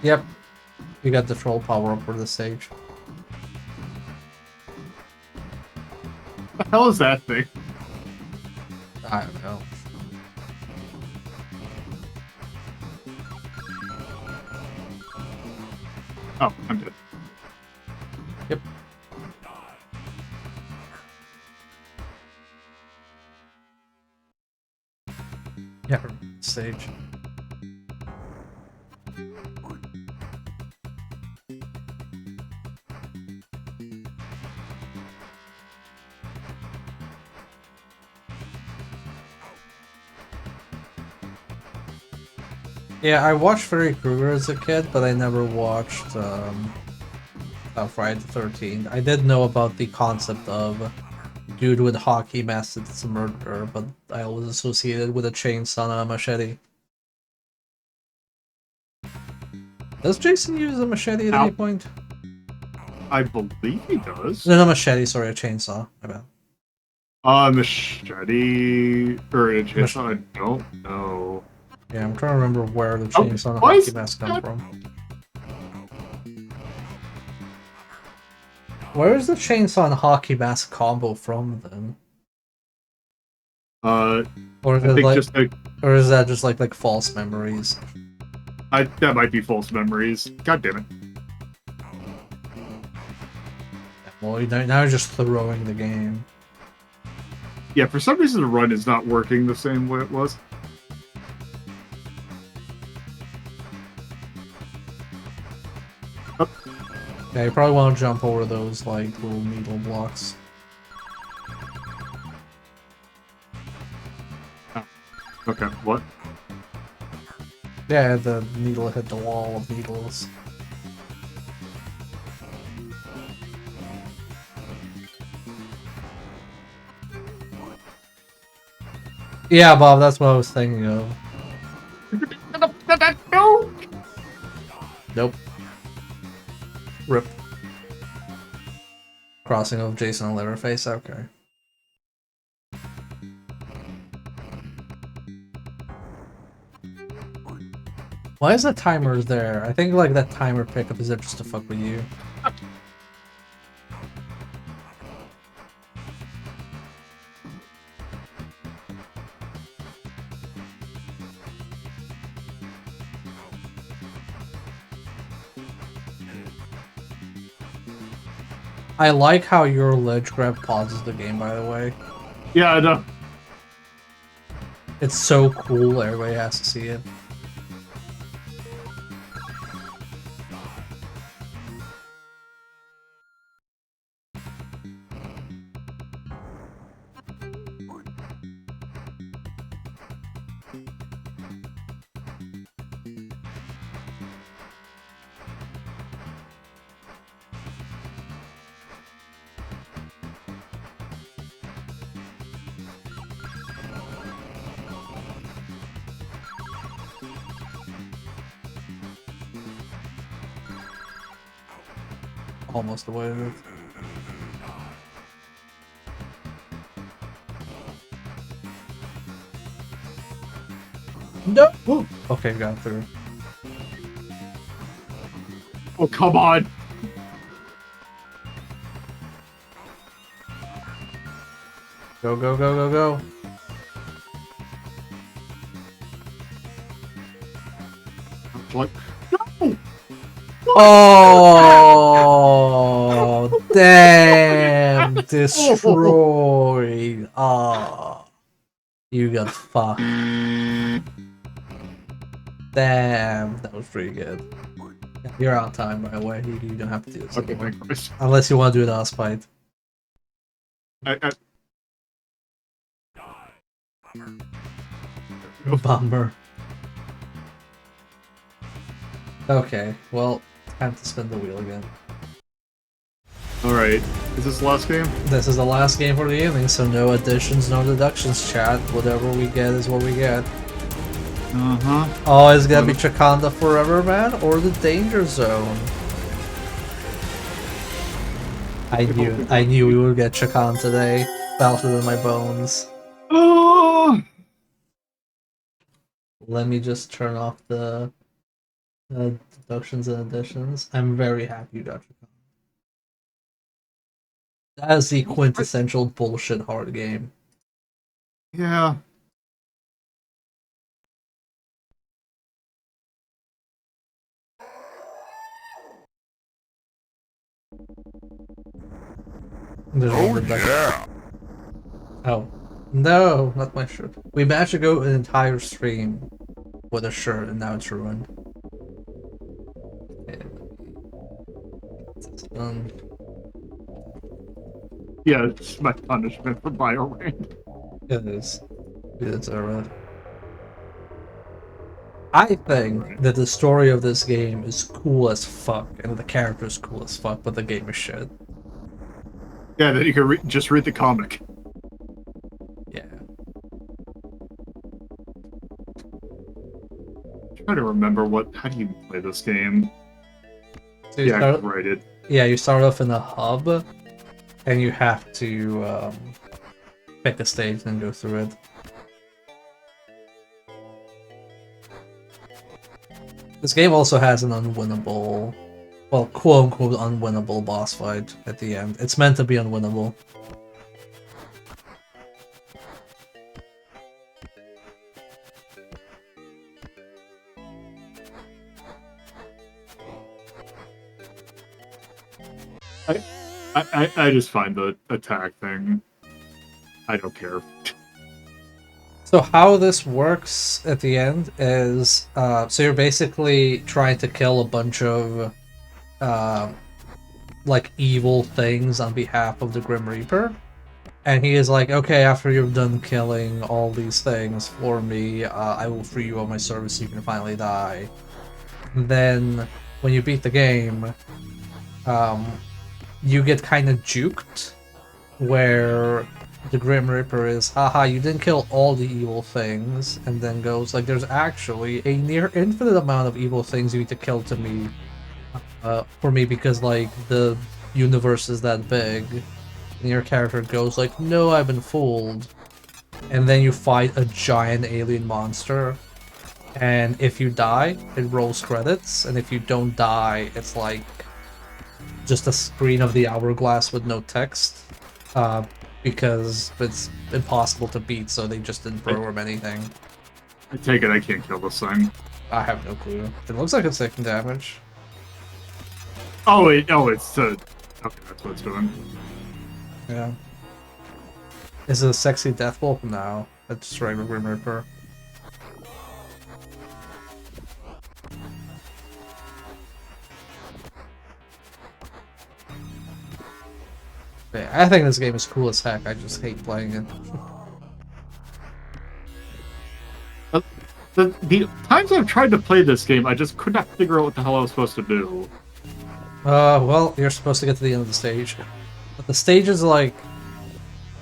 Yep. You got the troll power up for this stage. What the hell is that thing? I don't know. Oh, I'm dead. Yep. Yeah, stage. Yeah, I watched Freddy Krueger as a kid, but I never watched Friday the 13th. I did know about the concept of dude with hockey mask that's a murderer, but I always associated with a chainsaw and a machete. Does Jason use a machete at any point? I believe he does. No, not machete, sorry, a chainsaw. My bad. Machete or a chainsaw? I don't know. Yeah, I'm trying to remember where the chainsaw and the why hockey is mask come that- from. Where is the chainsaw and hockey mask combo from then? Or is I it think like, just like or is that just like false memories? that might be false memories. God damn it! Well, now you're just throwing the game. Yeah, for some reason the run is not working the same way it was. Yeah, you probably want to jump over those like little needle blocks. Okay, what? Yeah, the needle hit the wall of needles. Yeah, Bob, that's what I was thinking of. Nope. Rip. Crossing of Jason and Leatherface, okay. Why is the timer there? I think like that timer pickup is there just to fuck with you. I like how your ledge grab pauses the game, by the way. Yeah, I know. It's so cool, everybody has to see it. almost avoided it. No! Okay, got through. Oh, come on! Go, go, go, go, go. What? No! Oh, damn! Destroyed. Ah, you got fucked. Damn, that was pretty good. You're on time, by the way. You don't have to do this Okay, anymore. thank Christ. Unless you want to do the last fight. Bummer. Okay, well, time to spin the wheel again. Alright, is this the last game? This is the last game for the evening, so no additions, no deductions, chat. Whatever we get is what we get. Uh-huh. Oh, it's gonna be Chakanda forever, man, or the Danger Zone. I knew we would get Chakan today. Felt it in my bones. Oh! Let me just turn off the deductions and additions. I'm very happy you got Chakan. That is the quintessential bullshit hard game. Yeah. Oh yeah. Oh. No, not my shirt. We managed to go an entire stream with a shirt and now it's ruined. Okay. Yeah, it's my punishment for BioRain. It is. We deserve it. I think that the story of this game is cool as fuck, and the character is cool as fuck, but the game is shit. Yeah, then you can just read the comic. Yeah. I'm trying to remember how do you play this game? So you Yeah, start, right. you start off in a hub, and you have to pick a stage and go through it. This game also has an unwinnable, well, quote-unquote unwinnable boss fight at the end. It's meant to be unwinnable. I just find the attack thing. I don't care. So how this works at the end is, so you're basically trying to kill a bunch of, like, evil things on behalf of the Grim Reaper. And he is like, okay, after you're done killing all these things for me, I will free you of my service so you can finally die. And then, when you beat the game, you get kind of juked, where the Grim Reaper is, haha, you didn't kill all the evil things, and then goes like, there's actually a near infinite amount of evil things you need to kill to me, for me, because like the universe is that big. And your character goes like, no, I've been fooled. And then you fight a giant alien monster, and if you die, it rolls credits, and if you don't die, it's like just a screen of the hourglass with no text. Because it's impossible to beat, so they just didn't program anything. I take it I can't kill this thing. I have no clue. It looks like it's taking damage. Oh, it's okay, that's what it's doing. Yeah. Is it a sexy death wolf? No. It's just regular Grim Reaper. Yeah, I think this game is cool as heck. I just hate playing it. The times I've tried to play this game, I just could not figure out what the hell I was supposed to do. Well, you're supposed to get to the end of the stage. But the stages, like,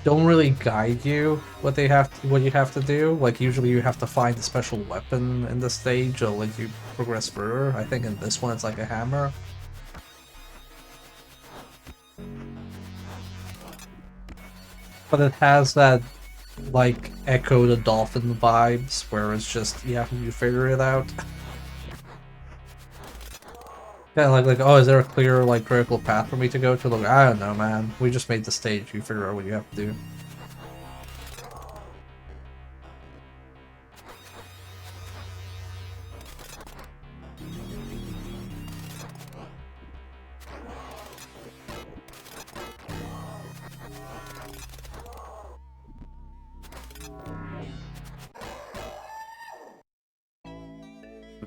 don't really guide you what you have to do. Like, usually you have to find a special weapon in the stage or let you progress further. I think in this one it's like a hammer. But it has that, like, Echo the Dolphin vibes, where it's just, yeah, you figure it out. Yeah, like, oh, is there a clear, like, critical path for me to go to? Look, I don't know, man. We just made the stage. You figure out what you have to do.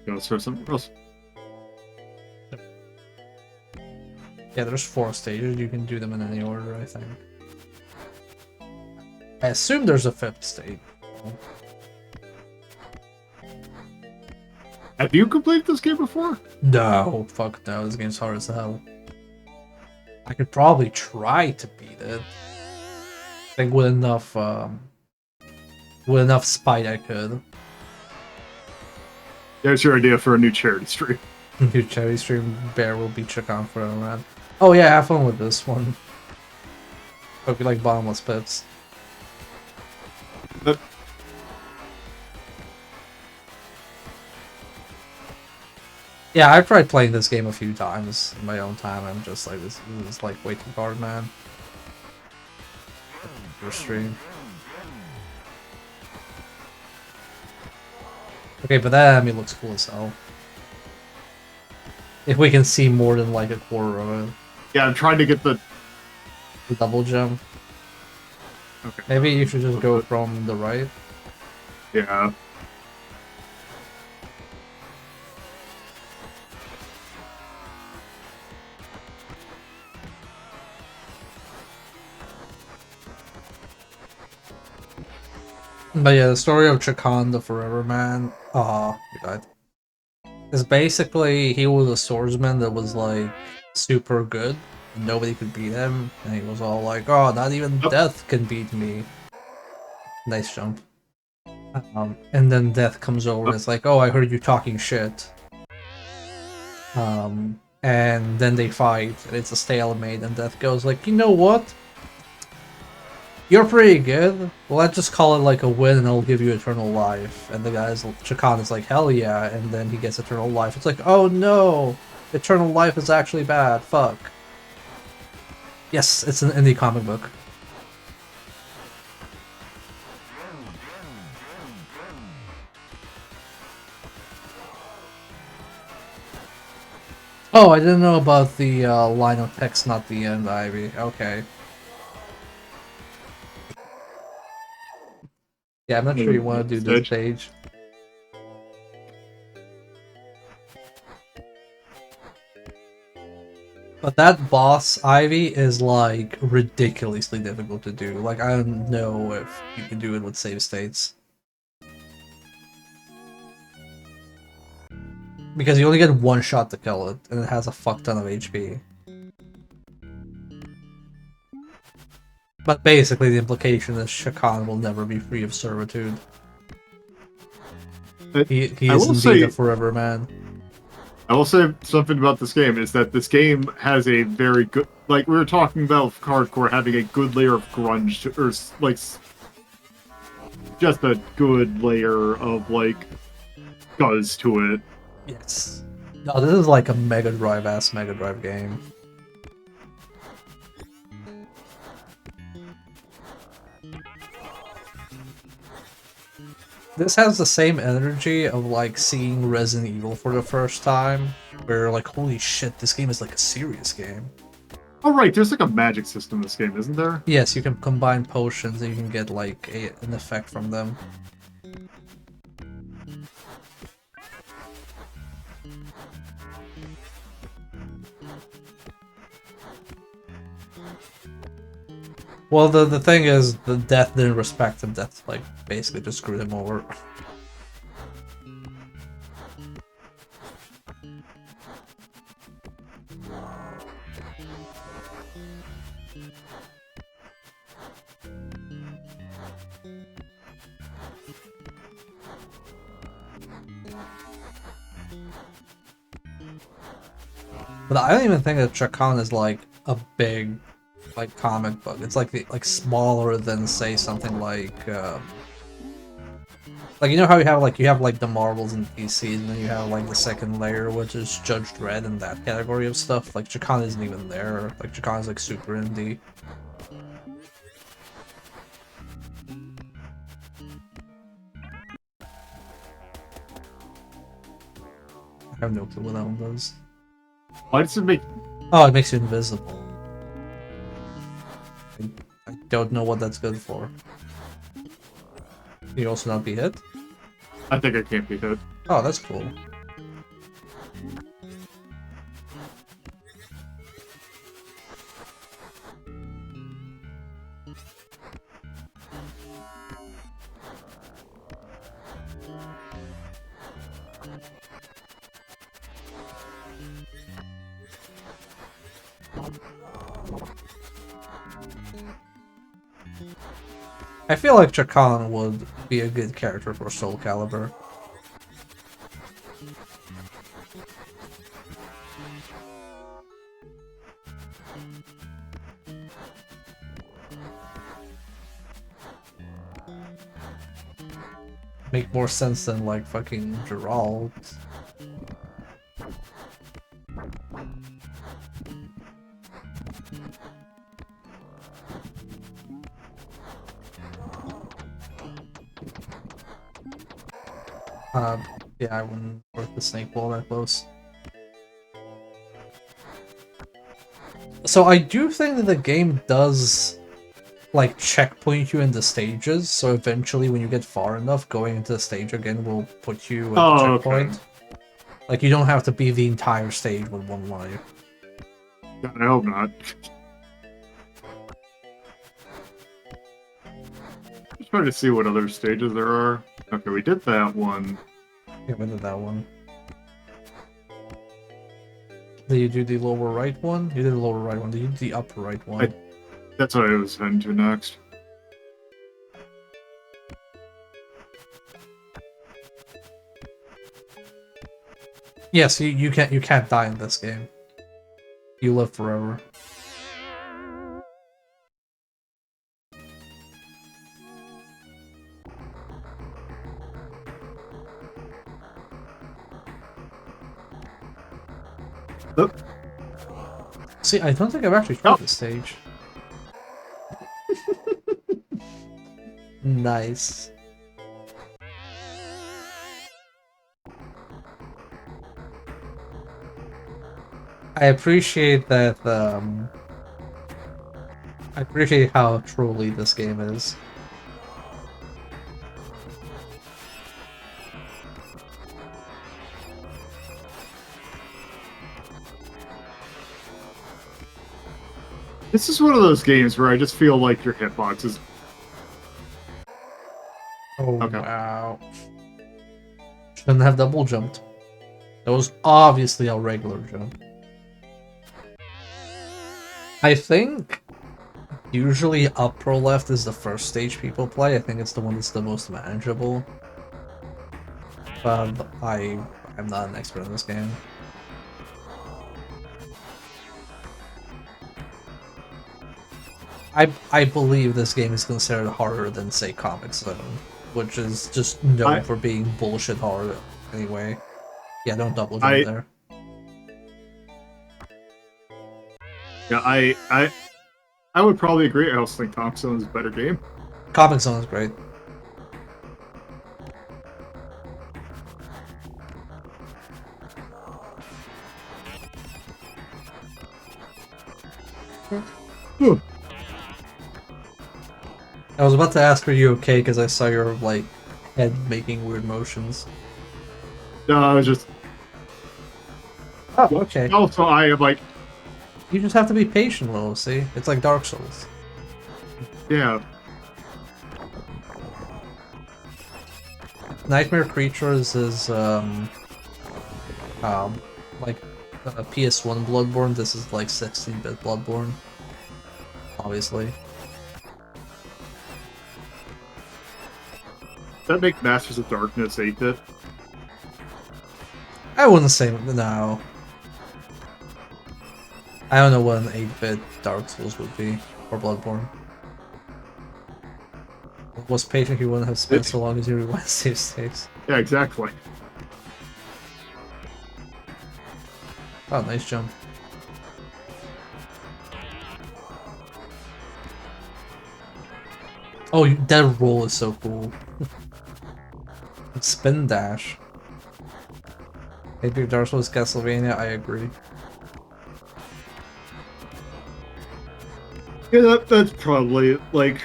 Go start something else. Yeah, there's 4 stages. You can do them in any order, I think. I assume there's a 5th stage. Have you completed this game before? No, fuck no. This game's hard as hell. I could probably try to beat it. I think with enough spite I could. There's your idea for a new charity stream. New cherry stream bear will beat Chakan for a round. Oh yeah, have fun with this one. Hope you like bottomless pits. But Yeah, I've tried playing this game a few times in my own time. I'm just like, this is like way too hard, man. Your stream. Okay, but that enemy looks cool as hell. If we can see more than like a quarter of it. yeah, I'm trying to get the. The double jump. Okay. Maybe you should just go from the right. Yeah. But yeah, the story of Chakan the Forever Man, he died. Is basically he was a swordsman that was like super good. And nobody could beat him, and he was all like, "Oh, not even death can beat me." Nice jump. And then death comes over and it's like, "Oh, I heard you talking shit." And then they fight, and it's a stalemate, and death goes like, "You know what? You're pretty good. Well, let's just call it like a win and I'll give you eternal life." And the guy's Chakan is like, "Hell yeah," and then he gets eternal life. It's like, oh no! Eternal life is actually bad. Fuck. Yes, it's an indie comic book. Oh, I didn't know about the line of text, not the end, Ivy. Okay. Yeah, I'm not sure you want to do this stage. But that boss, Ivy, is like ridiculously difficult to do. Like, I don't know if you can do it with save states. Because you only get one shot to kill it, and it has a fuck ton of HP. But basically, the implication is Chakan will never be free of servitude. He is indeed a forever man. I will say something about this game is that this game has a very good, like we were talking about hardcore having a good layer of grunge, or like just a good layer of like buzz to it. Yes. No, this is like a Mega Drive-ass Mega Drive game. This has the same energy of like seeing Resident Evil for the first time, where like, holy shit, this game is like a serious game. Oh right, there's like a magic system in this game, isn't there? Yes, you can combine potions and you can get like an effect from them. Well, the thing is, the death didn't respect him. Death, like, basically just screwed him over. But I don't even think that Chakan is, like, a big like comic book. It's like smaller than say something like you know how you have like the Marvels and DCs, and then you have like the second layer, which is Judge Dredd and that category of stuff. Like Chakana isn't even there. Like Chakana's like super indie. I have no clue what that one does. Why does it make? Oh, it makes you invisible. I don't know what that's good for. You also not be hit? I think I can't be hit. Oh, that's cool. I feel like Chakan would be a good character for Soul Calibur. Make more sense than like fucking Geralt. Yeah, I wouldn't work the snake ball that close. So I do think that the game does like checkpoint you in the stages, so eventually when you get far enough, going into the stage again will put you at the checkpoint. Okay. Like you don't have to be the entire stage with one life. God, I hope not. Just trying to see what other stages there are. Okay, we did that one. Get rid of that one. Did you do the lower right one? You did the lower right one. Did you do the upper right one? That's what I was heading to next. Yes, you can't die in this game. You live forever. Oh. See, I don't think I've actually tried this stage. Nice. I appreciate that, I appreciate how truly this game is. This is one of those games where I just feel like your hitbox is... Oh, Okay. wow. Shouldn't have double jumped. That was obviously a regular jump. I think usually upper left is the first stage people play. I think it's the one that's the most manageable. But I'm not an expert in this game. I believe this game is considered harder than, say, Comic Zone, which is just known for being bullshit hard anyway. Yeah, don't double jump there. Yeah, I would probably agree. I also think Comic Zone is a better game. Comic Zone is great. I was about to ask, are you okay? Because I saw your, like, head making weird motions. No, I was just... Oh, okay. Also, I am like... You just have to be patient, Lolo, see? It's like Dark Souls. Yeah. Nightmare Creatures is, like, a PS1 Bloodborne. This is, like, 16-bit Bloodborne. Obviously. That make Masters of Darkness 8-bit? I wouldn't say no. I don't know what an 8-bit Dark Souls would be, or Bloodborne. Was patient, he wouldn't have spent so long as you rewind save states. Yeah, exactly. Oh, nice jump. Oh, that roll is so cool. Spin dash. Maybe Dark Souls Castlevania, I agree. Yeah, that's probably, like...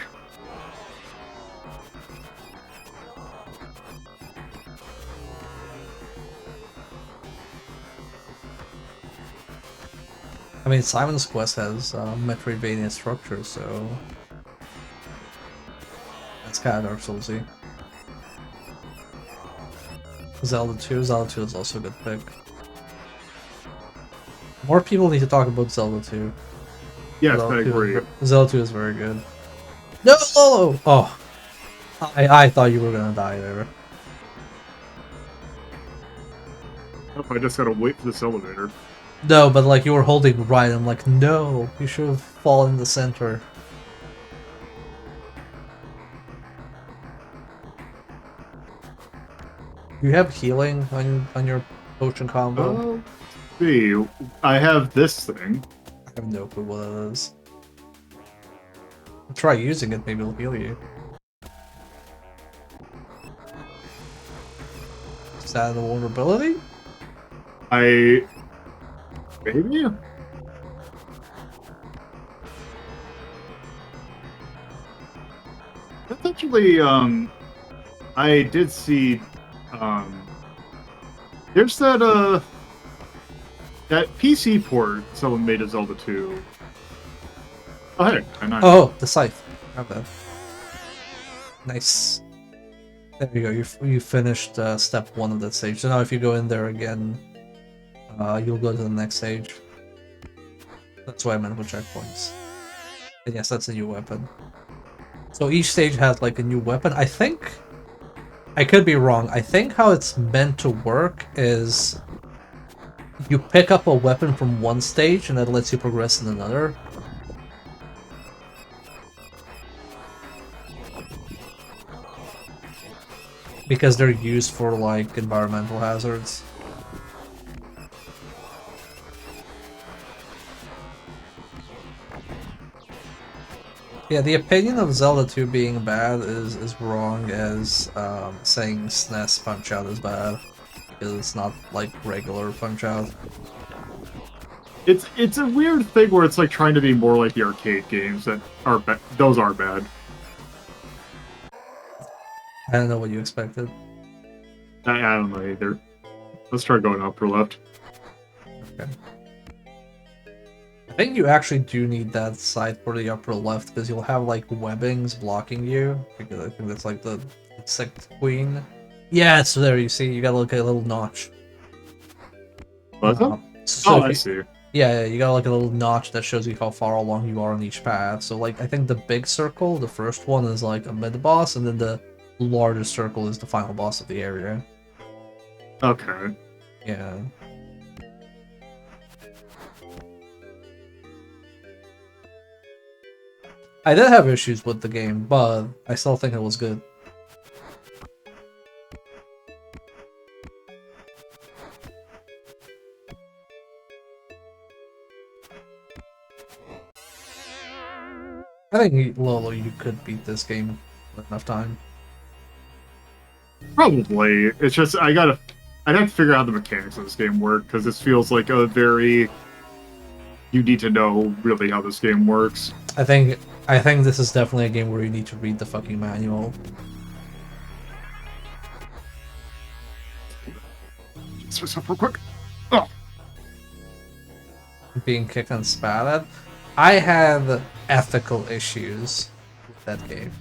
I mean, Simon's Quest has Metroidvania structure, so... That's kind of Dark Soulsy. Zelda 2 is also a good pick. More people need to talk about Zelda 2. Yes, I agree. Zelda 2 is very good. No, Lolo! Oh. I thought you were gonna die there. Nope, I just gotta wait for this elevator. No, but like you were holding right, I'm like, no, you should have fallen in the center. You have healing on your potion combo? See, I have this thing. I have no clue what it is. Try using it, maybe it'll heal you. Is that a vulnerability? Maybe? That's actually, I did see, there's that PC port someone made of Zelda 2. Oh, hey, Oh, the scythe. Have that. Nice. There you go. You finished step 1 of that stage. So now if you go in there again, you'll go to the next stage. That's what I meant with checkpoints. And yes, that's a new weapon. So each stage has like a new weapon. I think... I could be wrong. I think how it's meant to work is... You pick up a weapon from one stage and that lets you progress in another. Because they're used for like environmental hazards. Yeah, the opinion of Zelda 2 being bad is wrong as saying SNES Punch-Out is bad. Because it's not like regular Punch-Out. It's a weird thing where it's like trying to be more like the arcade games that are those are bad. I don't know what you expected. I don't know either. Let's try going upper left. Okay. I think you actually do need that side for the upper left because you'll have like webbings blocking you. Because I think that's like the insect queen. Yeah, so there you see, you gotta look at a little notch. What's that? So I see. Yeah, you got like a little notch that shows you how far along you are on each path. So like I think the big circle, the first one is like a mid boss, and then the largest circle is the final boss of the area. Okay. Yeah. I did have issues with the game, but I still think it was good. I think, Lolo, you could beat this game with enough time. Probably. It's just I'd have to figure out how the mechanics of this game work because this feels like a very you need to know really how this game works. I think this is definitely a game where you need to read the fucking manual. Switch up real quick. Oh. Being kicked and spat at. I had ethical issues with that game.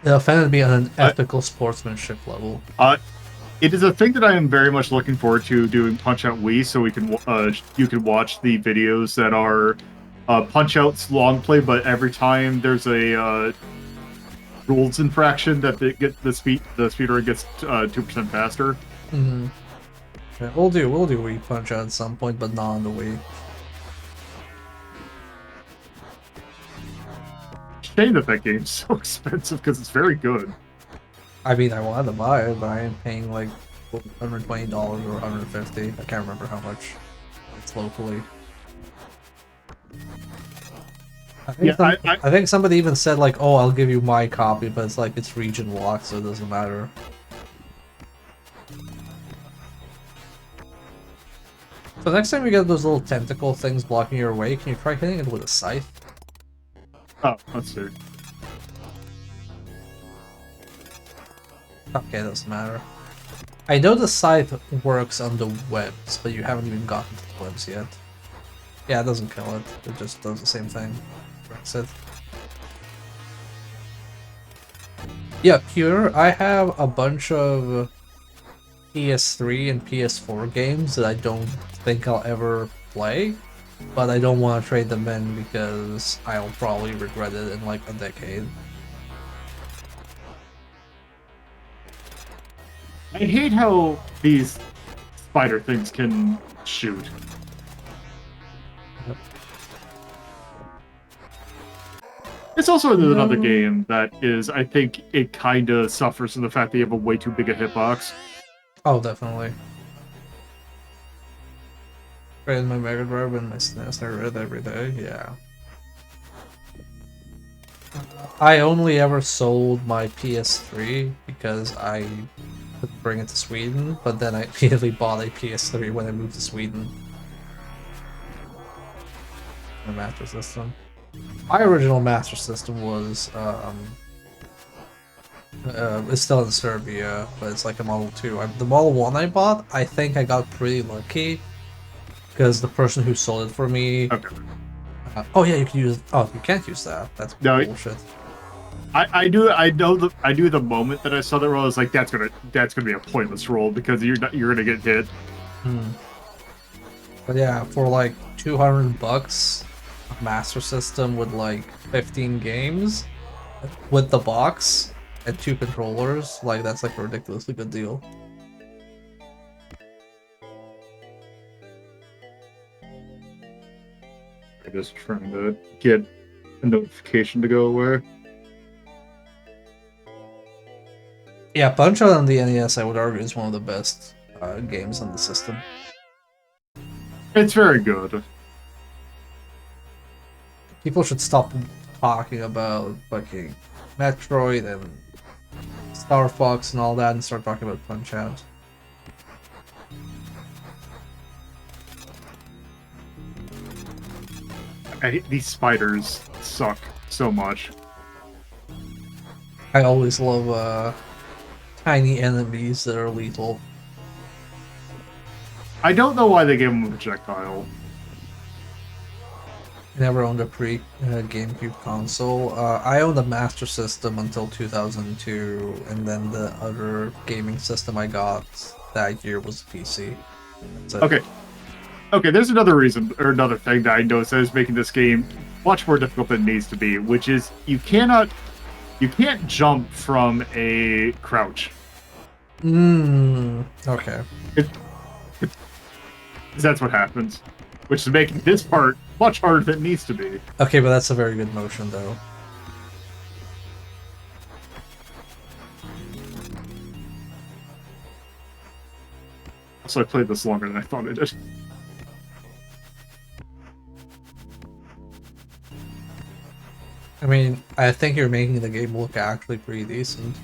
It offended me on an ethical sportsmanship level. It is a thing that I am very much looking forward to doing Punch-Out Wii, so we can you can watch the videos that are Punch-Out's long play, but every time there's a rules infraction that the speedrun gets 2% faster. Mm-hmm. Yeah, we'll do Wii Punch Out at some point, but not on the Wii. Shame that game's so expensive because it's very good. I mean, I wanted to buy it, but I am paying like $120 or $150. I can't remember how much it's locally. I think somebody even said like, "Oh, I'll give you my copy," but it's like it's region locked, so it doesn't matter. So next time you get those little tentacle things blocking your way, can you try hitting it with a scythe? Oh, let's see. Okay, doesn't matter. I know the scythe works on the webs, but you haven't even gotten to the webs yet. Yeah, it doesn't kill it. It just does the same thing. Breaks it. Yeah, Pure, I have a bunch of PS3 and PS4 games that I don't think I'll ever play, but I don't want to trade them in because I'll probably regret it in like a decade. I hate how these spider things can shoot. Yep. It's also another game that is, I think, it kind of suffers from the fact that you have a way too big a hitbox. Oh, definitely. Trade my Mega Drive and my SNES, I read every day, yeah. I only ever sold my PS3 because I couldn't bring it to Sweden, but then I immediately bought a PS3 when I moved to Sweden. The Master System. My original Master System was, it's still in Serbia, but it's like a Model 2. The Model 1 I bought, I think I got pretty lucky, because the person who sold it for me... Okay. Oh yeah, you can use... Oh, you can't use that. That's bullshit. I do the moment that I saw that roll, I was like, that's gonna be a pointless roll because you're gonna get hit. But yeah, for like $200, a Master System with like 15 games, with the box and 2 controllers, like that's like a ridiculously good deal. I'm just trying to get a notification to go away. Yeah, Punch-Out on the NES, I would argue, is one of the best games on the system. It's very good. People should stop talking about fucking Metroid and Star Fox and all that and start talking about Punch-Out. These spiders suck so much. I always love tiny enemies that are lethal. I don't know why they gave him a projectile. I never owned a GameCube console. I owned a Master System until 2002, and then the other gaming system I got that year was a PC. Okay, there's another reason, or another thing that I noticed that is making this game much more difficult than it needs to be, which is you can't jump from a crouch. Okay. That's what happens, which is making this part much harder than it needs to be. Okay, but that's a very good motion, though. So I played this longer than I thought I did. I mean, I think you're making the game look actually pretty decent.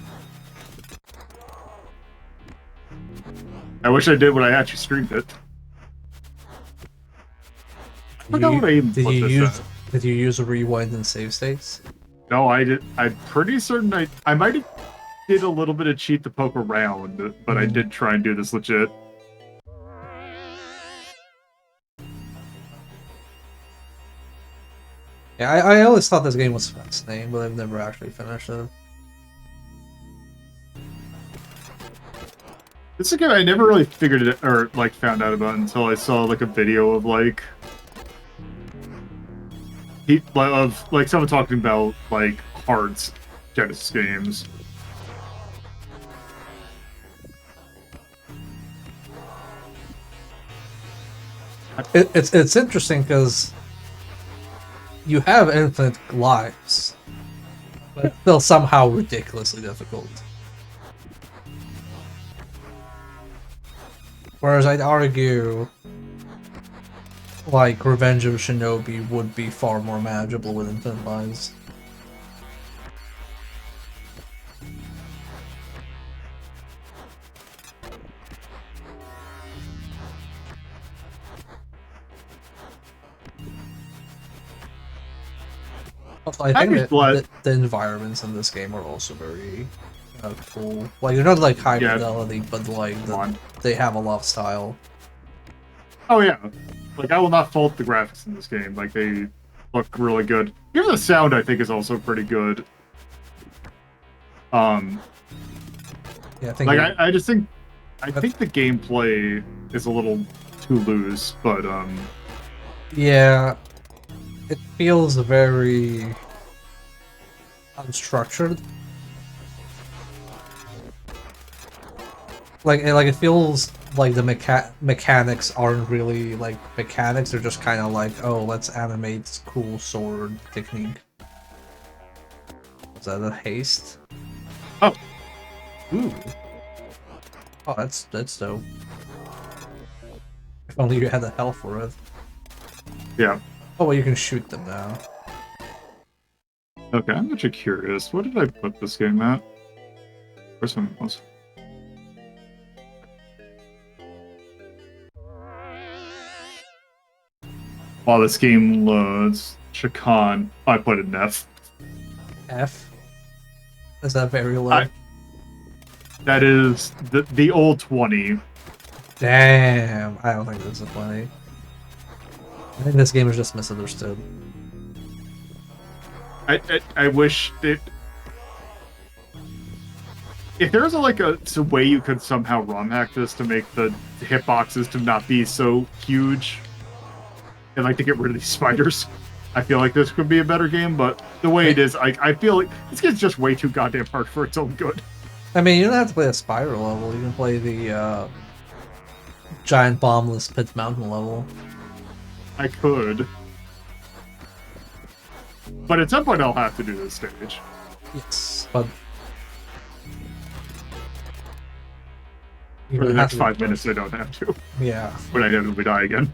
I wish I did when I actually streamed it. Did you use a rewind and save states? No, I did. I'm pretty certain I might have did a little bit of cheat to poke around, but I did try and do this legit. Yeah, I always thought this game was fascinating, but I've never actually finished it. This is a game I never really figured it or like found out about until I saw like a video of like someone talking about like hard Genesis games. It's interesting because you have infinite lives, but it's still somehow ridiculously difficult. Whereas I'd argue, like, Revenge of Shinobi would be far more manageable with infinite lives. Also, I think that the environments in this game are also very cool. Like, they're not like high fidelity, but like they have a lot of style. Oh yeah, like I will not fault the graphics in this game. Like they look really good. Even the sound I think is also pretty good. Yeah, I think like I just think I think the gameplay is a little too loose, but yeah, it feels very unstructured. Like it feels like the mechanics aren't really like mechanics. They're just kind of like, oh, let's animate this cool sword technique. Is that a haste? Oh, ooh, oh, that's dope. If only you had the health for it. Yeah. Oh, well, you can shoot them now. Okay, I'm actually curious. What did I put this game at? Where's my mouse? While this game loads, Shakan, I put it in F. F? Is that very low? That is the old 20. Damn, I don't think this is funny. I think this game is just misunderstood. I wish it. If there was a way you could somehow ROM hack this to make the hitboxes to not be so huge, and like to get rid of these spiders, I feel like this could be a better game. But the way it is, I feel like this game's just way too goddamn hard for its own good. I mean, you don't have to play a spider level. You can play the giant bombless pit mountain level. I could, but at some point I'll have to do this stage. Yes, but for the next 5 minutes, I don't have to. Yeah. When I inevitably die again.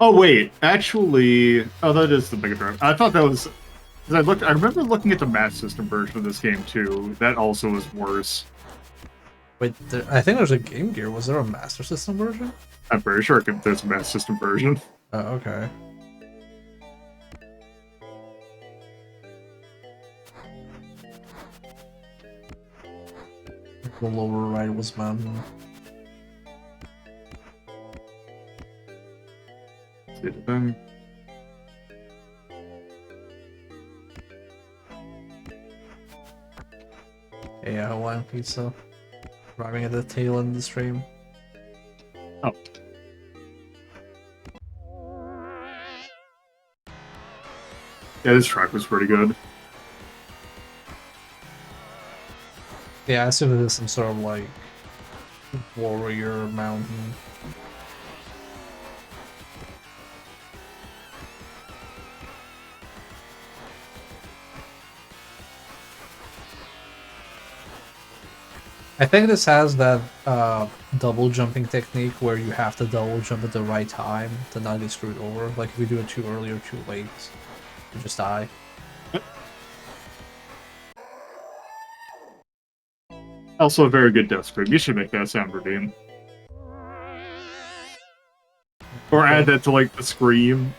Oh wait, actually, oh that is the Mega Drive. I thought that was because I remember looking at the Master System version of this game too. That also was worse. Wait, I think there's a Game Gear. Was there a Master System version? I'm pretty sure there's a Master System version. Oh, okay. The lower right was mountain. Yeah, Hawaiian pizza. Arriving at the tail end of the stream. Oh. Yeah, this track was pretty good. Yeah, I assume it is some sort of like warrior mountain. I think this has that double jumping technique where you have to double jump at the right time to not get screwed over. Like if you do it too early or too late, you just die. Also a very good death scream. You should make that sound routine. Or add that to like the scream.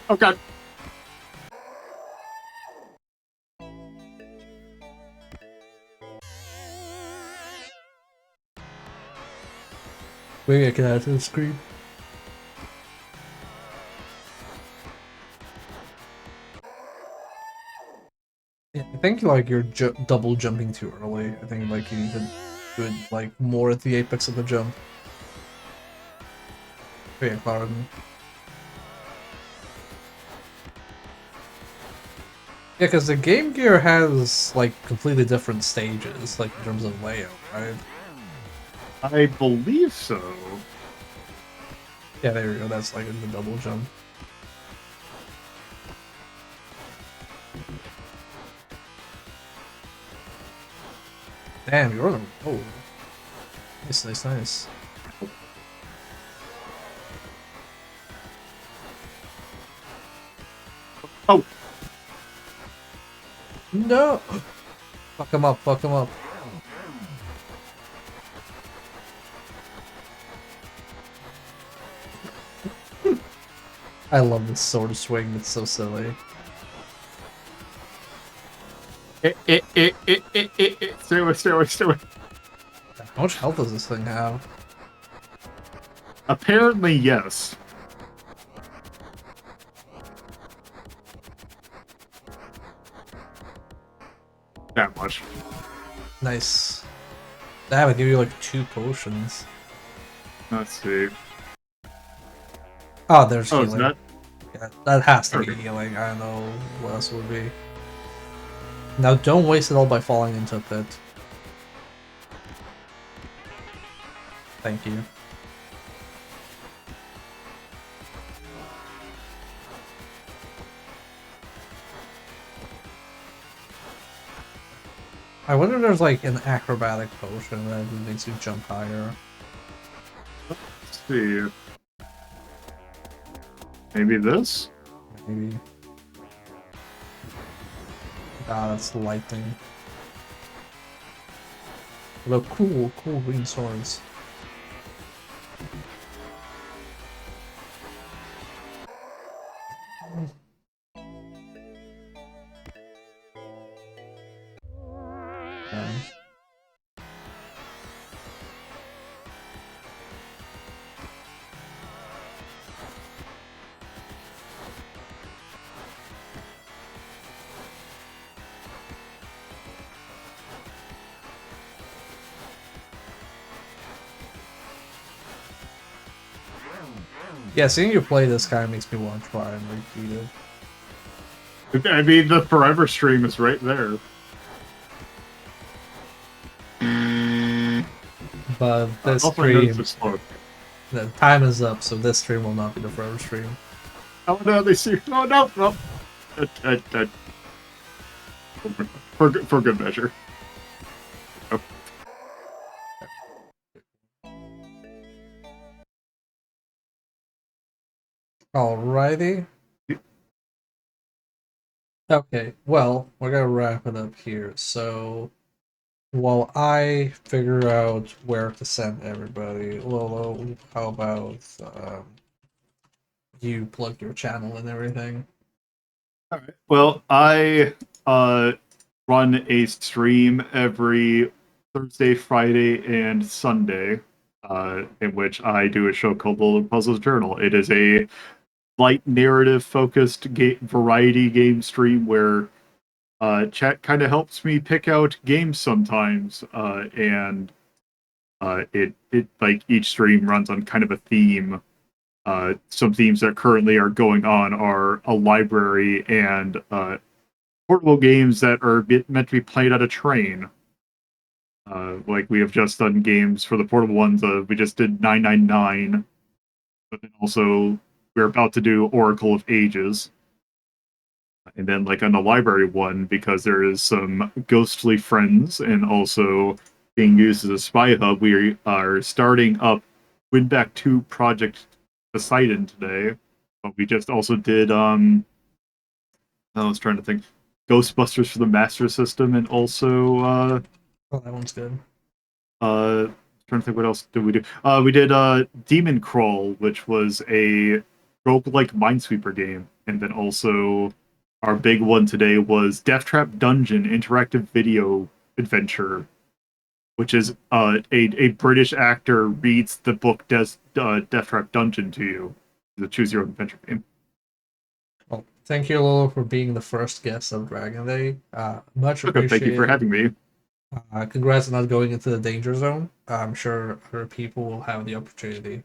Oh god. Maybe I can add to the screen. Yeah, I think like you're double jumping too early. I think like you need to do it like more at the apex of the jump. Yeah, pardon. Yeah, because the Game Gear has like completely different stages, like in terms of layout, right? I believe so. Yeah, there we go. That's like the double jump. Damn, you're on a roll. Nice, nice, nice. Oh, No! Fuck him up, fuck him up. I love this sword swing, it's so silly. Stay away, stay away, stay away. How much health does this thing have? Apparently, yes. That much. Nice. That would give you like 2 potions. Let's see. Oh, there's Oh, it's healing. not. Yeah, that has to be Okay. healing. I don't know what else it would be. Now, don't waste it all by falling into a pit. Thank you. I wonder if there's like an acrobatic potion that makes you jump higher. Let's see. Maybe this? Maybe. Ah, that's lightning. Although cool green swords. Um, yeah, seeing you play this kind of makes me want to try and repeat it. I mean, the Forever stream is right there. But this Also, I noticed stream, it's slow. the time is up, so this stream will not be the forever stream. Oh no, they see. Oh no, no. For good measure. Oh. Alrighty. Okay, well, we're gonna wrap it up here. So, while I figure out where to send everybody, Lolo, how about you plug your channel and everything? Well, I run a stream every Thursday, Friday, and Sunday, in which I do a show called LoloDePuzlo's Journal. It is a light narrative focused variety game stream where chat kind of helps me pick out games sometimes, and it like each stream runs on kind of a theme. Some themes that currently are going on are a library and portable games that are meant to be played at a train. Like we have just done games for the portable ones. We just did 999, but then also we're about to do Oracle of Ages. And then like on the library one, because there is some ghostly friends and also being used as a spy hub, we are starting up Winback 2 Project Poseidon today. But we just also did I was trying to think Ghostbusters for the Master System and also Oh, that one's good. trying to think what else did we do? We did Demon Crawl, which was a roguelike Minesweeper game, and then also our big one today was Death Trap Dungeon interactive video adventure, which is a British actor reads the book Death Trap Dungeon to you. The choose your own adventure game. Well, thank you, Lolo, for being the first guest of Dragon Day. Much Thank you for appreciated. having me. Congrats on not going into the danger zone. I'm sure other people will have the opportunity.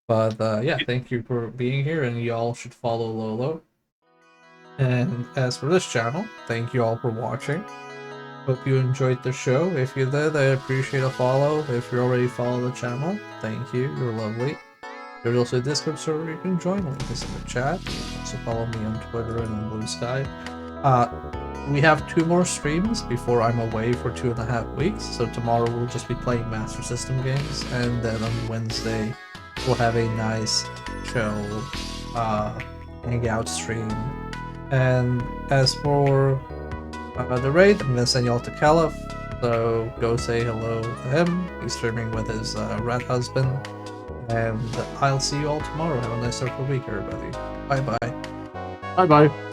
But yeah, thank you for being here, and y'all should follow Lolo. And as for this channel, thank you all for watching. Hope you enjoyed the show. If you did, I appreciate a follow. If you already follow the channel, thank you. You're lovely. There's also a Discord server you can join. Link is in the chat. Also follow me on Twitter and on Blue Sky. We have 2 more streams before I'm away for 2.5 weeks. So tomorrow we'll just be playing Master System games, and then on Wednesday we'll have a nice, chill, hangout stream. And as for the raid, I'm gonna send y'all to Caliph, so go say hello to him. He's streaming with his rat husband. And I'll see you all tomorrow. Have a nice start of the week, everybody. Bye bye. Bye bye.